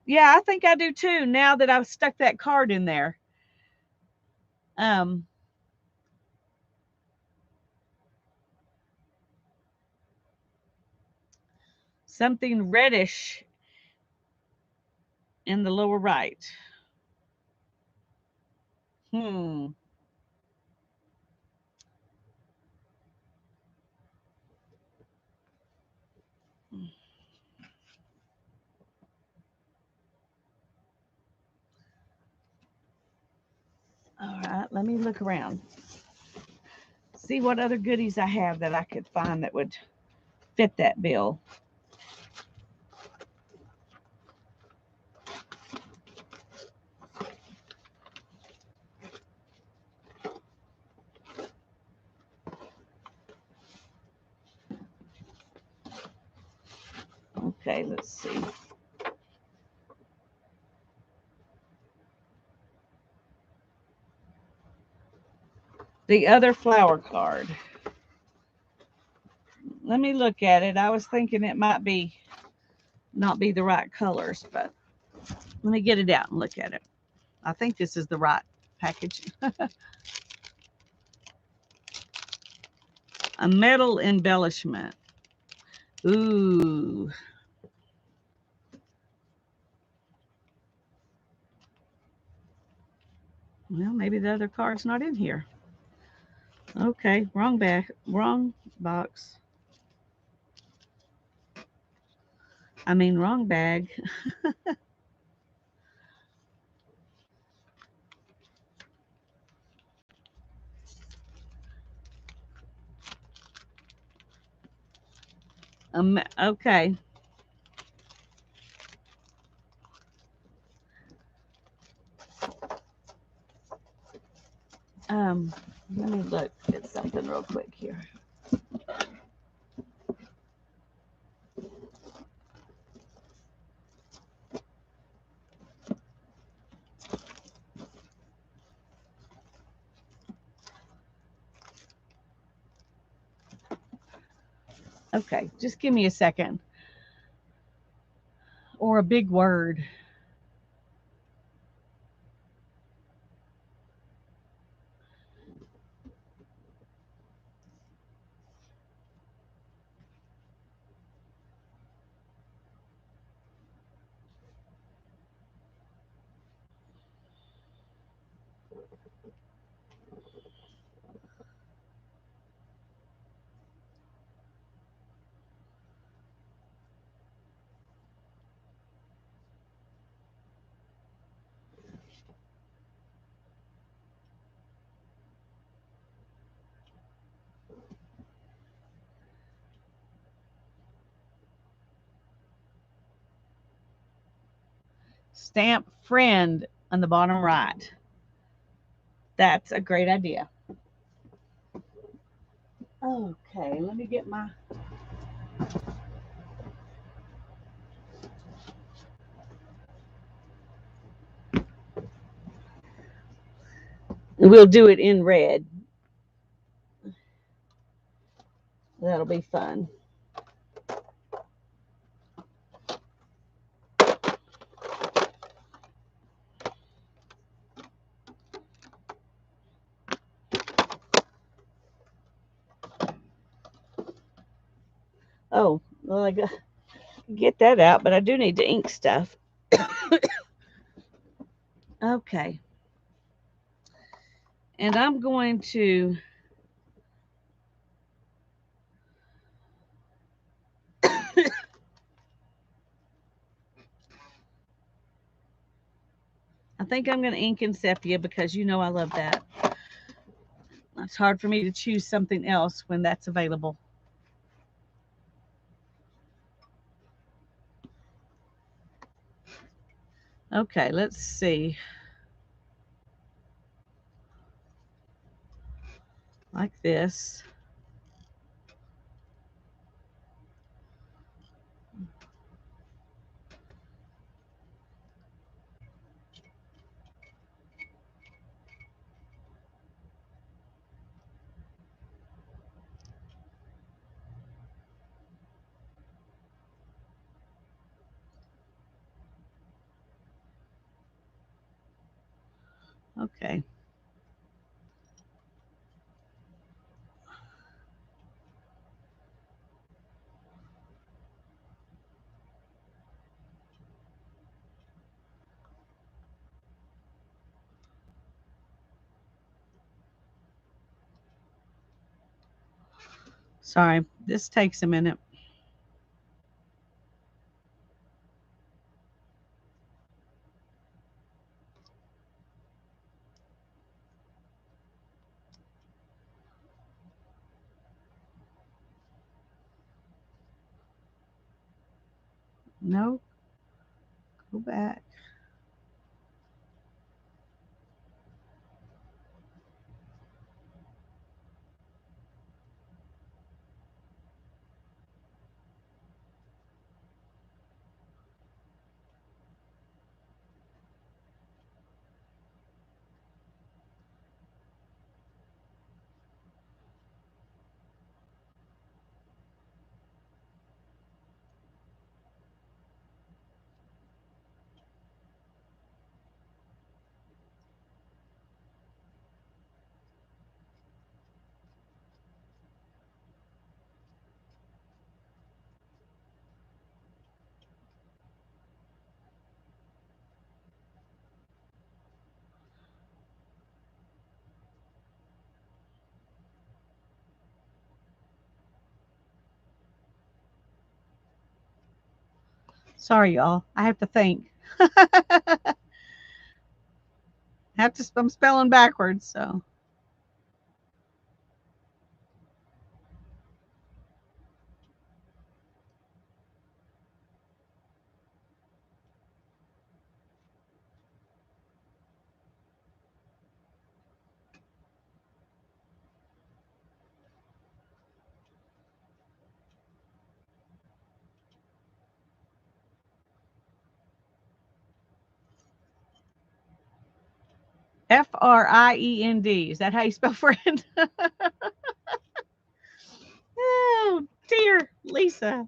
Yeah, I think I do too, now that I've stuck that card in there. Um, Something reddish in the lower right. Hmm. All right, let me look around. See what other goodies I have that I could find that would fit that bill. Okay, let's see. The other flower card. Let me look at it. I was thinking it might be not be the right colors, but let me get it out and look at it. I think this is the right package. A metal embellishment. Ooh. Well, maybe the other card's not in here. Okay, wrong bag, wrong box. I mean, wrong bag. Okay. Um, Let me look at something real quick here. Okay, just give me a second. Or a big word. Stamp friend on the bottom right. That's a great idea. Okay, let me get my. We'll do it in red. That'll be fun. Oh, well, I got get that out, but I do need to ink stuff. Okay. And I'm going to I think I'm going to ink in sepia because you know I love that. It's hard for me to choose something else when that's available. Okay, let's see. Like this. Okay. Sorry, this takes a minute. No, go back. Sorry, y'all. I have to think. I'm spelling backwards, so. Friend. Is that how you spell friend? Oh, dear Lisa.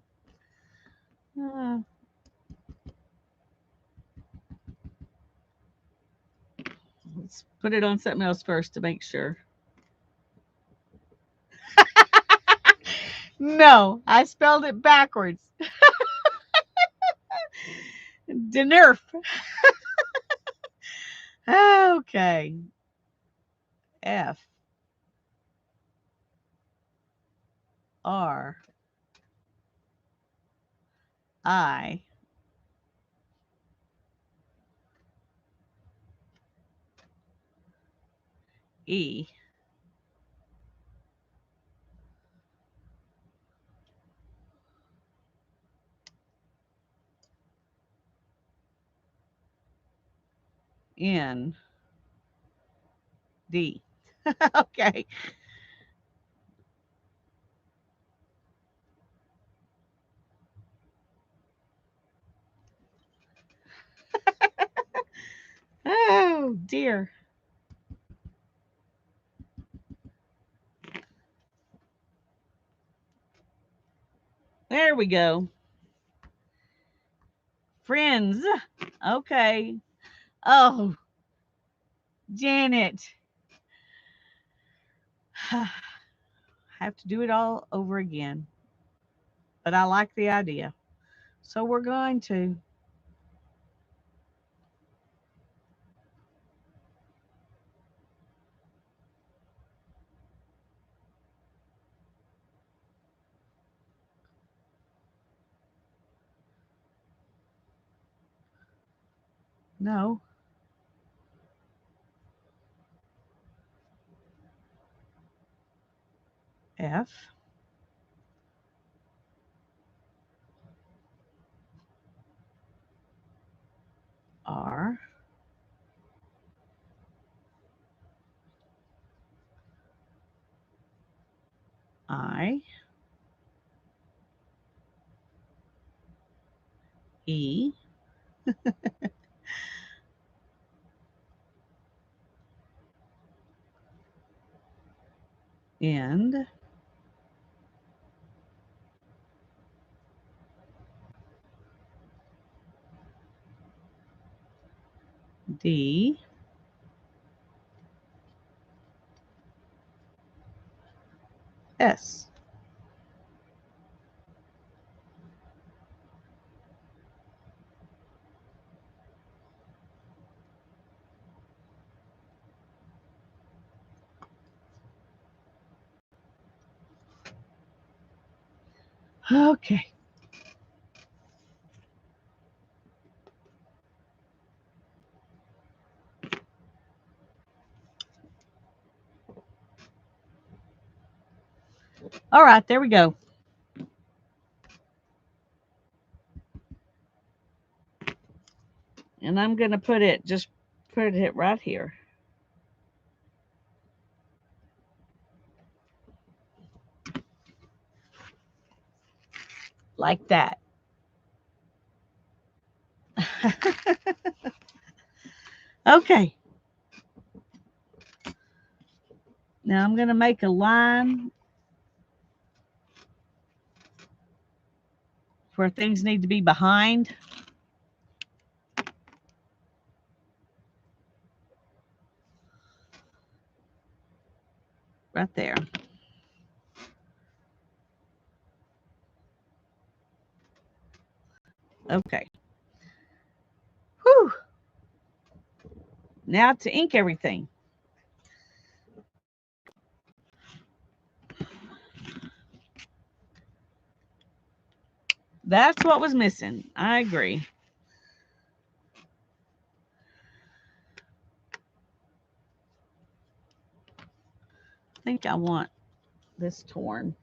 Let's put it on something else first to make sure. No, I spelled it backwards. Denerf. Okay. F R I E N D. Okay. Oh, dear. There we go. Friends. Okay. Oh, Janet. Have to do it all over again. But I like the idea. So we're going to. No. F R I E and D S. Okay. All right, there we go. And I'm going to put it right here. Like that. Okay. Now I'm going to make a line where things need to be behind. Right there. Okay. Whew. Now to ink everything. That's what was missing. I agree. I think I want this torn.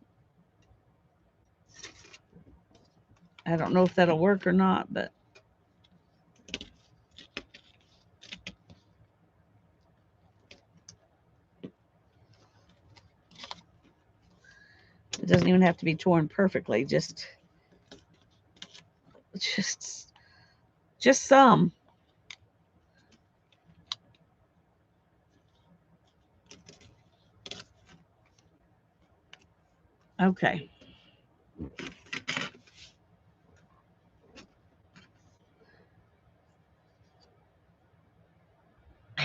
I don't know if that'll work or not, but it doesn't even have to be torn perfectly. Just some. Okay.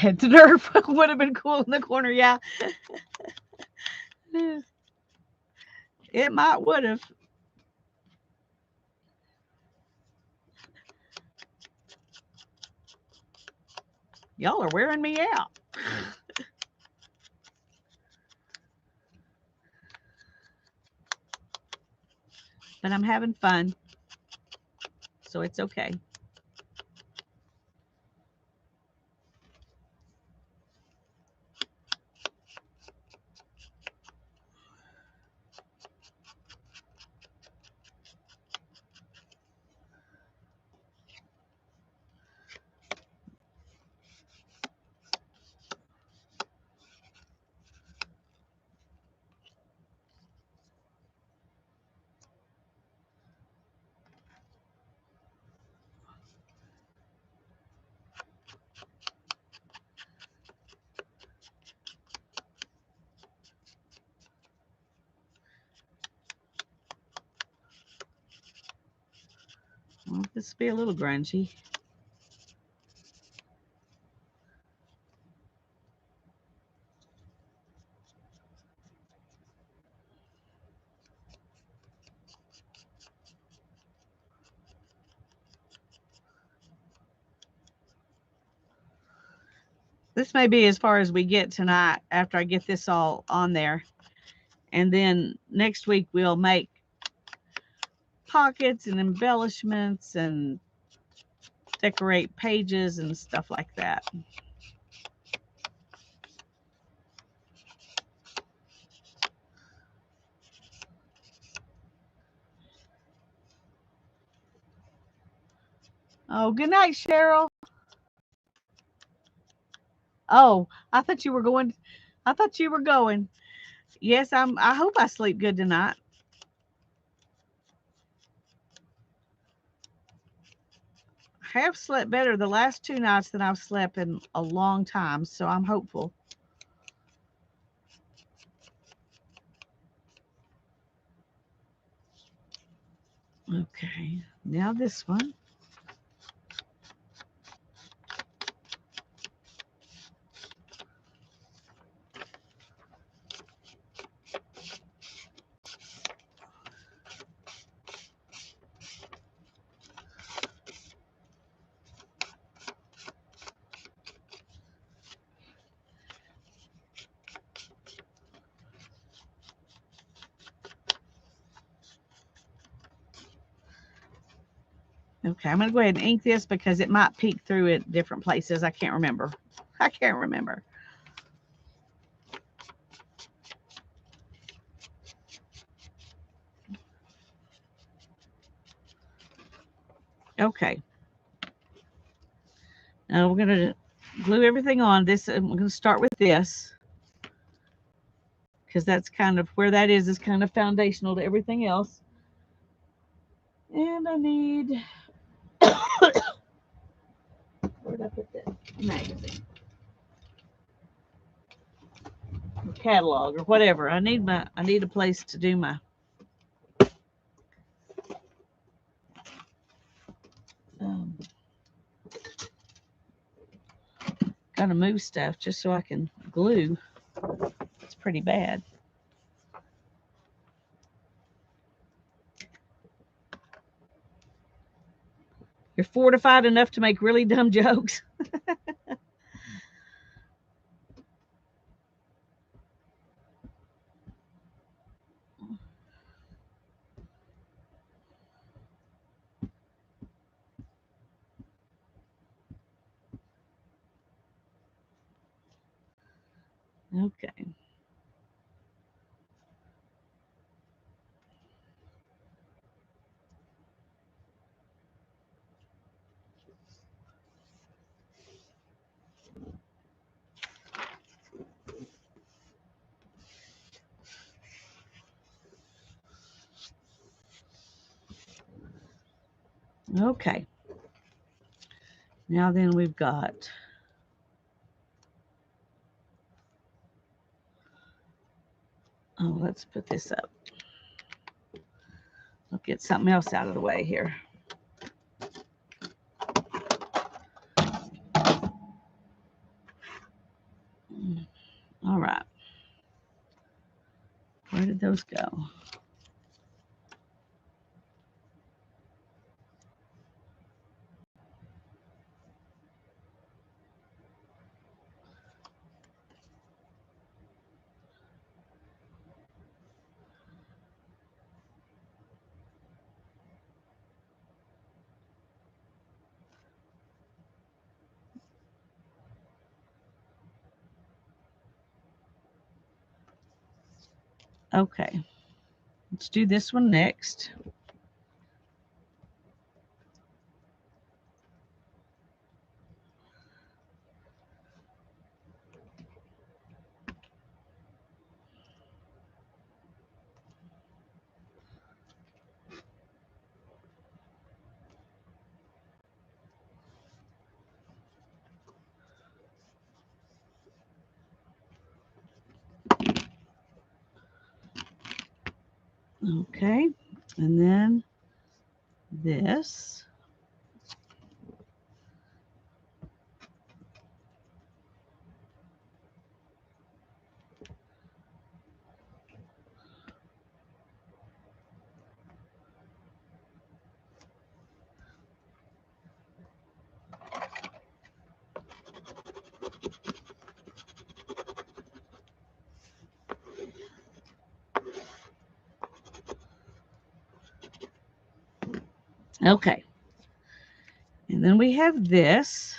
The Nerf would have been cool in the corner, yeah. It might would have. Y'all are wearing me out. But I'm having fun, so it's okay. Well, this will be a little grungy. This may be as far as we get tonight after I get this all on there. And then next week we'll make pockets and embellishments and decorate pages and stuff like that. Oh, good night, Cheryl. Oh, I thought you were going. I thought you were going. Yes, I hope I sleep good tonight. I have slept better the last 2 nights than I've slept in a long time, so I'm hopeful. Okay, now this one. Okay, I'm going to go ahead and ink this because it might peek through at different places. I can't remember. I can't remember. Okay. Now we're going to glue everything on. I'm going to start with this because that's kind of where that is kind of foundational to everything else. And I need, where did I put that magazine? Or catalog or whatever. I need a place to do my um, gotta move stuff just so I can glue. It's pretty bad. You're fortified enough to make really dumb jokes. Okay. Okay. Now then we've got, oh, let's put this up. I'll get something else out of the way here. All right. Where did those go? Okay. Let's do this one next. Okay. And then this. Okay. And then we have this.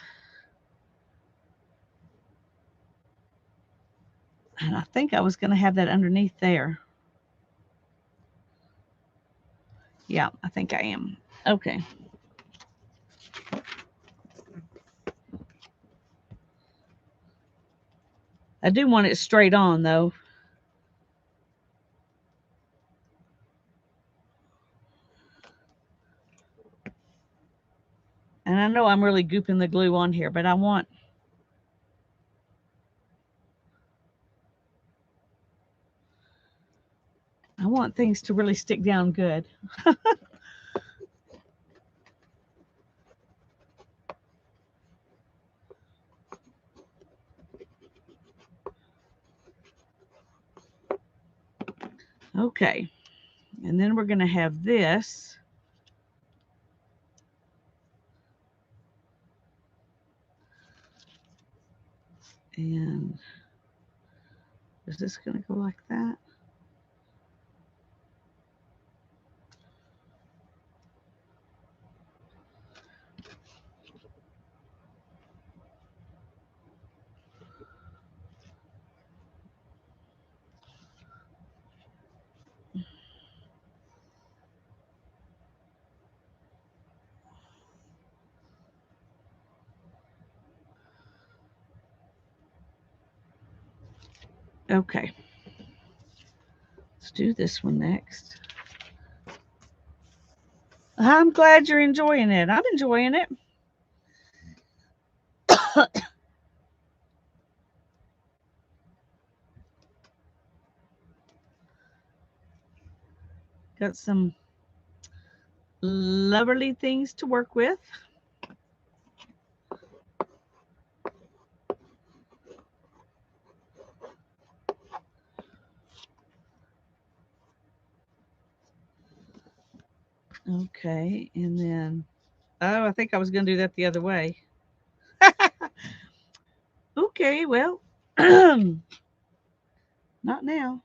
And I think I was going to have that underneath there. Yeah, I think I am. Okay. I do want it straight on, though. And I know I'm really gooping the glue on here, but I want things to really stick down good. Okay. And then we're going to have this. And is this going to go like that? Okay. Let's do this one next. I'm glad you're enjoying it. I'm enjoying it. Got some lovely things to work with. Okay, and then, oh, I think I was going to do that the other way. Okay, well, not now.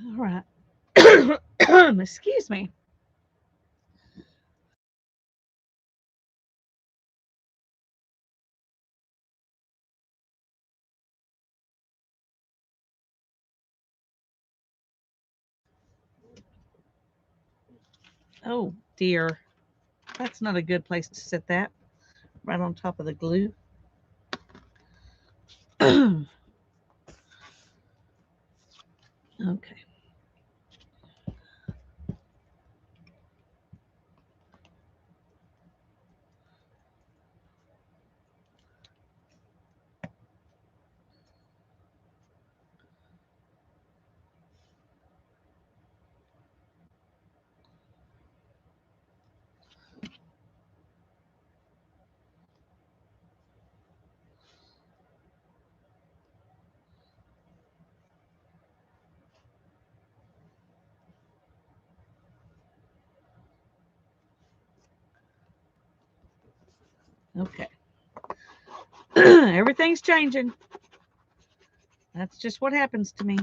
All right. Excuse me. Oh dear. That's not a good place to set that. Right on top of the glue. Okay. Okay. Everything's changing. That's just what happens to me.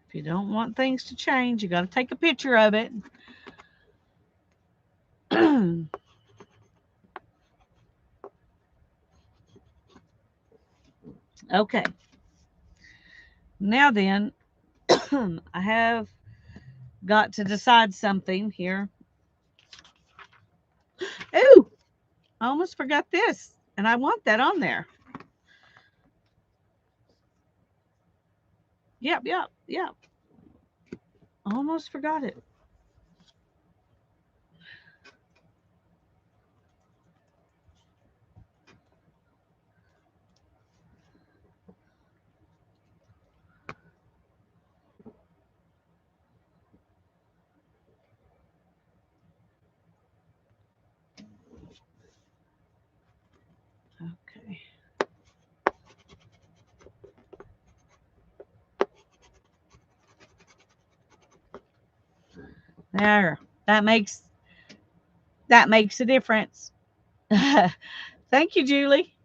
If you don't want things to change, you got to take a picture of it. Okay. Now then, I have got to decide something here. Ooh, I almost forgot this, and I want that on there. Yep, yep, yep. Almost forgot it. Okay. There. That makes a difference. Thank you, Julie.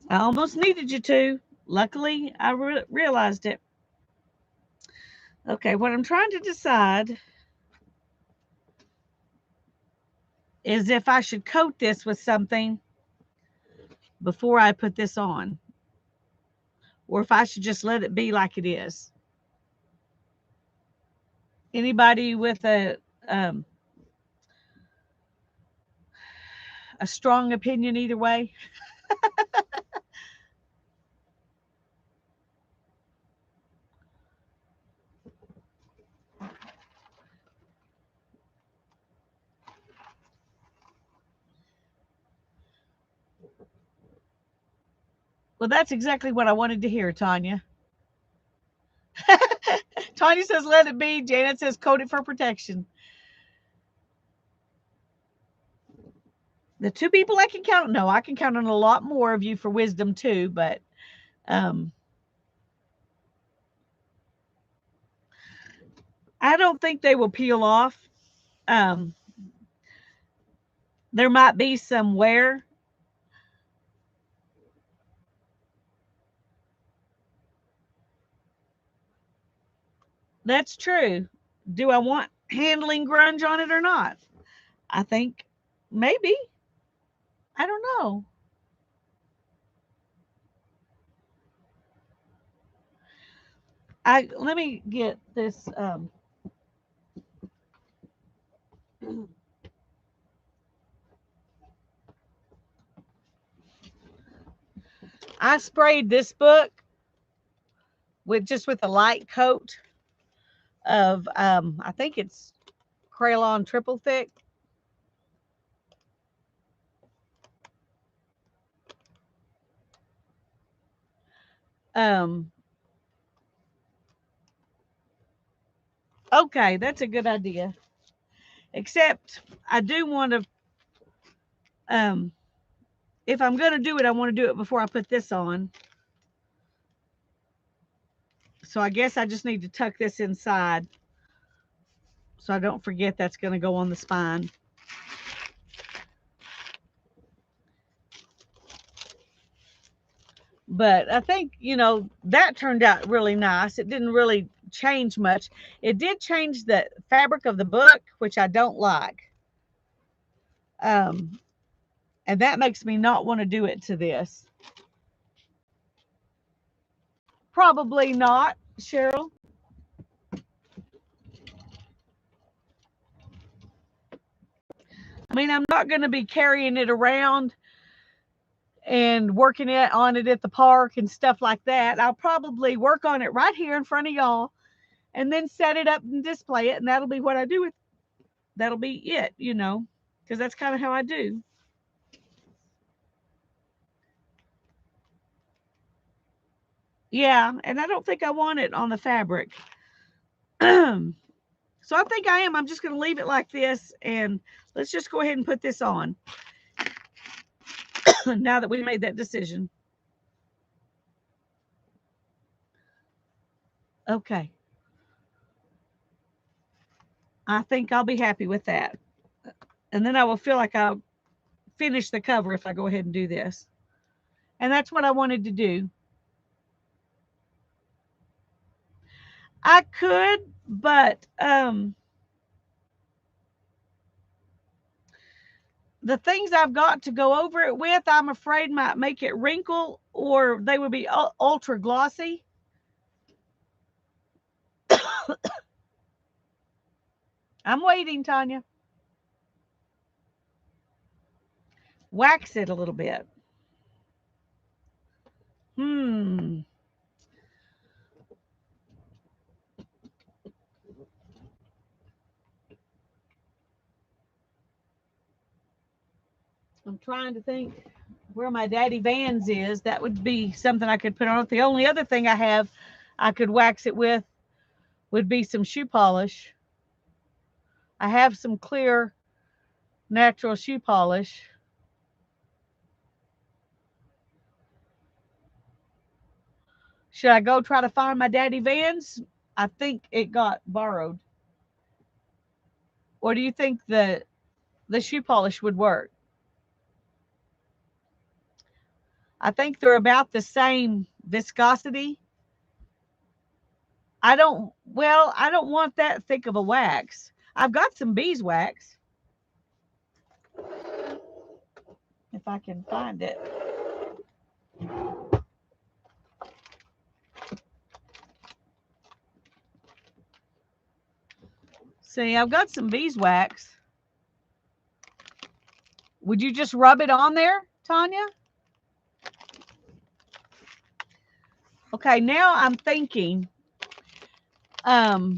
I almost needed you to. Luckily, I realized it. Okay, what I'm trying to decide is if I should coat this with something before I put this on, or if I should just let it be like it is. Anybody with um, a strong opinion either way? Well, that's exactly what I wanted to hear, Tanya. Tanya says, let it be. Janet says, coat it for protection. The two people I can count, no, I can count on a lot more of you for wisdom too, but um, I don't think they will peel off. Um, there might be some wear. That's true. Do I want handling grunge on it or not? I think maybe. I don't know. I let me get this. I sprayed this book with a light coat of I think it's Crayon triple thick. Um, okay, that's a good idea. Except I do want to um if I'm going to do it, I want to do it before I put this on. So I guess I just need to tuck this inside so I don't forget that's going to go on the spine. But I think, you know, that turned out really nice. It didn't really change much. It did change the fabric of the book, which I don't like. And that makes me not want to do it to this. Probably not, Cheryl. I mean, I'm not going to be carrying it around and working on it at the park and stuff like that. I'll probably work on it right here in front of y'all and then set it up and display it. And that'll be what I do with, that'll be it, you know, because that's kind of how I do. Yeah, and I don't think I want it on the fabric. So I think I am. I'm just going to leave it like this, and let's just go ahead and put this on now that we made that decision. Okay. I think I'll be happy with that. And then I will feel like I'll finish the cover if I go ahead and do this. And that's what I wanted to do. I could, but the things I've got to go over it with, I'm afraid might make it wrinkle or they would be ultra glossy. I'm waiting, Tanya. Wax it a little bit. I'm trying to think where my Daddy Vans is. That would be something I could put on it. The only other thing I have I could wax it with would be some shoe polish. I have some clear natural shoe polish. Should I go try to find my Daddy Vans? I think it got borrowed. Or do you think the shoe polish would work? I think they're about the same viscosity. I don't want that thick of a wax. I've got some beeswax. If I can find it. See, I've got some beeswax. Would you just rub it on there, Tanya? Okay, now I'm thinking. No,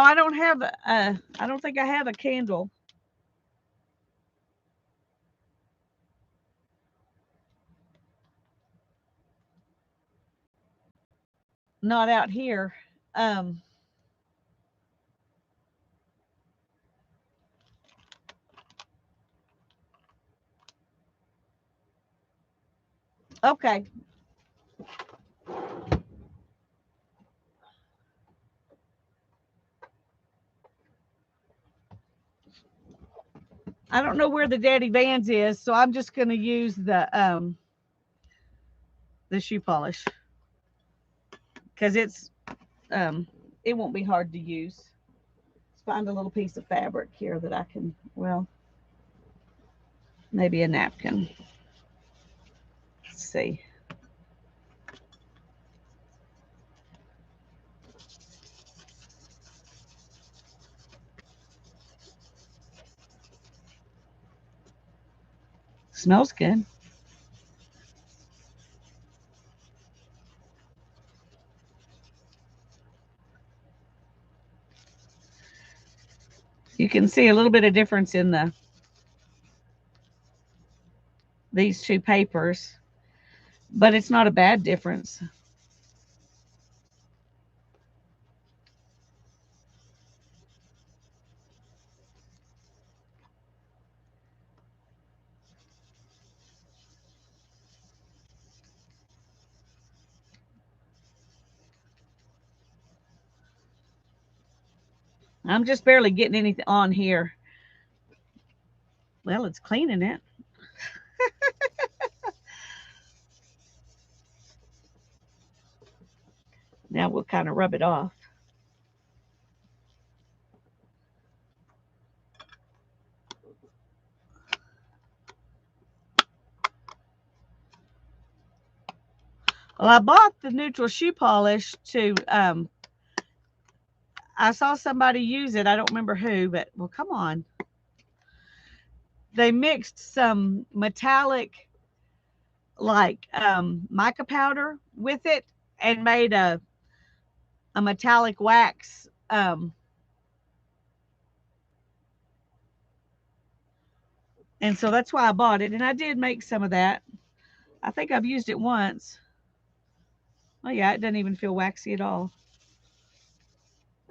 I don't have I don't think I have a candle. Not out here. Okay. I don't know where the Daddy Vans is, so I'm just going to use the shoe polish because it won't be hard to use. Let's find a little piece of fabric here that I can, well, maybe a napkin. Let's see. Smells good. You can see a little bit of difference in these two papers, but it's not a bad difference. I'm just barely getting anything on here. Well, it's cleaning it. Now we'll kind of rub it off. Well, I bought the neutral shoe polish to, I saw somebody use it. I don't remember who, but well, come on. They mixed some metallic, like mica powder with it and made a metallic wax. And so that's why I bought it. And I did make some of that. I think I've used it once. Oh, yeah, it doesn't even feel waxy at all.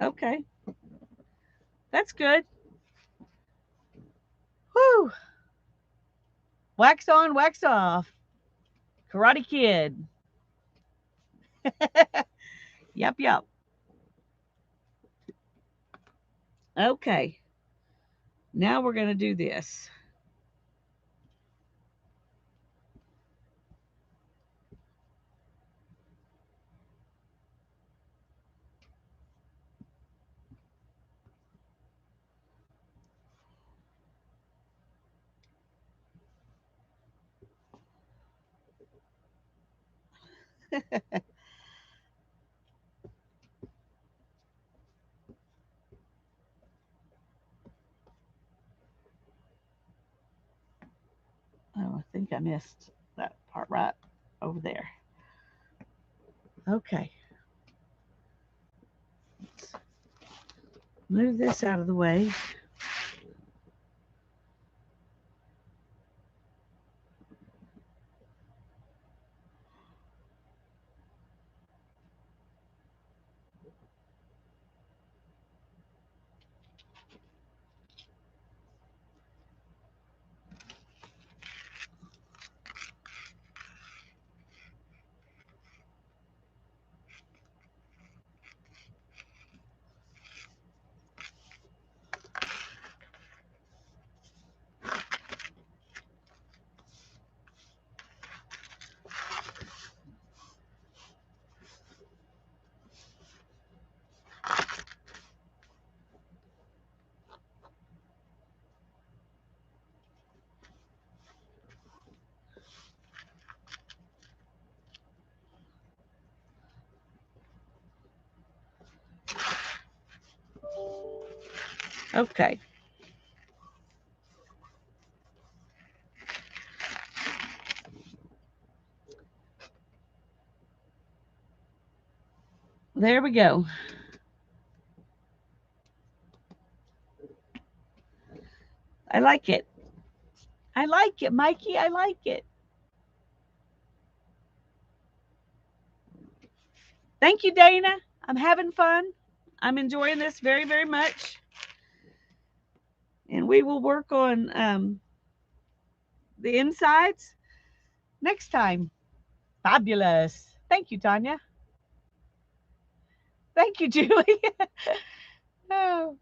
Okay, that's good. Whew. Wax on, wax off. Karate Kid. Yep, yep. Okay, now we're going to do this. Oh, I think I missed that part right over there. Okay. Let's move this out of the way. Okay. There we go. I like it. I like it, Mikey. I like it. Thank you, Dana. I'm having fun. I'm enjoying this very, very much. And we will work on the insides next time. Fabulous. Thank you, Tanya. Thank you, Julie. Oh.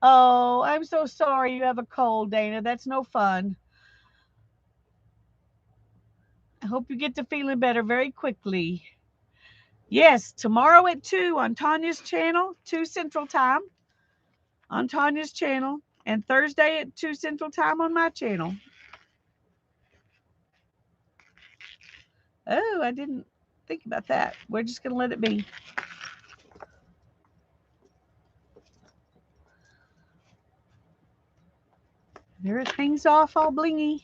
Oh, I'm so sorry you have a cold, Dana. That's no fun. I hope you get to feeling better very quickly. Yes, tomorrow at 2 on Tanya's channel, 2 Central Time on Tanya's channel, and Thursday at 2 Central Time on my channel. Oh, I didn't think about that. We're just going to let it be. There it hangs off all blingy.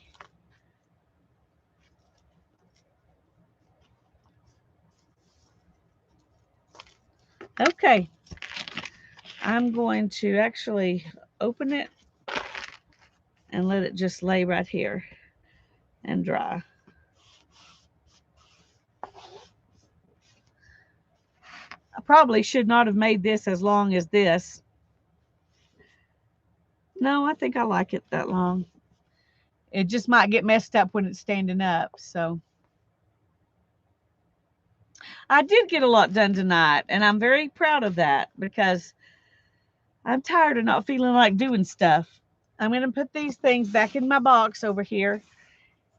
Okay. I'm going to actually open it and let it just lay right here and dry. I probably should not have made this as long as this. No, I think I like it that long. It just might get messed up when it's standing up. So I did get a lot done tonight, and I'm very proud of that because I'm tired of not feeling like doing stuff. I'm going to put these things back in my box over here,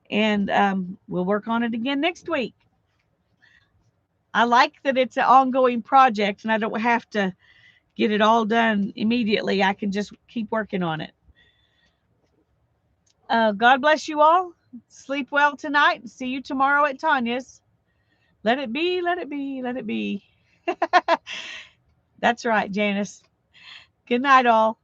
and we'll work on it again next week. I like that it's an ongoing project, and I don't have to get it all done immediately. I can just keep working on it. God bless you all. Sleep well tonight. See you tomorrow at Tanya's. Let it be, let it be, let it be. That's right, Janice. Good night, all.